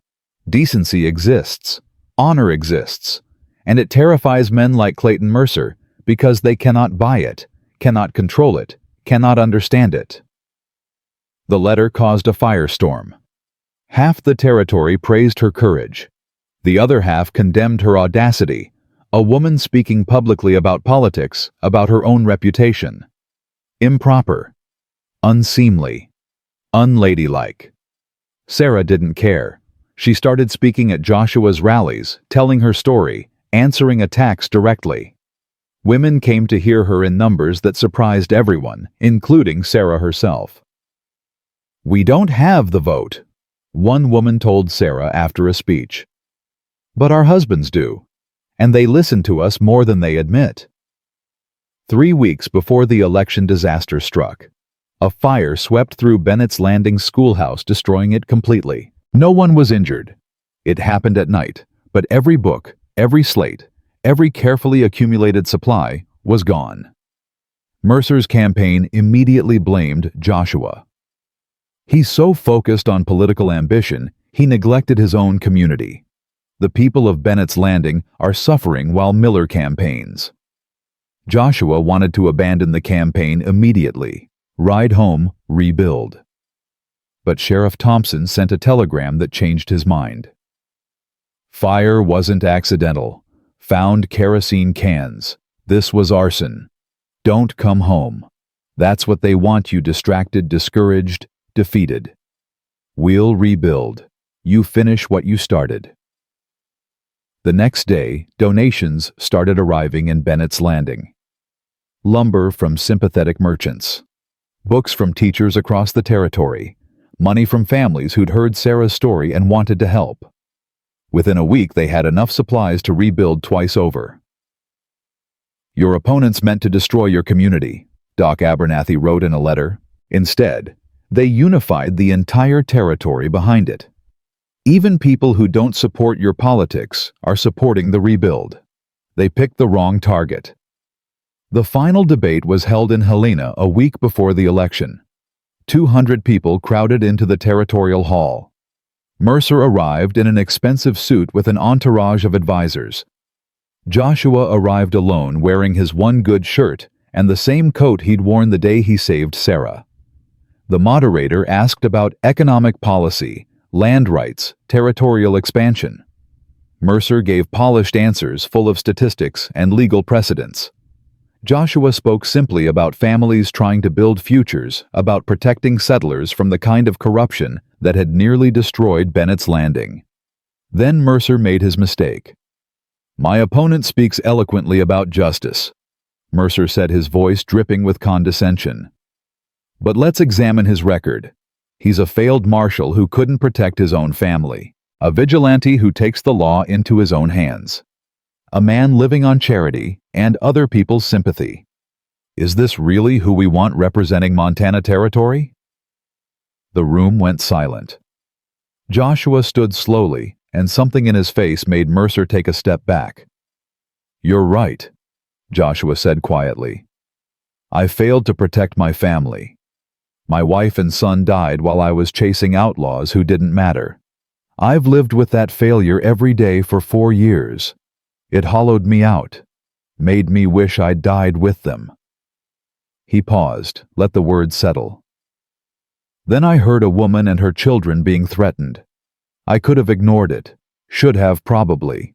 Decency exists, honor exists, and it terrifies men like Clayton Mercer because they cannot buy it, cannot control it, cannot understand it. The letter caused a firestorm. Half the territory praised her courage. The other half condemned her audacity, a woman speaking publicly about politics, about her own reputation. Improper, unseemly, unladylike. Sarah didn't care. She started speaking at Joshua's rallies, telling her story, answering attacks directly. Women came to hear her in numbers that surprised everyone, including Sarah herself. "We don't have the vote," one woman told Sarah after a speech. "But our husbands do, and they listen to us more than they admit." 3 weeks before the election disaster struck, a fire swept through Bennett's Landing schoolhouse, destroying it completely. No one was injured. It happened at night, but every book, every slate, every carefully accumulated supply was gone. Mercer's campaign immediately blamed Joshua. He's so focused on political ambition, he neglected his own community. The people of Bennett's Landing are suffering while Miller campaigns. Joshua wanted to abandon the campaign immediately, ride home, rebuild. But Sheriff Thompson sent a telegram that changed his mind. "Fire wasn't accidental. Found kerosene cans. This was arson. Don't come home. That's what they want you, distracted, discouraged, defeated. We'll rebuild. You finish what you started." The next day, donations started arriving in Bennett's Landing. Lumber from sympathetic merchants. Books from teachers across the territory. Money from families who'd heard Sarah's story and wanted to help. Within a week, they had enough supplies to rebuild twice over. "Your opponents meant to destroy your community," Doc Abernathy wrote in a letter. "Instead, they unified the entire territory behind it. Even people who don't support your politics are supporting the rebuild. They picked the wrong target." The final debate was held in Helena a week before the election. 200 people crowded into the territorial hall. Mercer arrived in an expensive suit with an entourage of advisors. Joshua arrived alone, wearing his one good shirt and the same coat he'd worn the day he saved Sarah. The moderator asked about economic policy, land rights, territorial expansion. Mercer gave polished answers full of statistics and legal precedents. Joshua spoke simply about families trying to build futures, about protecting settlers from the kind of corruption that had nearly destroyed Bennett's Landing. Then Mercer made his mistake. "My opponent speaks eloquently about justice," Mercer said, his voice dripping with condescension. "But let's examine his record. He's a failed marshal who couldn't protect his own family, a vigilante who takes the law into his own hands, a man living on charity and other people's sympathy. Is this really who we want representing Montana Territory?" The room went silent. Joshua stood slowly, and something in his face made Mercer take a step back. "You're right," Joshua said quietly. "I failed to protect my family. My wife and son died while I was chasing outlaws who didn't matter. I've lived with that failure every day for 4 years. It hollowed me out, made me wish I'd died with them." He paused, let the words settle. "Then I heard a woman and her children being threatened. I could have ignored it, should have probably.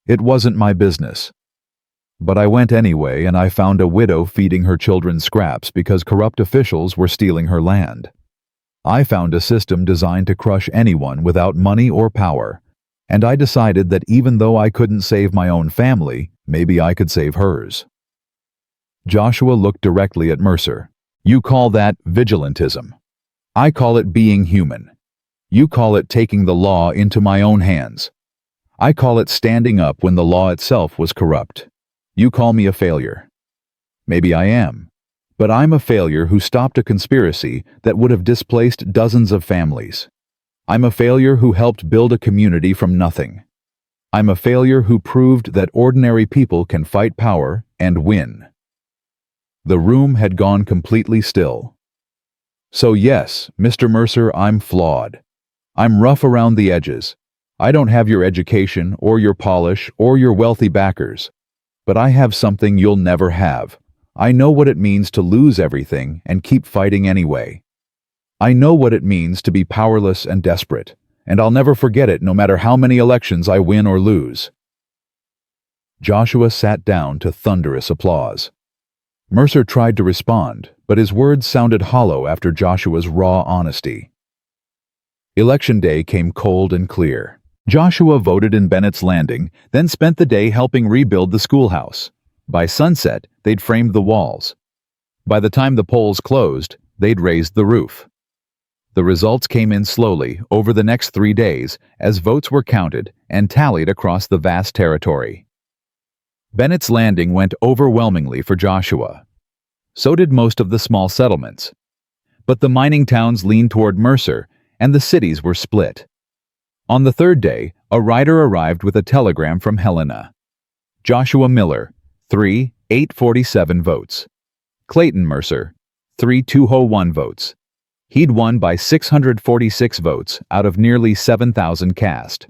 It wasn't my business. But I went anyway, and I found a widow feeding her children scraps because corrupt officials were stealing her land. I found a system designed to crush anyone without money or power, and I decided that even though I couldn't save my own family, maybe I could save hers." Joshua looked directly at Mercer. "You call that vigilantism. I call it being human. You call it taking the law into my own hands. I call it standing up when the law itself was corrupt. You call me a failure. Maybe I am. But I'm a failure who stopped a conspiracy that would have displaced dozens of families. I'm a failure who helped build a community from nothing. I'm a failure who proved that ordinary people can fight power and win." The room had gone completely still. "So yes, Mr. Mercer, I'm flawed. I'm rough around the edges. I don't have your education or your polish or your wealthy backers. But I have something you'll never have. I know what it means to lose everything and keep fighting anyway. I know what it means to be powerless and desperate, and I'll never forget it no matter how many elections I win or lose." Joshua sat down to thunderous applause. Mercer tried to respond, but his words sounded hollow after Joshua's raw honesty. Election day came cold and clear. Joshua voted in Bennett's Landing, then spent the day helping rebuild the schoolhouse. By sunset, they'd framed the walls. By the time the polls closed, they'd raised the roof. The results came in slowly over the next 3 days as votes were counted and tallied across the vast territory. Bennett's Landing went overwhelmingly for Joshua. So did most of the small settlements. But the mining towns leaned toward Mercer, and the cities were split. On the third day, a rider arrived with a telegram from Helena. Joshua Miller, 3,847 votes. Clayton Mercer, 3,201 votes. He'd won by 646 votes out of nearly 7,000 cast.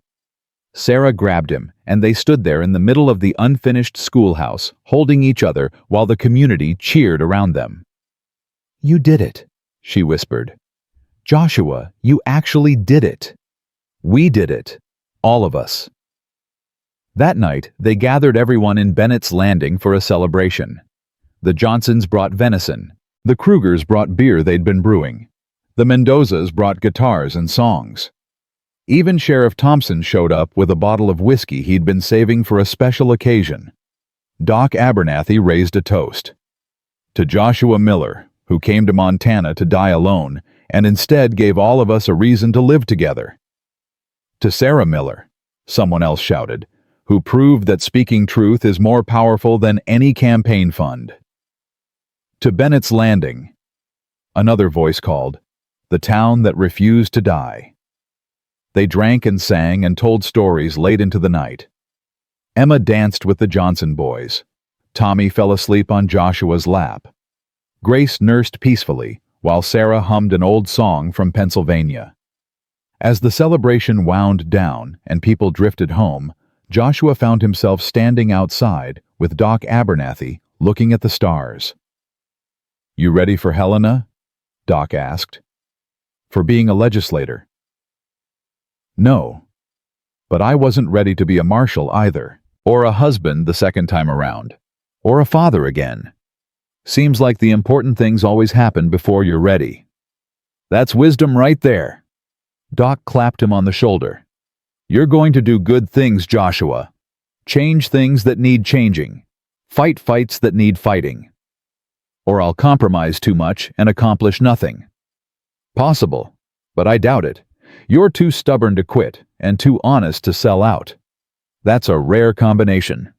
Sarah grabbed him, and they stood there in the middle of the unfinished schoolhouse, holding each other while the community cheered around them. "You did it," she whispered. "Joshua, you actually did it. We did it. All of us." That night, they gathered everyone in Bennett's Landing for a celebration. The Johnsons brought venison. The Krugers brought beer they'd been brewing. The Mendozas brought guitars and songs. Even Sheriff Thompson showed up with a bottle of whiskey he'd been saving for a special occasion. Doc Abernathy raised a toast. To Joshua Miller, who came to Montana to die alone, and instead gave all of us a reason to live together. To Sarah Miller, someone else shouted, who proved that speaking truth is more powerful than any campaign fund. To Bennett's Landing, another voice called, the town that refused to die. They drank and sang and told stories late into the night. Emma danced with the Johnson boys. Tommy fell asleep on Joshua's lap. Grace nursed peacefully, while Sarah hummed an old song from Pennsylvania. As the celebration wound down and people drifted home, Joshua found himself standing outside with Doc Abernathy looking at the stars. "You ready for Helena?" Doc asked. "For being a legislator?" "No. But I wasn't ready to be a marshal either, or a husband the second time around, or a father again. Seems like the important things always happen before you're ready." "That's wisdom right there." Doc clapped him on the shoulder. "You're going to do good things, Joshua. Change things that need changing. Fight fights that need fighting. Or I'll compromise too much and accomplish nothing." "Possible, but I doubt it. You're too stubborn to quit and too honest to sell out. That's a rare combination."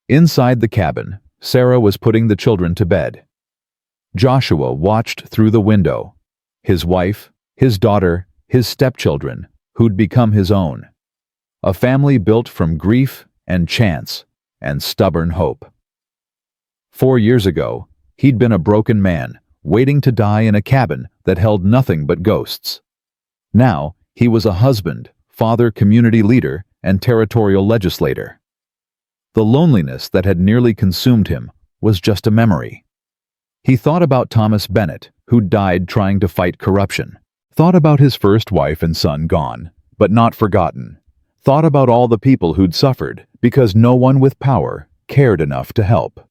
Inside the cabin, Sarah was putting the children to bed. Joshua watched through the window. His wife, his daughter, his stepchildren, who'd become his own. A family built from grief and chance and stubborn hope. 4 years ago, he'd been a broken man, waiting to die in a cabin that held nothing but ghosts. Now, he was a husband, father, community leader, and territorial legislator. The loneliness that had nearly consumed him was just a memory. He thought about Thomas Bennett, who died trying to fight corruption. Thought about his first wife and son gone, but not forgotten. Thought about all the people who'd suffered because no one with power cared enough to help.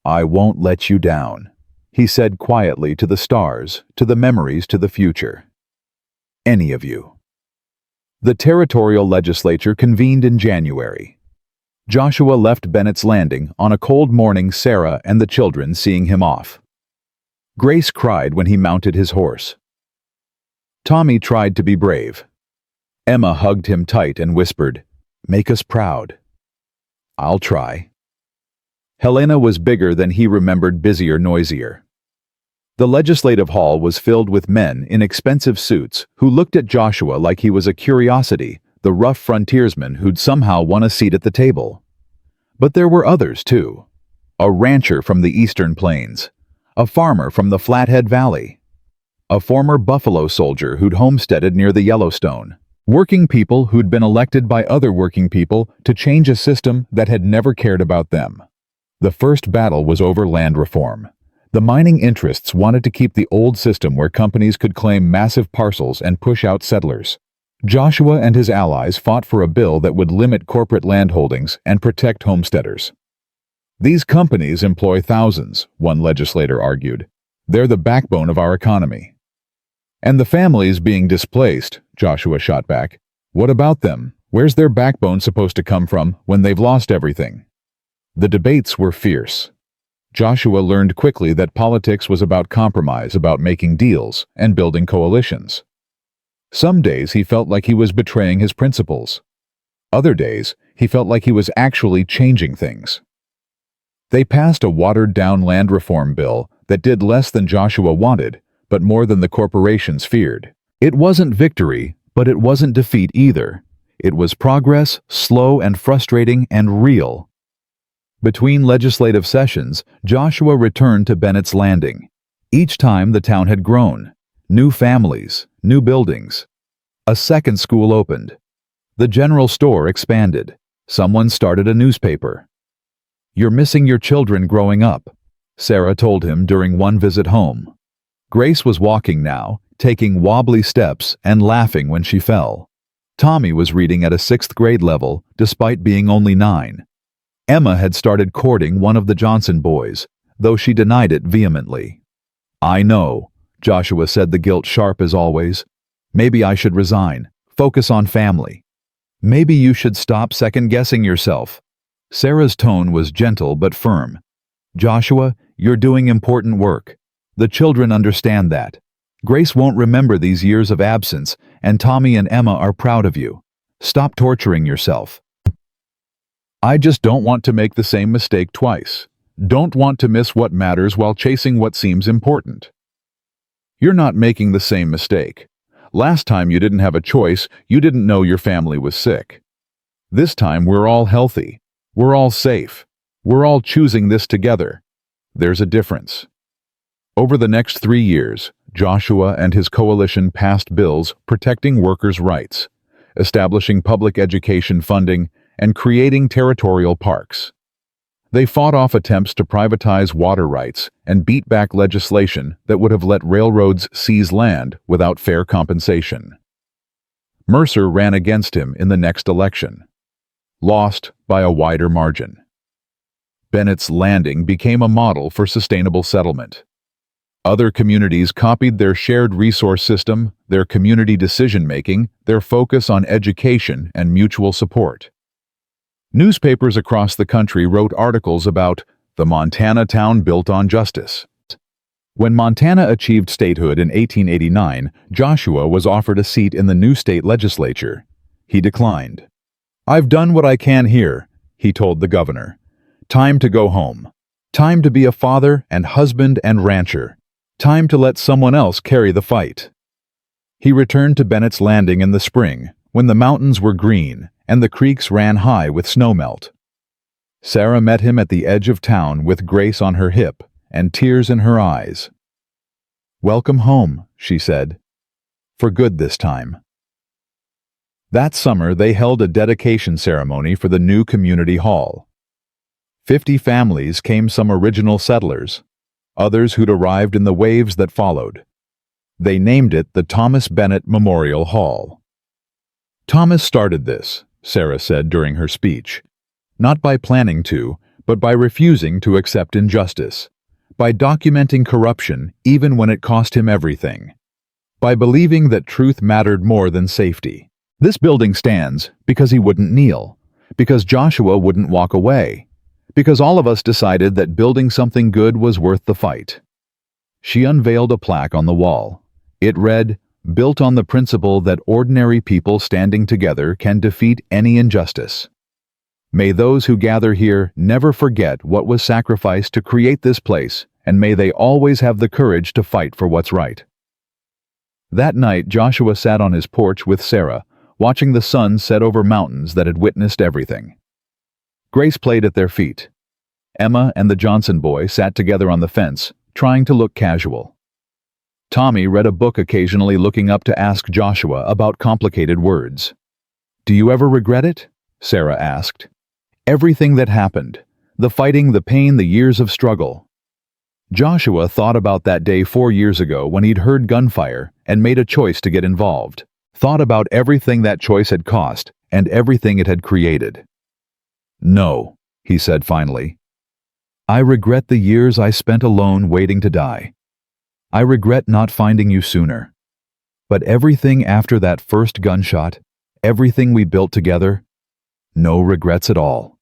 "I won't let you down," he said quietly to the stars, to the memories, to the future. "Any of you." The territorial legislature convened in January. Joshua left Bennett's Landing on a cold morning, Sarah and the children seeing him off. Grace cried when he mounted his horse. Tommy tried to be brave. Emma hugged him tight and whispered, "Make us proud." "I'll try." Helena was bigger than he remembered, busier, noisier. The legislative hall was filled with men in expensive suits who looked at Joshua like he was a curiosity, the rough frontiersman who'd somehow won a seat at the table. But there were others, too. A rancher from the Eastern Plains, a farmer from the Flathead Valley, a former Buffalo soldier who'd homesteaded near the Yellowstone, working people who'd been elected by other working people to change a system that had never cared about them. The first battle was over land reform. The mining interests wanted to keep the old system where companies could claim massive parcels and push out settlers. Joshua and his allies fought for a bill that would limit corporate landholdings and protect homesteaders. "These companies employ thousands," one legislator argued. "They're the backbone of our economy." "And the families being displaced," Joshua shot back. "What about them? Where's their backbone supposed to come from when they've lost everything?" The debates were fierce. Joshua learned quickly that politics was about compromise, about making deals and building coalitions. Some days he felt like he was betraying his principles. Other days, he felt like he was actually changing things. They passed a watered-down land reform bill that did less than Joshua wanted, but more than the corporations feared. It wasn't victory, but it wasn't defeat either. It was progress, slow and frustrating and real. Between legislative sessions, Joshua returned to Bennett's Landing. Each time the town had grown. New families, new buildings. A second school opened. The general store expanded. Someone started a newspaper. "You're missing your children growing up," Sarah told him during one visit home. Grace was walking now, taking wobbly steps and laughing when she fell. Tommy was reading at a 6th grade level, despite being only 9. Emma had started courting one of the Johnson boys, though she denied it vehemently. "I know," Joshua said, the guilt sharp as always. "Maybe I should resign, focus on family. Maybe you should stop second-guessing yourself." Sarah's tone was gentle but firm. "Joshua, you're doing important work. The children understand that. Grace won't remember these years of absence, and Tommy and Emma are proud of you. Stop torturing yourself." "I just don't want to make the same mistake twice. Don't want to miss what matters while chasing what seems important." "You're not making the same mistake. Last time you didn't have a choice, you didn't know your family was sick. This time we're all healthy. We're all safe. We're all choosing this together. There's a difference." Over the next 3 years, Joshua and his coalition passed bills protecting workers' rights, establishing public education funding, and creating territorial parks. They fought off attempts to privatize water rights and beat back legislation that would have let railroads seize land without fair compensation. Mercer ran against him in the next election. Lost by a wider margin. Bennett's Landing became a model for sustainable settlement. Other communities copied their shared resource system, their community decision-making, their focus on education and mutual support. Newspapers across the country wrote articles about the Montana town built on justice. When Montana achieved statehood in 1889, Joshua was offered a seat in the new state legislature. He declined. "I've done what I can here," he told the governor. "Time to go home. Time to be a father and husband and rancher. Time to let someone else carry the fight." He returned to Bennett's Landing in the spring, when the mountains were green and the creeks ran high with snowmelt. Sarah met him at the edge of town with Grace on her hip and tears in her eyes. "Welcome home," she said. "For good this time." That summer, they held a dedication ceremony for the new community hall. 50 families came, some original settlers, others who'd arrived in the waves that followed. They named it the Thomas Bennett Memorial Hall. Thomas started this, Sarah said during her speech, not by planning to, but by refusing to accept injustice, by documenting corruption even when it cost him everything, by believing that truth mattered more than safety. This building stands because he wouldn't kneel, because Joshua wouldn't walk away, because all of us decided that building something good was worth the fight. She unveiled a plaque on the wall. It read, "Built on the principle that ordinary people standing together can defeat any injustice. May those who gather here never forget what was sacrificed to create this place, and may they always have the courage to fight for what's right." That night, Joshua sat on his porch with Sarah, watching the sun set over mountains that had witnessed everything. Grace played at their feet. Emma and the Johnson boy sat together on the fence, trying to look casual. Tommy read a book, occasionally looking up to ask Joshua about complicated words. "Do you ever regret it?" Sarah asked. "Everything that happened, the fighting, the pain, the years of struggle." Joshua thought about that day 4 years ago when he'd heard gunfire and made a choice to get involved. Thought about everything that choice had cost and everything it had created. "No," he said finally. "I regret the years I spent alone waiting to die. I regret not finding you sooner. But everything after that first gunshot, everything we built together, no regrets at all."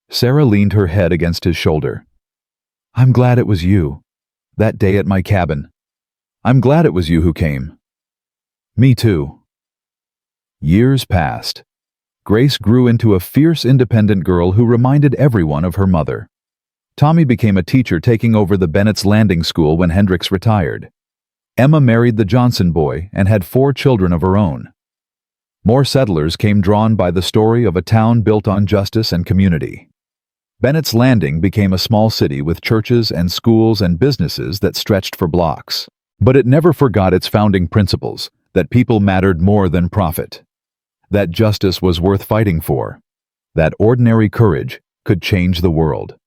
Sarah leaned her head against his shoulder. "I'm glad it was you, that day at my cabin. I'm glad it was you who came." "Me too." Years passed. Grace grew into a fierce, independent girl who reminded everyone of her mother. Tommy became a teacher, taking over the Bennett's Landing School when Hendricks retired. Emma married the Johnson boy and had 4 children of her own. More settlers came, drawn by the story of a town built on justice and community. Bennett's Landing became a small city with churches and schools and businesses that stretched for blocks. But it never forgot its founding principles, that people mattered more than profit, that justice was worth fighting for, that ordinary courage could change the world.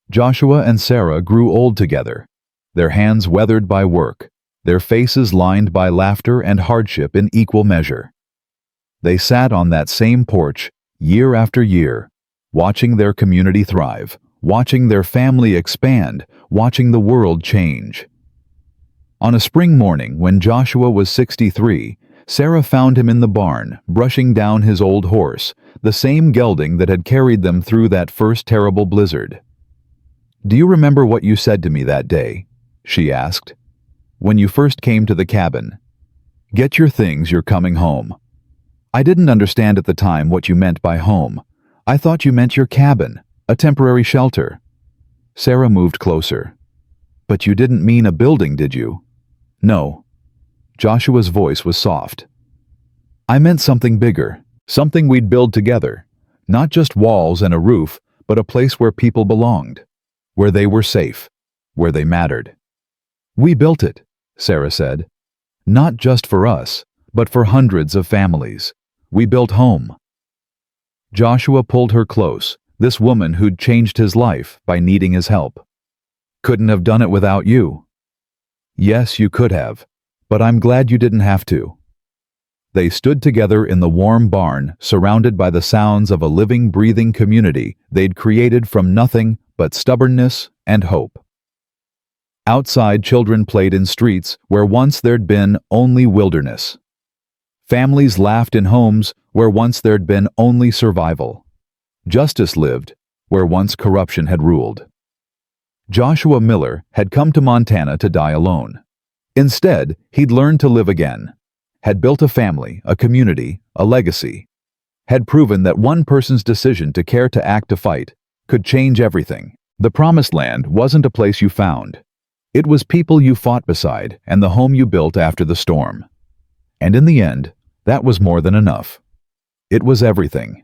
Joshua and Sarah grew old together, their hands weathered by work, their faces lined by laughter and hardship in equal measure. They sat on that same porch, year after year, watching their community thrive, watching their family expand, watching the world change. On a spring morning when Joshua was 63, Sarah found him in the barn, brushing down his old horse, the same gelding that had carried them through that first terrible blizzard. "Do you remember what you said to me that day?" she asked. "When you first came to the cabin. Get your things, you're coming home." "I didn't understand at the time what you meant by home. I thought you meant your cabin, a temporary shelter." Sarah moved closer. "But you didn't mean a building, did you?" "No." Joshua's voice was soft. "I meant something bigger, something we'd build together. Not just walls and a roof, but a place where people belonged, where they were safe, where they mattered." "We built it," Sarah said. "Not just for us, but for hundreds of families. We built home." Joshua pulled her close, this woman who'd changed his life by needing his help. "Couldn't have done it without you." "Yes, you could have, but I'm glad you didn't have to." They stood together in the warm barn, surrounded by the sounds of a living, breathing community they'd created from nothing but stubbornness and hope. Outside, children played in streets where once there'd been only wilderness. Families laughed in homes where once there'd been only survival. Justice lived where once corruption had ruled. Joshua Miller had come to Montana to die alone. Instead, he'd learned to live again, had built a family, a community, a legacy, had proven that one person's decision to care, to act, to fight, could change everything. The promised land wasn't a place you found. It was people you fought beside and the home you built after the storm. And in the end, that was more than enough. It was everything.